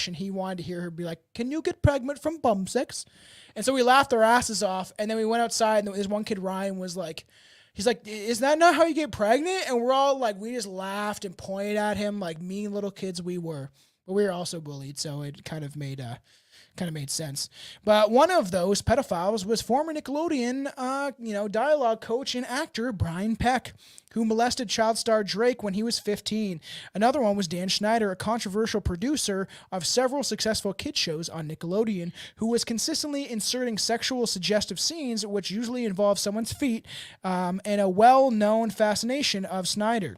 and he wanted to hear her be like, can you get pregnant from bum sex? And so we laughed our asses off, and then we went outside and this one kid, Ryan, was like, he's like, is that not how you get pregnant? And we're all like, we just laughed and pointed at him like mean little kids we were. but we were also bullied, so it kind of made sense. But one of those pedophiles was former Nickelodeon, dialogue coach and actor Brian Peck, who molested child star Drake when he was 15. Another one was Dan Schneider, a controversial producer of several successful kid shows on Nickelodeon, who was consistently inserting sexual suggestive scenes, which usually involve someone's feet, and a well-known fascination of Schneider.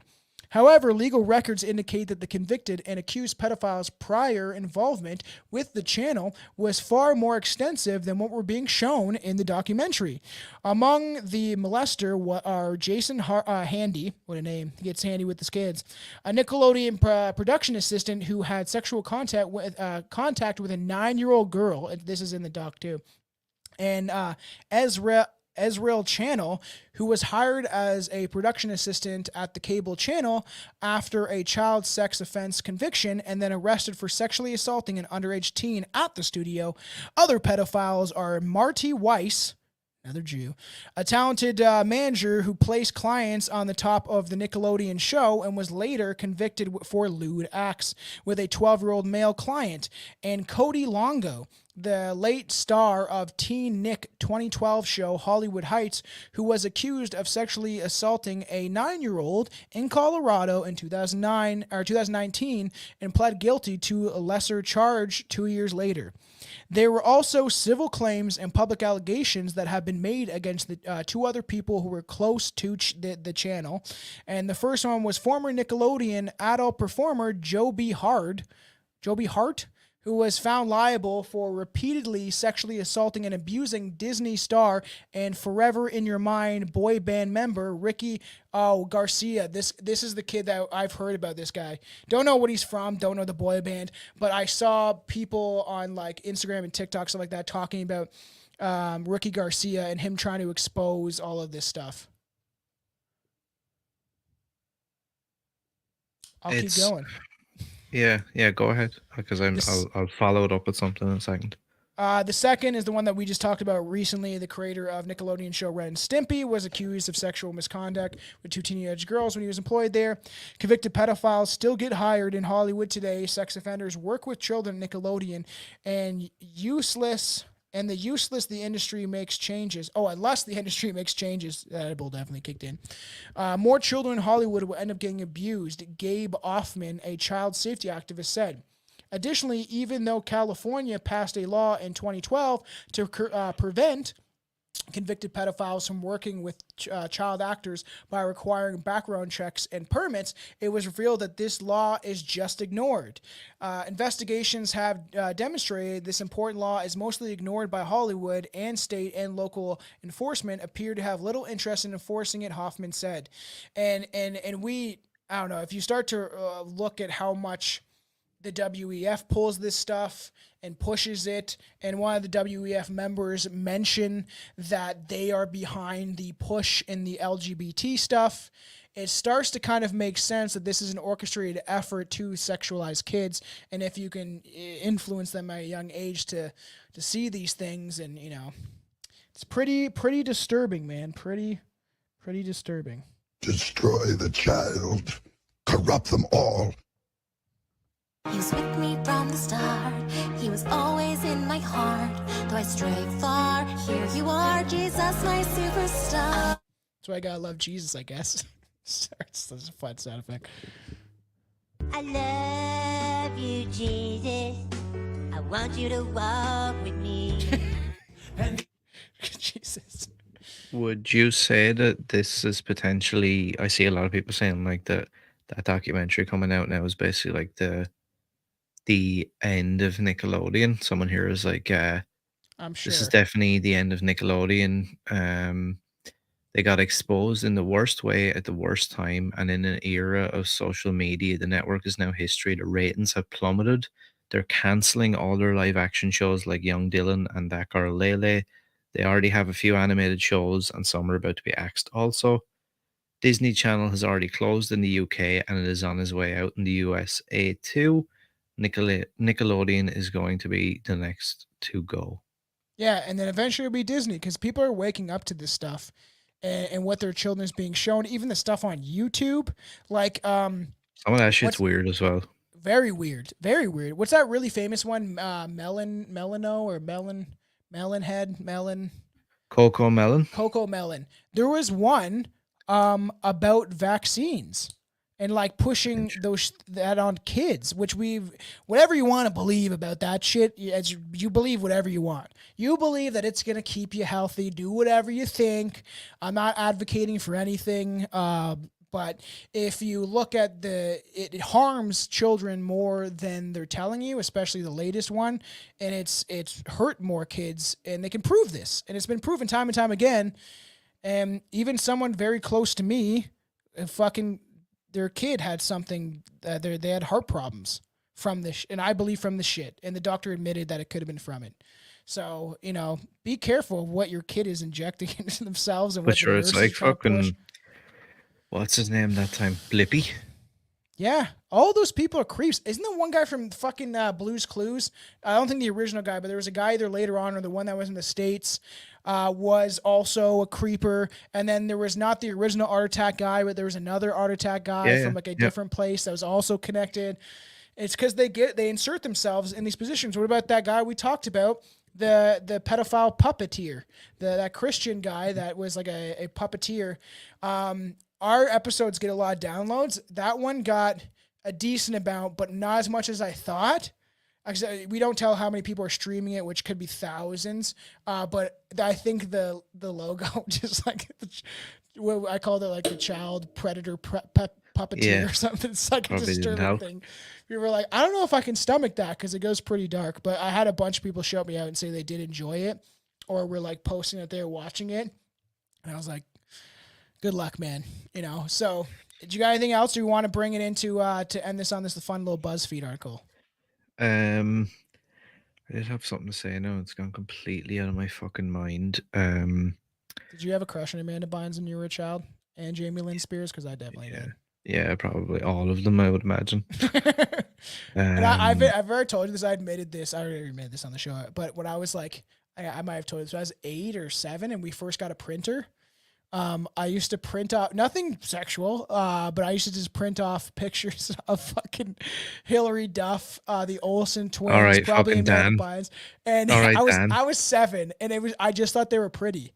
However, legal records indicate that the convicted and accused pedophiles' prior involvement with the channel was far more extensive than what were being shown in the documentary. Among the molester are Jason Handy, what a name, he gets handy with his kids, a Nickelodeon production assistant who had sexual contact with a 9-year-old girl. This is in the doc too. And Ezreal Channel, who was hired as a production assistant at the cable channel after a child sex offense conviction and then arrested for sexually assaulting an underage teen at the studio. Other pedophiles are Marty Weiss, another Jew, a talented manager who placed clients on the top of the Nickelodeon show and was later convicted for lewd acts with a 12-year-old male client, and Cody Longo, the late star of Teen Nick 2012 show Hollywood Heights, who was accused of sexually assaulting a 9-year-old in Colorado in 2019 and pled guilty to a lesser charge 2 years later. There were also civil claims and public allegations that have been made against the 2 other people who were close to the channel. And the first one was former Nickelodeon adult performer Joby Hart, who was found liable for repeatedly sexually assaulting and abusing Disney star and Forever in Your Mind boy band member Ricky Garcia. This is the kid that I've heard about. This guy, don't know what he's from, don't know the boy band, but I saw people on like Instagram and TikTok, stuff like that, talking about Ricky Garcia and him trying to expose all of this stuff. I'll keep going. Yeah, go ahead, because I'll follow it up with something in a second. The second is the one that we just talked about recently. The creator of Nickelodeon show Ren and Stimpy was accused of sexual misconduct with 2 teenage girls when he was employed there. Convicted pedophiles still get hired in Hollywood today. Sex offenders work with children at Nickelodeon, and the industry makes changes. Unless the industry makes changes, that bull definitely kicked in. More children in Hollywood will end up getting abused, Gabe Offman, a child safety activist, said. Additionally, even though California passed a law in 2012 to prevent convicted pedophiles from working with child actors by requiring background checks and permits, it was revealed that this law is just ignored. Investigations have demonstrated this important law is mostly ignored by Hollywood, and state and local enforcement appear to have little interest in enforcing it, Hoffman said. And we, I don't know, if you start to look at how much the WEF pulls this stuff and pushes it, and one of the WEF members mentioned that they are behind the push in the LGBT stuff, it starts to kind of make sense that this is an orchestrated effort to sexualize kids, and if you can influence them at a young age to see these things, and it's pretty disturbing, man. Pretty disturbing. Destroy the child, corrupt them all. He was with me from the start. He was always in my heart. Though I strayed far, here you are, Jesus, my superstar. That's why I gotta love Jesus, I guess. That's a fun sound effect. I love you, Jesus. I want you to walk with me. Jesus. Would you say that this is potentially? I see a lot of people saying like that documentary coming out now is basically like the end of Nickelodeon. Someone here is like, I'm sure this is definitely the end of Nickelodeon. They got exposed in the worst way at the worst time, and in an era of social media, the network is now history. The ratings have plummeted. They're canceling all their live action shows like Young Dylan and That Girl Lele. They already have a few animated shows, and some are about to be axed also. Disney Channel has already closed in the UK, and it is on its way out in the USA too. Nickelodeon is going to be the next to go. Yeah, and then eventually it'll be Disney, because people are waking up to this stuff and what their children is being shown. Even the stuff on YouTube, like some of that shit's weird as well. Very weird. Very weird. What's that really famous one? Melano or Melon Head? Coco Melon. Coco Melon. There was one about vaccines and like pushing that on kids, which whatever you want to believe about that shit, you believe whatever you want. You believe that it's going to keep you healthy. Do whatever you think. I'm not advocating for anything. But if you look at it harms children more than they're telling you, especially the latest one, and it's hurt more kids, and they can prove this, and it's been proven time and time again. And even someone very close to me, their kid had something, they had heart problems from this, and I believe from the shit, and the doctor admitted that it could have been from it. So, be careful of what your kid is injecting into themselves. And but sure, it's like fucking... What's his name that time? Blippy? Yeah. All those people are creeps. Isn't there one guy from fucking Blue's Clues? I don't think the original guy, but there was a guy either later on or the one that was in the States was also a creeper. And then there was not the original Art Attack guy, but there was another Art Attack guy from like a different place that was also connected. It's because they insert themselves in these positions. What about that guy we talked about? The pedophile puppeteer, that Christian guy that was like a puppeteer. Our episodes get a lot of downloads. That one got a decent amount, but not as much as I thought. We don't tell how many people are streaming it, which could be thousands. But I think the logo, just like I called it, like the child predator puppeteer or something. It's like a disturbing thing. We were like, I don't know if I can stomach that because it goes pretty dark. But I had a bunch of people show me out and say they did enjoy it, or were like posting that they were watching it, and I was like, good luck, man. So did you got anything else? Do you want to bring it into to end this on this fun little BuzzFeed article? I did have something to say. No, it's gone completely out of my fucking mind. Did you have a crush on Amanda Bynes when you were a child, and Jamie Lynn Spears? Because I definitely did. Yeah, probably all of them, I would imagine. And I've already told you this. I admitted this. I already admitted this on the show. But when I was like, I might have told you this. When I was 8 or 7, and we first got a printer. I used to print off, nothing sexual, but I used to just print off pictures of fucking Hillary Duff, the Olsen twins, all right, probably Dan. Bynes. And all right, I was 7, and I just thought they were pretty.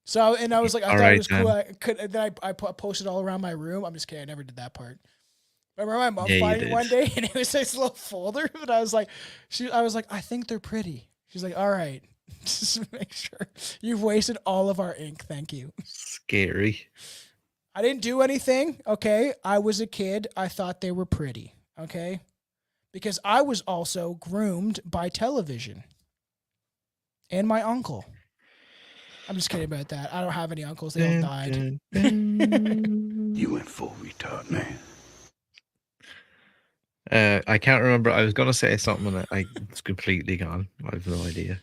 So, and I was like, I thought it was cool. And then I posted all around my room. I'm just kidding. I never did that part. I remember my mom finding it one day, and it was this little folder, but I was like, I think they're pretty. She's like, all right. Just make sure you've wasted all of our ink. Thank you. Scary. I didn't do anything. Okay. I was a kid. I thought they were pretty. Okay. Because I was also groomed by television and my uncle. I'm just kidding about that. I don't have any uncles. They all died. You went full retard, man. I can't remember. I was going to say something and it's completely gone. I have no idea.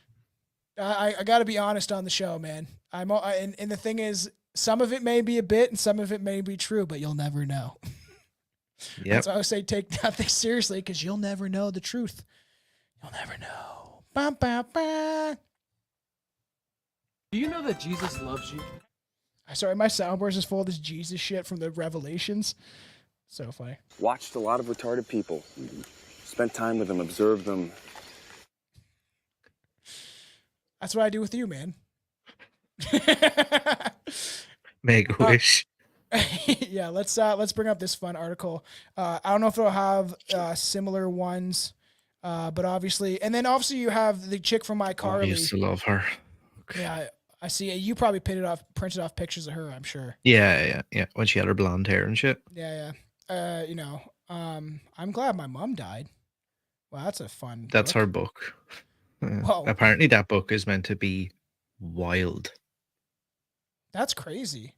I got to be honest on the show, man. And the thing is, some of it may be a bit and some of it may be true, but you'll never know. Yeah. That's why I would say take nothing seriously, because you'll never know the truth. You'll never know. Ba, ba, ba. Do you know that Jesus loves you? Sorry, my soundboard is full of this Jesus shit from the Revelations. So funny. Watched a lot of retarded people. Spent time with them, observed them. That's what I do with you, man. Make a wish. Yeah, let's bring up this fun article. I don't know if it'll have similar ones, but obviously you have the chick from iCarly. I used to love her. Okay. Yeah, I see. You probably printed off pictures of her, I'm sure. Yeah. When she had her blonde hair and shit. Yeah. I'm glad my mom died. Well, that's a fun. That's book. her book. Whoa. Apparently that book is meant to be wild. That's crazy.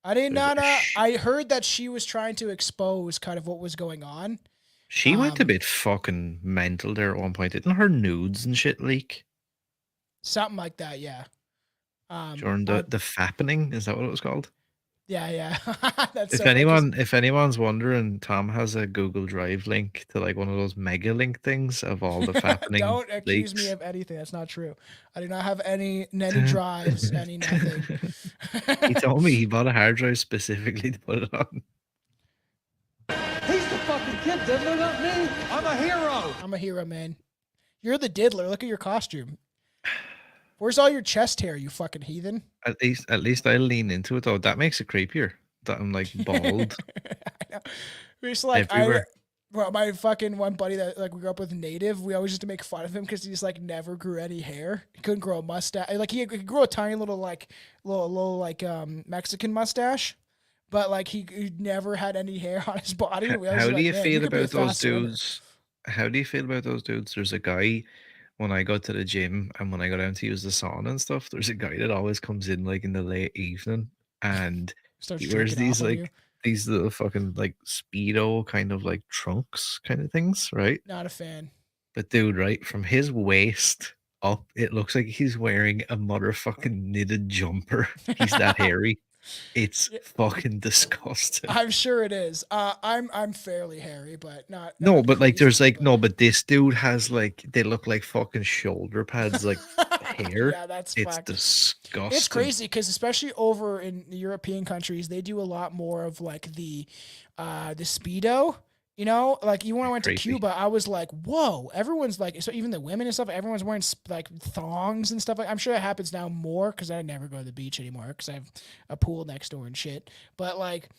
I did not. I heard that she was trying to expose kind of what was going on. She went a bit fucking mental there at one point. Didn't her nudes and shit leak? Something like that, yeah. During the fappening, is that what it was called? Yeah. If anyone's wondering, Tom has a Google Drive link to like one of those mega link things of all the fappening. Don't accuse me of anything. That's not true. I do not have any drives, any nothing. He told me he bought a hard drive specifically to put it on. He's the fucking kid Diddler, not me. I'm a hero. I'm a hero, man. You're the Diddler. Look at your costume. Where's all your chest hair, you fucking heathen? At least I lean into it though. That makes it creepier. That I'm like bald. We're just like everywhere. Well, my fucking one buddy that like we grew up with native, we always used to make fun of him because he just like never grew any hair. He couldn't grow a mustache. Like he grew a tiny little Mexican mustache, but like he never had any hair on his body. How do you feel about those dudes? How do you feel about those dudes? There's a guy when I go to the gym and when I go down to use the sauna and stuff. There's a guy that always comes in like in the late evening and Starts he wears jerking these off on like you. these little fucking like speedo kind of like trunks kind of things, right? Not a fan. But dude, right from his waist up, it looks like he's wearing a motherfucking knitted jumper. He's that hairy. It's fucking disgusting. I'm sure it is. I'm fairly hairy, but not. No, but like there's like no, but this dude has like they look like fucking shoulder pads, like hair. Yeah, that's it's fucked. disgusting. It's crazy because especially over in the European countries, they do a lot more of like the speedo. You know, like even when I went to Cuba, I was like, whoa, everyone's like, so even the women and stuff, everyone's wearing like thongs and stuff. Like I'm sure it happens now more because I never go to the beach anymore because I have a pool next door and shit. But like,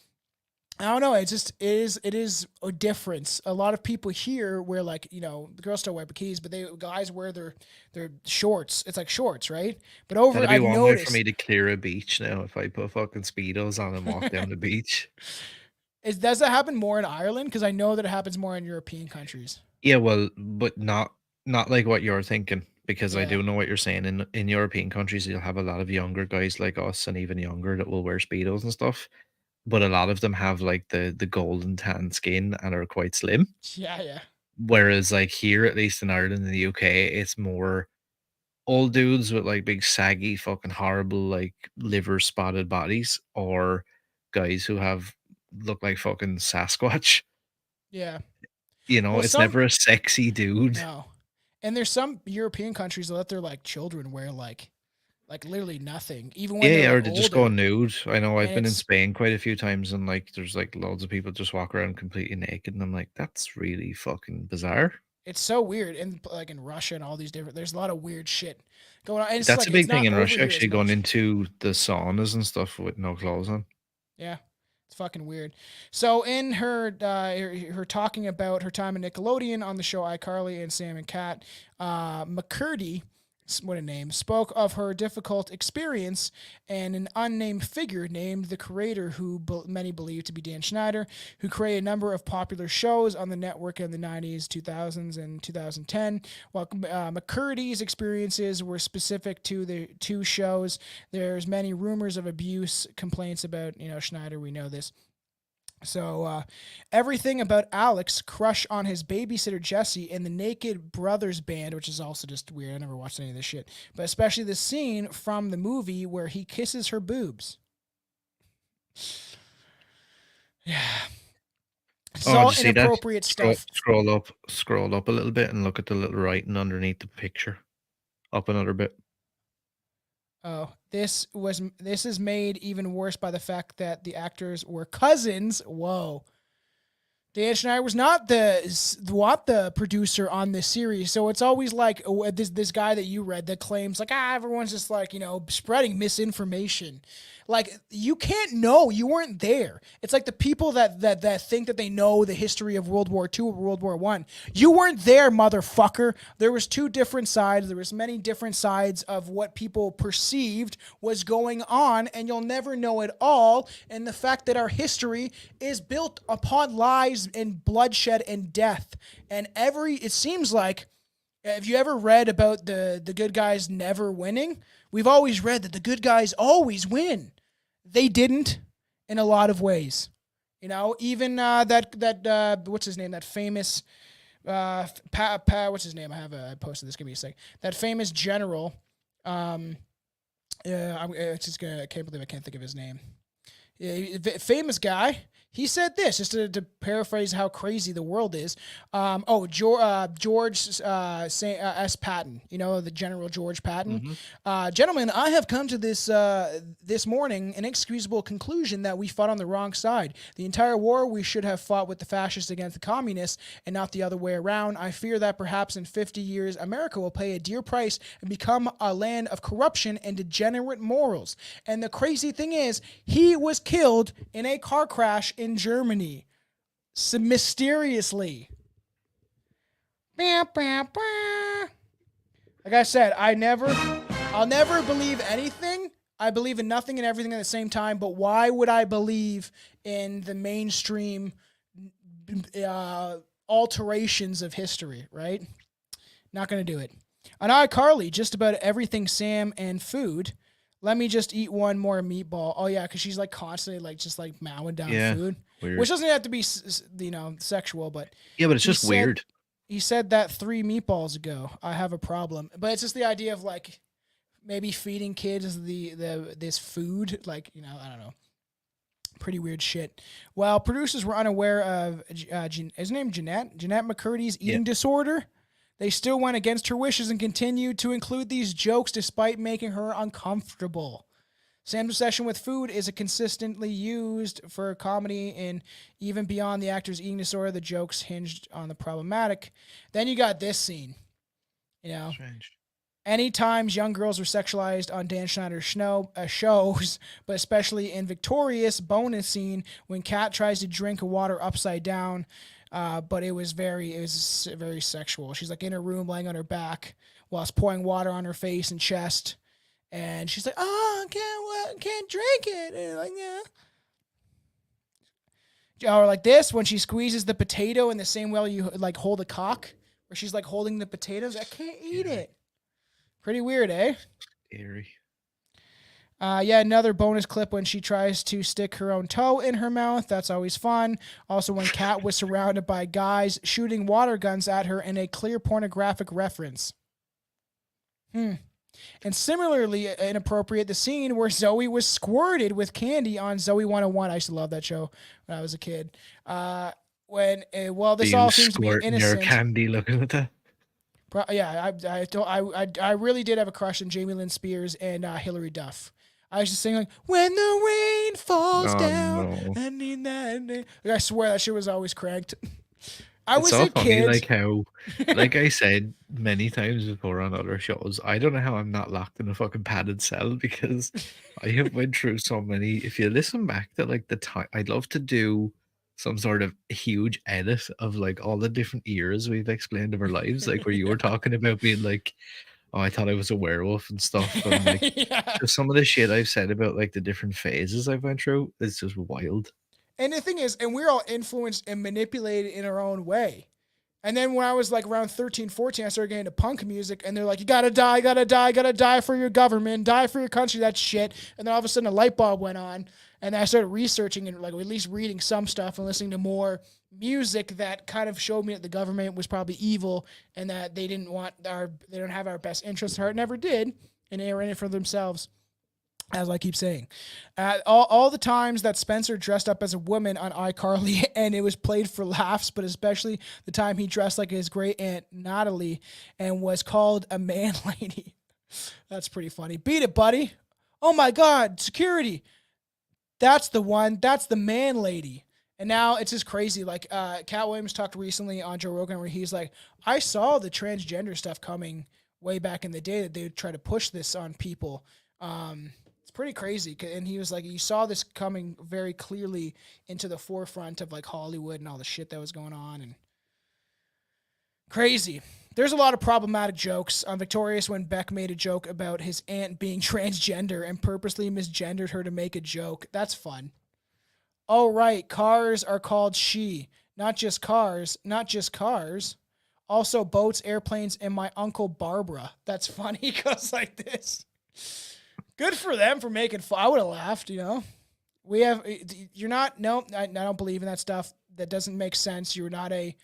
I don't know. It's just it is a difference. A lot of people here wear like the girls still wear bikinis, but guys wear their shorts. It's like shorts, right? But over That'd be I've one way noticed for me to clear a beach now if I put fucking speedos on and walk down the beach. Does that happen more in Ireland? Because I know that it happens more in European countries. Yeah, well, but not like what you're thinking, because I do know what you're saying. In European countries, you'll have a lot of younger guys like us and even younger that will wear speedos and stuff. But a lot of them have like the golden tan skin and are quite slim. Yeah. Whereas like here, at least in Ireland and the UK, it's more old dudes with like big saggy fucking horrible like liver spotted bodies, or guys who look like fucking Sasquatch. Yeah. Well, it's never a sexy dude. No. And there's some European countries that let their like children wear like literally nothing, even when they're or they just go nude. I know I've been in it's- Spain quite a few times, and like there's like loads of people just walk around completely naked, and I'm like, that's really fucking bizarre. It's so weird, and like in Russia and all these different, there's a lot of weird shit going on. And it's That's like, a big it's not thing in over Russia, here as actually, going much. into the saunas and stuff with no clothes on. Yeah, it's fucking weird. So in her talking about her time in Nickelodeon on the show iCarly and Sam and Cat, McCurdy, what a name, spoke of her difficult experience and an unnamed figure named the creator, who many believe to be Dan Schneider, who created a number of popular shows on the network in the 90s, 2000s, and 2010. While McCurdy's experiences were specific to the two shows, there's many rumors of abuse, complaints about Schneider. We know this. So everything about Alex, crush on his babysitter Jesse, and the Naked Brothers band, which is also just weird. I never watched any of this shit. But especially the scene from the movie where he kisses her boobs. Yeah. It's all inappropriate stuff. Scroll up a little bit and look at the little writing underneath the picture. Up another bit. Oh, this is made even worse by the fact that the actors were cousins. Whoa. Dan Schneider was not the producer on this series, so it's always like this guy that you read that claims like everyone's just like spreading misinformation. Like you can't know, you weren't there. It's like the people that think that they know the history of World War II or World War I. You weren't there, motherfucker. There was two different sides. There was many different sides of what people perceived was going on, and you'll never know it all. And the fact that our history is built upon lies and bloodshed and death. And it seems like, have you ever read about the good guys never winning? We've always read that the good guys always win. They didn't in a lot of ways. Even that what's his name? That famous what's his name? I posted this. Give me a sec. That famous general. I can't believe I can't think of his name. famous guy. He said this, just to paraphrase how crazy the world is. George S. Patton, the General George Patton. Gentlemen, I have come to this morning an inexcusable conclusion that we fought on the wrong side. The entire war we should have fought with the fascists against the communists and not the other way around. I fear that perhaps in 50 years, America will pay a dear price and become a land of corruption and degenerate morals. And the crazy thing is, he was killed in a car crash in Germany, mysteriously. Like I said, I'll never believe anything. I believe in nothing and everything at the same time, but why would I believe in the mainstream alterations of history, right? Not going to do it. On iCarly, just about everything Sam and food. Let me just eat one more meatball. Oh yeah, because she's like constantly like just like mowing down food, weird. Which doesn't have to be sexual, but yeah, but it's just weird. He said that 3 meatballs ago. I have a problem, but it's just the idea of like maybe feeding kids this food, like I don't know, pretty weird shit. While producers were unaware of his name Jeanette McCurdy's eating disorder, they still went against her wishes and continued to include these jokes despite making her uncomfortable. Sam's obsession with food is consistently used for comedy, and even beyond the actor's eating disorder, the jokes hinged on the problematic. Then you got this scene. Strange. Anytime young girls are sexualized on Dan Schneider's shows, but especially in Victorious bonus scene when Kat tries to drink water upside down. But it was very sexual. She's like in her room laying on her back while it's pouring water on her face and chest. And she's like, oh, I can't drink it. And like, yeah. Or like this, when she squeezes the potato in the same way you like hold a cock, where she's like holding the potatoes. I can't eat it. Pretty weird, eh? Scary. Another bonus clip when she tries to stick her own toe in her mouth. That's always fun. Also, when Kat was surrounded by guys shooting water guns at her in a clear pornographic reference. And similarly inappropriate, the scene where Zoe was squirted with candy on Zoe 101. I used to love that show when I was a kid. This all seems to be innocent. Your candy looking at that. I really did have a crush on Jamie Lynn Spears and Hilary Duff. I was just saying like, when the rain falls down, I need that. I swear that shit was always cranked. It's so funny, like how, like I said many times before on other shows, I don't know how I'm not locked in a fucking padded cell because I have went through so many. If you listen back to like the time, I'd love to do some sort of huge edit of like all the different eras we've explained of our lives, like where you were talking about being like, oh, I thought I was a werewolf and stuff. And like just some of the shit I've said about like the different phases I've went through, it's just wild. And the thing is, and we're all influenced and manipulated in our own way. And then when I was like around 13, 14, I started getting into punk music, and they're like, you gotta die for your government, die for your country, that shit. And then all of a sudden a light bulb went on, and I started researching and like at least reading some stuff and listening to more music that kind of showed me that the government was probably evil and that they don't have our best interests at heart. Never did, and they were in it for themselves. As I keep saying, all the times that Spencer dressed up as a woman on iCarly and it was played for laughs, but especially the time he dressed like his great aunt Natalie and was called a man lady. That's pretty funny. Beat it, buddy. Oh my God, security. That's the one. That's the man lady. And now it's just crazy. Like Cat Williams talked recently on Joe Rogan where he's like, I saw the transgender stuff coming way back in the day that they would try to push this on people. It's pretty crazy. And he was like, you saw this coming very clearly into the forefront of like Hollywood and all the shit that was going on. And crazy. There's a lot of problematic jokes on Victorious when Beck made a joke about his aunt being transgender and purposely misgendered her to make a joke. That's fun. Oh, right. Cars are called she. Not just cars. Not just cars. Also boats, airplanes, and my Uncle Barbara. That's funny because like this. Good for them for making fun. I would have laughed, you're not, no, I don't believe in that stuff. That doesn't make sense. You're not a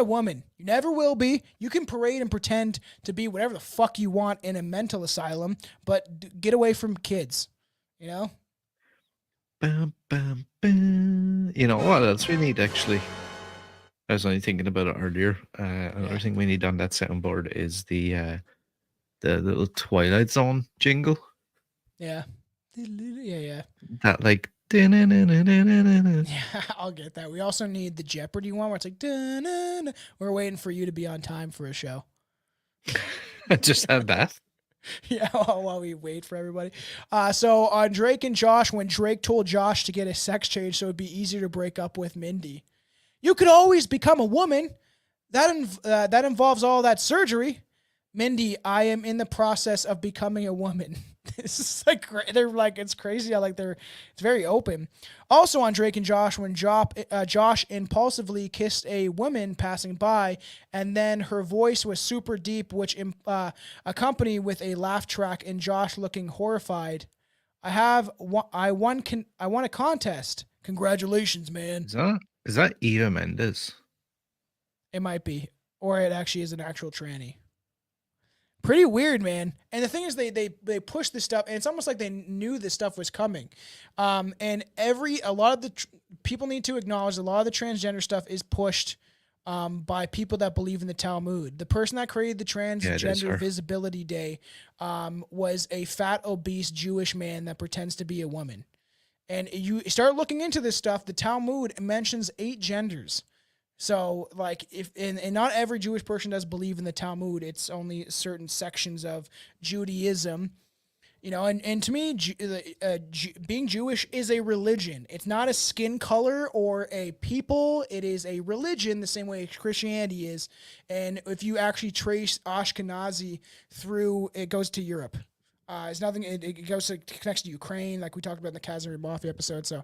woman. You never will be. You can parade and pretend to be whatever the fuck you want in a mental asylum, but get away from kids, Bum, bum, bum. You know what else we need actually? I was only thinking about it earlier. Another thing we need on that soundboard is the little Twilight Zone jingle. Yeah. Yeah. That like. Yeah, I'll get that. We also need the Jeopardy one where it's like, dun-dun-dun. We're waiting for you to be on time for a show. Just have that. Yeah, while we wait for everybody. So on Drake and Josh, when Drake told Josh to get a sex change so it'd be easier to break up with Mindy. You could always become a woman. That involves all that surgery. Mindy, I am in the process of becoming a woman. This is like, they're like, it's crazy how like it's very open. Also on Drake and Josh, when Josh impulsively kissed a woman passing by, and then her voice was super deep, which accompanied with a laugh track, and Josh looking horrified. I won a contest. Congratulations, man. Is that Eva Mendes? It might be, or it actually is an actual tranny. Pretty weird, man. And the thing is, they push this stuff, and it's almost like they knew this stuff was coming. And a lot of the people need to acknowledge a lot of the transgender stuff is pushed by people that believe in the Talmud. The person that created the Transgender Visibility Day was a fat, obese Jewish man that pretends to be a woman. And you start looking into this stuff, the Talmud mentions 8 genders. So, like, and not every Jewish person does believe in the Talmud. It's only certain sections of Judaism, you know. And to me, being Jewish is a religion. It's not a skin color or a people. It is a religion, the same way Christianity is. And if you actually trace Ashkenazi through, it goes to Europe. It's nothing. It connects to Ukraine, like we talked about in the Kazimir Mafia episode. So.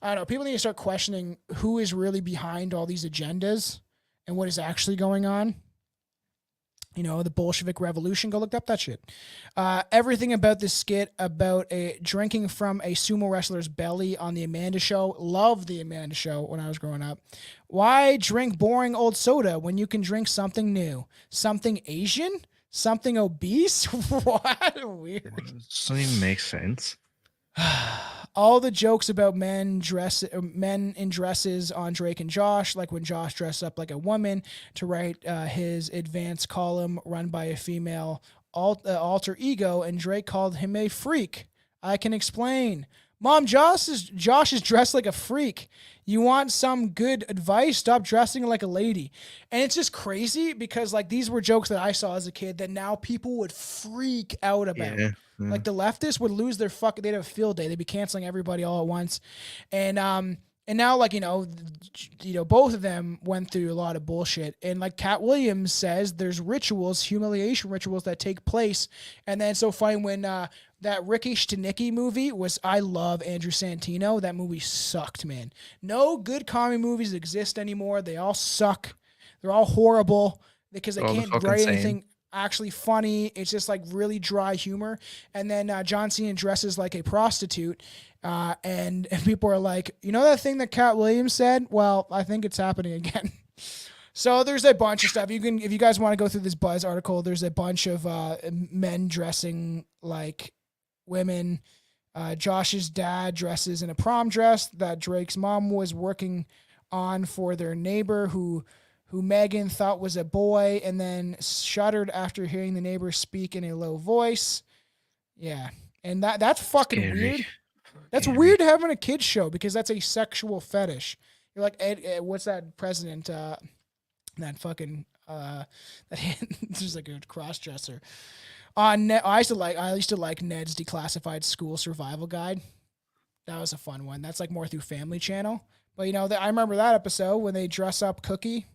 I don't know. People need to start questioning who is really behind all these agendas and what is actually going on. You know, the Bolshevik Revolution. Go look up that shit. Everything about this skit about drinking from a sumo wrestler's belly on the Amanda Show. Loved the Amanda Show when I was growing up. Why drink boring old soda when you can drink something new? Something Asian? Something obese? What? Weird. Doesn't even make sense. All the jokes about men in dresses on Drake and Josh, like when Josh dressed up like a woman to write his advanced column run by a female alter ego, and Drake called him a freak. I can explain. Mom, Josh is dressed like a freak. You want some good advice? Stop dressing like a lady. And it's just crazy because like these were jokes that I saw as a kid that now people would freak out about. Yeah. Like the leftists would lose their they'd have a field day. They'd be canceling everybody all at once. And now like, you know, both of them went through a lot of bullshit. And like Cat Williams says, there's rituals, humiliation rituals that take place. And then it's so funny when that Ricky Stenicki movie I love Andrew Santino. That movie sucked, man. No good comedy movies exist anymore. They all suck. They're all horrible because they can't write anything actually funny. It's just like really dry humor. And then John Cena dresses like a prostitute. And people are like, you know that thing that Cat Williams said? Well, I think it's happening again. So there's a bunch of stuff. If you guys want to go through this Buzz article, there's a bunch of men dressing like women. Josh's dad dresses in a prom dress that Drake's mom was working on for their neighbor who Megan thought was a boy and then shuddered after hearing the neighbor speak in a low voice. Yeah. And that's fucking weird. That's weird having a kid's show because that's a sexual fetish. You're like, what's that president, that fucking, just like a cross-dresser. I used to like Ned's Declassified School Survival Guide. That was a fun one. That's like more through Family Channel. But you know, I remember that episode when they dress up Cookie.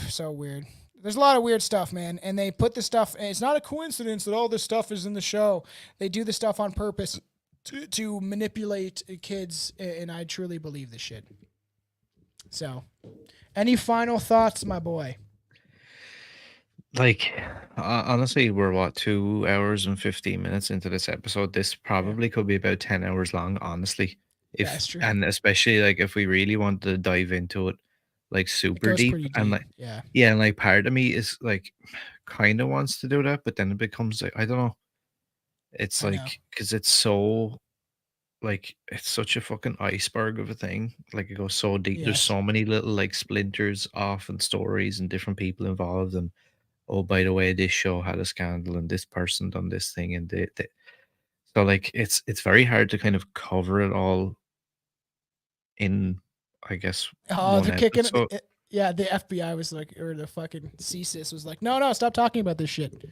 So weird. There's a lot of weird stuff, man. And they put this stuff, and it's not a coincidence that all this stuff is in the show. They do this stuff on purpose to manipulate kids, and I truly believe this shit. So, any final thoughts, my boy? Like, honestly, we're 2 hours and 15 minutes into this episode. This probably could be about 10 hours long, honestly. That's true. And especially like if we really want to dive into it, like super deep. And like, yeah, and like part of me is like kind of wants to do that, but then it becomes like, I don't know. It's like, because it's so like it's such a fucking iceberg of a thing. Like it goes so deep. There's Yes. so many little like splinters off and stories and different people involved. And oh, by the way, this show had a scandal and this person done this thing and so like it's very hard to kind of cover it all in, I guess, Oh, one they're kicking episode. it. Yeah, the FBI was like, or the fucking CSIS was like, no, stop talking about this shit.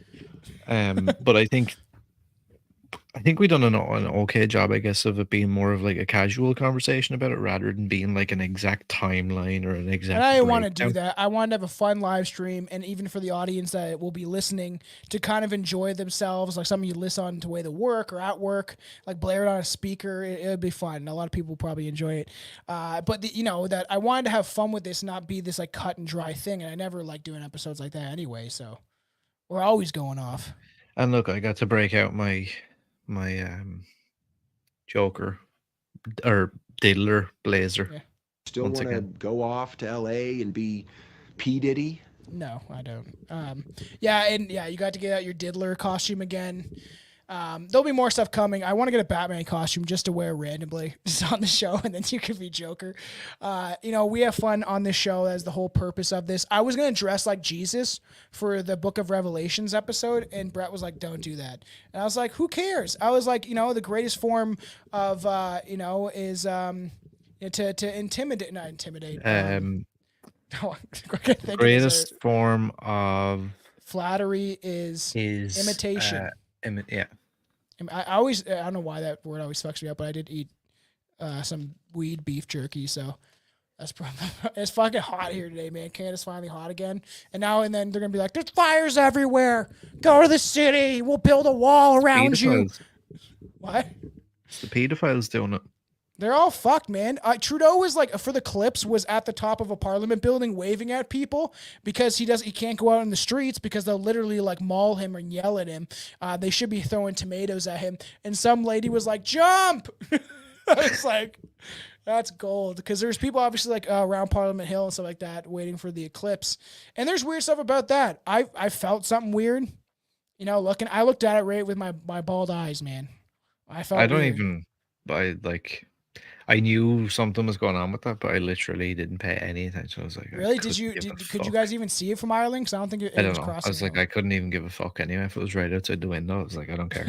But I think we done an okay job, I guess, of it being more of like a casual conversation about it rather than being like an exact timeline or an exact. And I didn't want to do breakdown. that. I wanted to have a fun live stream, and even for the audience that will be listening to kind of enjoy themselves. Like some of you listen to way to work or at work, like blare it on a speaker. It would be fun. A lot of people will probably enjoy it. But that I wanted to have fun with this, not be this like cut and dry thing. And I never like doing episodes like that anyway. So we're always going off. And look, I got to break out my Joker or Diddler blazer. Yeah. Still once want to again. go off to LA and be P. Diddy? No, I don't. You got to get out your Diddler costume again. There'll be more stuff coming. I want to get a Batman costume just to wear randomly just on the show, and then you could be Joker. We have fun on this show. That's the whole purpose of this. I was going to dress like Jesus for the Book of Revelations episode, and Brett was like, don't do that. And I was like, who cares? I was like, the greatest form of, is to intimidate, not intimidate. Greatest form of flattery is imitation. Yeah. I don't know why that word always fucks me up, but I did eat some weed beef jerky, so that's probably it's fucking hot here today, man. Canada's finally hot again, and then they're gonna be like, "There's fires everywhere. Go to the city. We'll build a wall around you." What? It's the pedophiles doing it. They're all fucked, man. Trudeau was like, for the clips, was at the top of a parliament building waving at people because he can't go out in the streets because they'll literally like maul him and yell at him. They should be throwing tomatoes at him. And some lady was like, jump! I was like, that's gold. Because there's people obviously like around Parliament Hill and stuff like that waiting for the eclipse. And there's weird stuff about that. I felt something weird. I looked at it right with my bald eyes, man. I knew something was going on with that, but I literally didn't pay any attention. I was like, really? Could you guys even see it from Ireland? Because I don't think it was crossing. I was like, I couldn't even give a fuck anyway. If it was right outside the window, I was like, I don't care.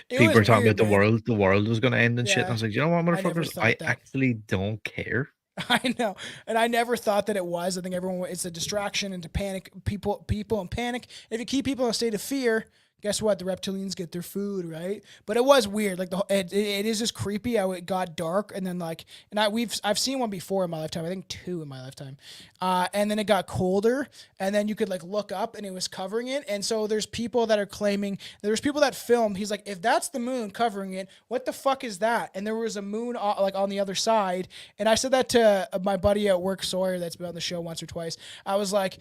People People were talking weird, about man. the world was going to end and shit. And I was like, you know what, motherfuckers? I that. actually don't care. I know, and I never thought that it was. I think it's a distraction and to panic people in panic. If you keep people in a state of fear, guess what? The reptilians get their food, right? But it was weird. Like it is just creepy how it got dark, and then I've seen one before in my lifetime. I think 2 in my lifetime. And then it got colder, and then you could like look up, and it was covering it. And so there's people that are claiming there's people that filmed. He's like, if that's the moon covering it, what the fuck is that? And there was a moon like on the other side. And I said that to my buddy at work, Sawyer, that's been on the show once or twice. I was like,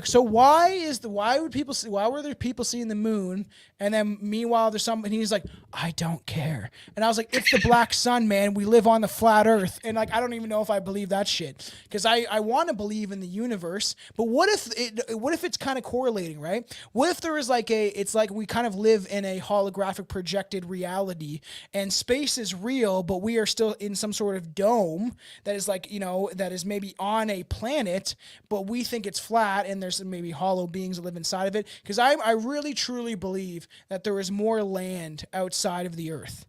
so why were there people seeing the moon? And then meanwhile there's and he's like, I don't care. And I was like, it's the black sun, man. We live on the flat earth. And like, I don't even know if I believe that shit. Because I want to believe in the universe. But what if it's kind of correlating, right? What if there is it's like we kind of live in a holographic projected reality and space is real, but we are still in some sort of dome that is like, that is maybe on a planet, but we think it's flat and there's maybe hollow beings that live inside of it. Because I really truly believe that there is more land outside of the earth.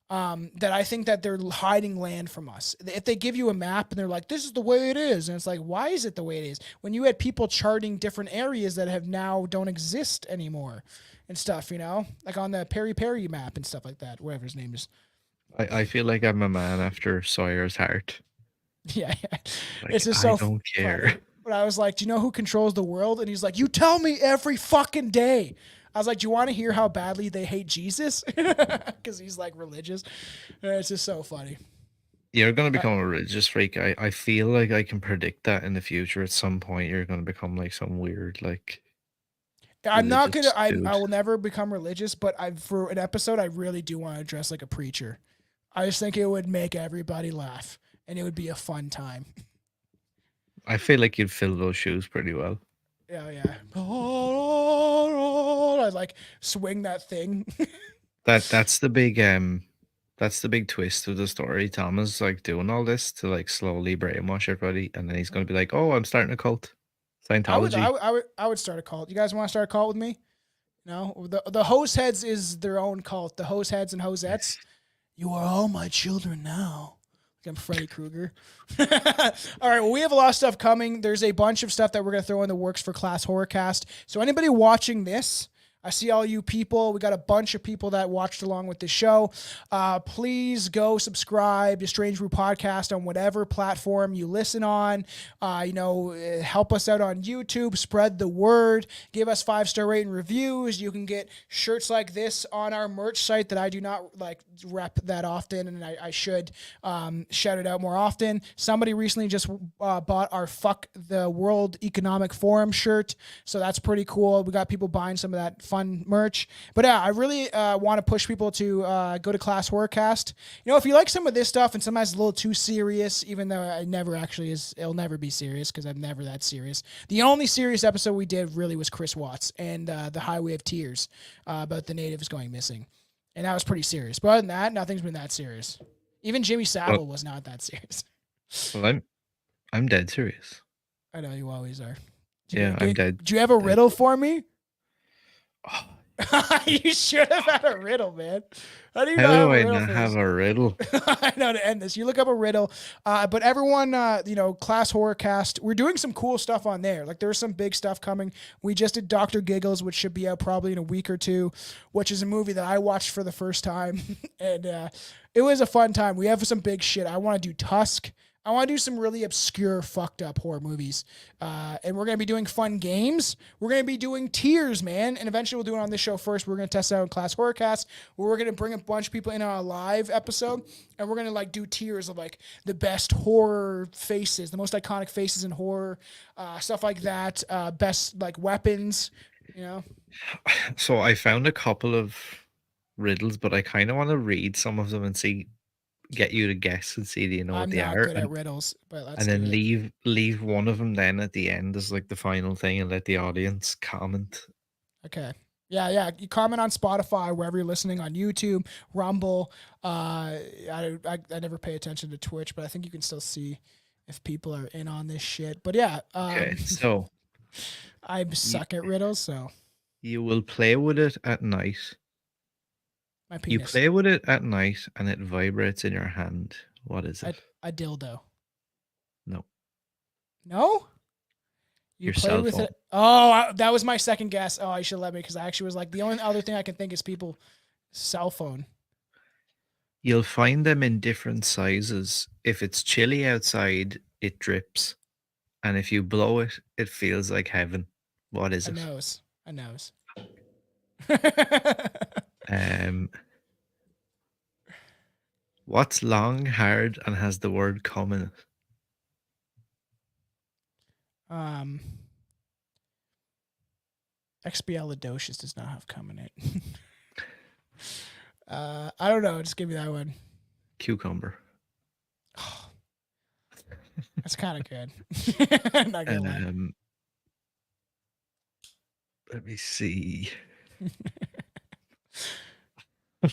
That I think that they're hiding land from us. If they give you a map and they're like, this is the way it is. And it's like, why is it the way it is? When you had people charting different areas that have now don't exist anymore and stuff, like on the Peri Peri map and stuff like that, whatever his name is. I feel like I'm a man after Sawyer's heart. Yeah. Like, It's just so I don't care. funny. But I was like, do you know who controls the world? And he's like, you tell me every fucking day. I was like, do you want to hear how badly they hate Jesus? Because he's like religious. It's just so funny. You're going to become a religious freak. I feel like I can predict that in the future. At some point, you're going to become like some weird, like... I'm not going to... dude. I will never become religious, but for an episode, I really do want to dress like a preacher. I just think it would make everybody laugh, and it would be a fun time. I feel like you'd fill those shoes pretty well. Yeah. I'd like swing that thing. That's the big That's the big twist of the story. Tom is like doing all this to like slowly brainwash everybody, and then he's going to be like, "Oh, I'm starting a cult, Scientology." I would start a cult. You guys want to start a cult with me? No, the hose heads is their own cult. The hose heads and hosettes. You are all my children now. Like I'm Freddy Krueger. All right, well, we have a lot of stuff coming. There's a bunch of stuff that we're gonna throw in the works for Class Horrorcast. So anybody watching this, I see all you people. We got a bunch of people that watched along with the show. Please go subscribe to Strange Brew Podcast on whatever platform you listen on. Help us out on YouTube. Spread the word. Give us 5-star rating reviews. You can get shirts like this on our merch site that I do not like rep that often, and I should shout it out more often. Somebody recently just bought our Fuck the World Economic Forum shirt, so that's pretty cool. We got people buying some of that fun merch. But yeah, I really want to push people to go to Class Horrorcast. If you like some of this stuff and sometimes it's a little too serious, even though I never actually is, it'll never be serious because I'm never that serious. The only serious episode we did really was Chris Watts and the Highway of Tears about the natives going missing. And that was pretty serious. But other than that, nothing's been that serious. Even Jimmy Savile was not that serious. Well, I'm dead serious. I know you always are. I'm dead. Do you have a riddle for me? You should have had a riddle, man. How do I not have a riddle? I know to end this. You look up a riddle. But everyone, Class Horrorcast, we're doing some cool stuff on there. Like there's some big stuff coming. We just did Dr. Giggles, which should be out probably in a week or two, which is a movie that I watched for the first time. And it was a fun time. We have some big shit. I want to do Tusk. I want to do some really obscure, fucked up horror movies. And we're going to be doing fun games. We're going to be doing tiers, man. And eventually we'll do it on this show first. We're going to test it out in Class Horrorcast, where we're going to bring a bunch of people in on a live episode. And we're going to do tiers of the best horror faces, the most iconic faces in horror, stuff like that. Best weapons, So I found a couple of riddles, but I kind of want to read some of them and get you to guess and see do you know what they are. I'm not good at riddles, but let's and then leave one of them then at the end as the final thing and let the audience comment. Okay. Yeah. You comment on Spotify, wherever you're listening, on YouTube, Rumble. I never pay attention to Twitch, but I think you can still see if people are in on this shit. But yeah. Okay, so I suck at riddles, so you will play with it at night. You play with it at night and it vibrates in your hand. What is it? A dildo. No. No? You Your play cell with phone. it? Oh, that was my second guess. Oh, you should let me, because I actually was the only other thing I can think is people cell phone. You'll find them in different sizes. If it's chilly outside, it drips. And if you blow it, it feels like heaven. What is it? A nose. What's long, hard, and has the word come in it? Expialidocious does not have come in it. I don't know. Just give me that one. Cucumber. That's kind of good. I'm not gonna lie. Let me see.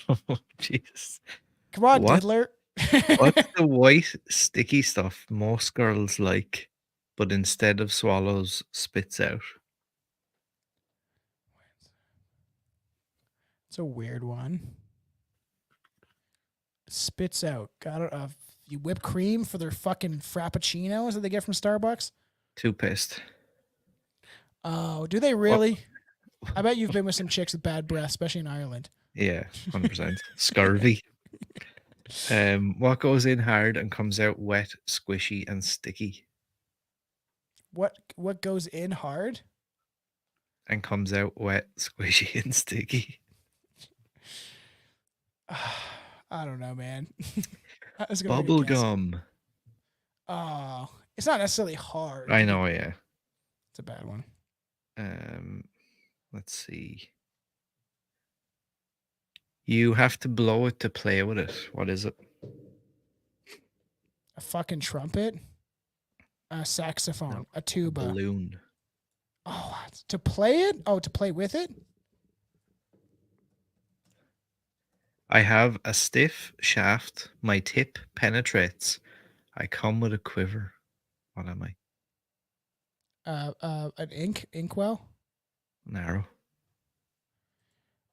Oh, Jesus. Come on, Diddler. What's the white, sticky stuff most girls like, but instead of swallows, spits out? It's a weird one. Spits out. Got you whipped cream for their fucking frappuccinos that they get from Starbucks? Toothpaste. Oh, do they really? I bet you've been with some chicks with bad breath, especially in Ireland. Yeah, 100%. Scurvy. What goes in hard and comes out wet, squishy, and sticky? What goes in hard? And comes out wet, squishy, and sticky. I don't know, man. Bubble gum. Oh, it's not necessarily hard. I know, yeah. It's a bad one. Let's see. You have to blow it to play with it. What is it? A fucking trumpet? A saxophone? No. A tuba? A balloon. Oh, to play it? Oh, to play with it? I have a stiff shaft. My tip penetrates. I come with a quiver. What am I? An inkwell. An arrow.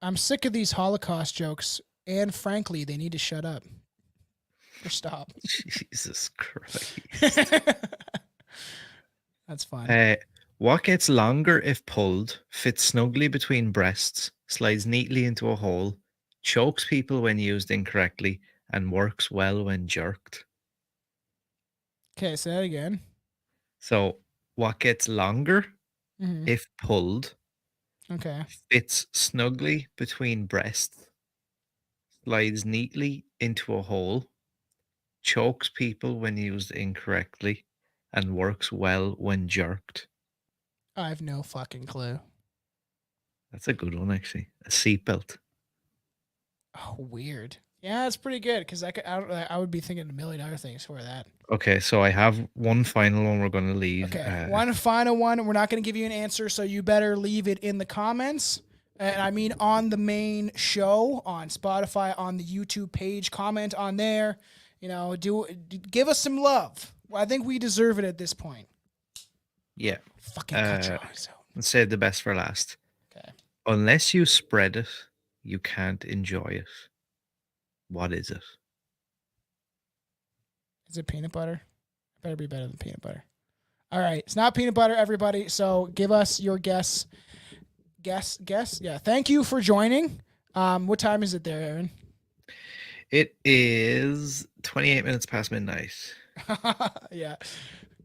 I'm sick of these Holocaust jokes, and frankly, they need to shut up. Or stop. Jesus Christ. That's fine. What gets longer if pulled, fits snugly between breasts, slides neatly into a hole, chokes people when used incorrectly, and works well when jerked? Okay, say that again. So, what gets longer Mhm. if pulled, Okay. fits snugly between breasts, slides neatly into a hole, chokes people when used incorrectly, and works well when jerked? I have no fucking clue. That's a good one, actually. A seatbelt. Oh, weird. Yeah, it's pretty good because I would be thinking a million other things for that. Okay, so I have one final one we're going to leave. Okay, one final one. We're not going to give you an answer, so you better leave it in the comments. And I mean on the main show, on Spotify, on the YouTube page. Comment on there. You know, give us some love. I think we deserve it at this point. Yeah. Fucking cut your eyes out. Let's save the best for last. Okay. Unless you spread it, you can't enjoy it. What is it? Is it peanut butter? It better be better than peanut butter. All right. It's not peanut butter, everybody. So give us your guess. Guess? Yeah. Thank you for joining. What time is it there, Aaron? It is 28 minutes past midnight. Yeah.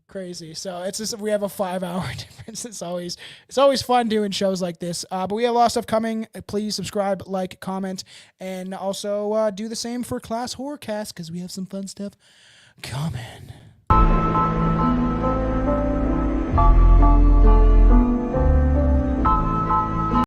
Crazy. So it's just we have a 5-hour difference. It's always fun doing shows like this. But we have a lot of stuff coming. Please subscribe, like, comment, and also do the same for Class Horrorcast because we have some fun stuff coming.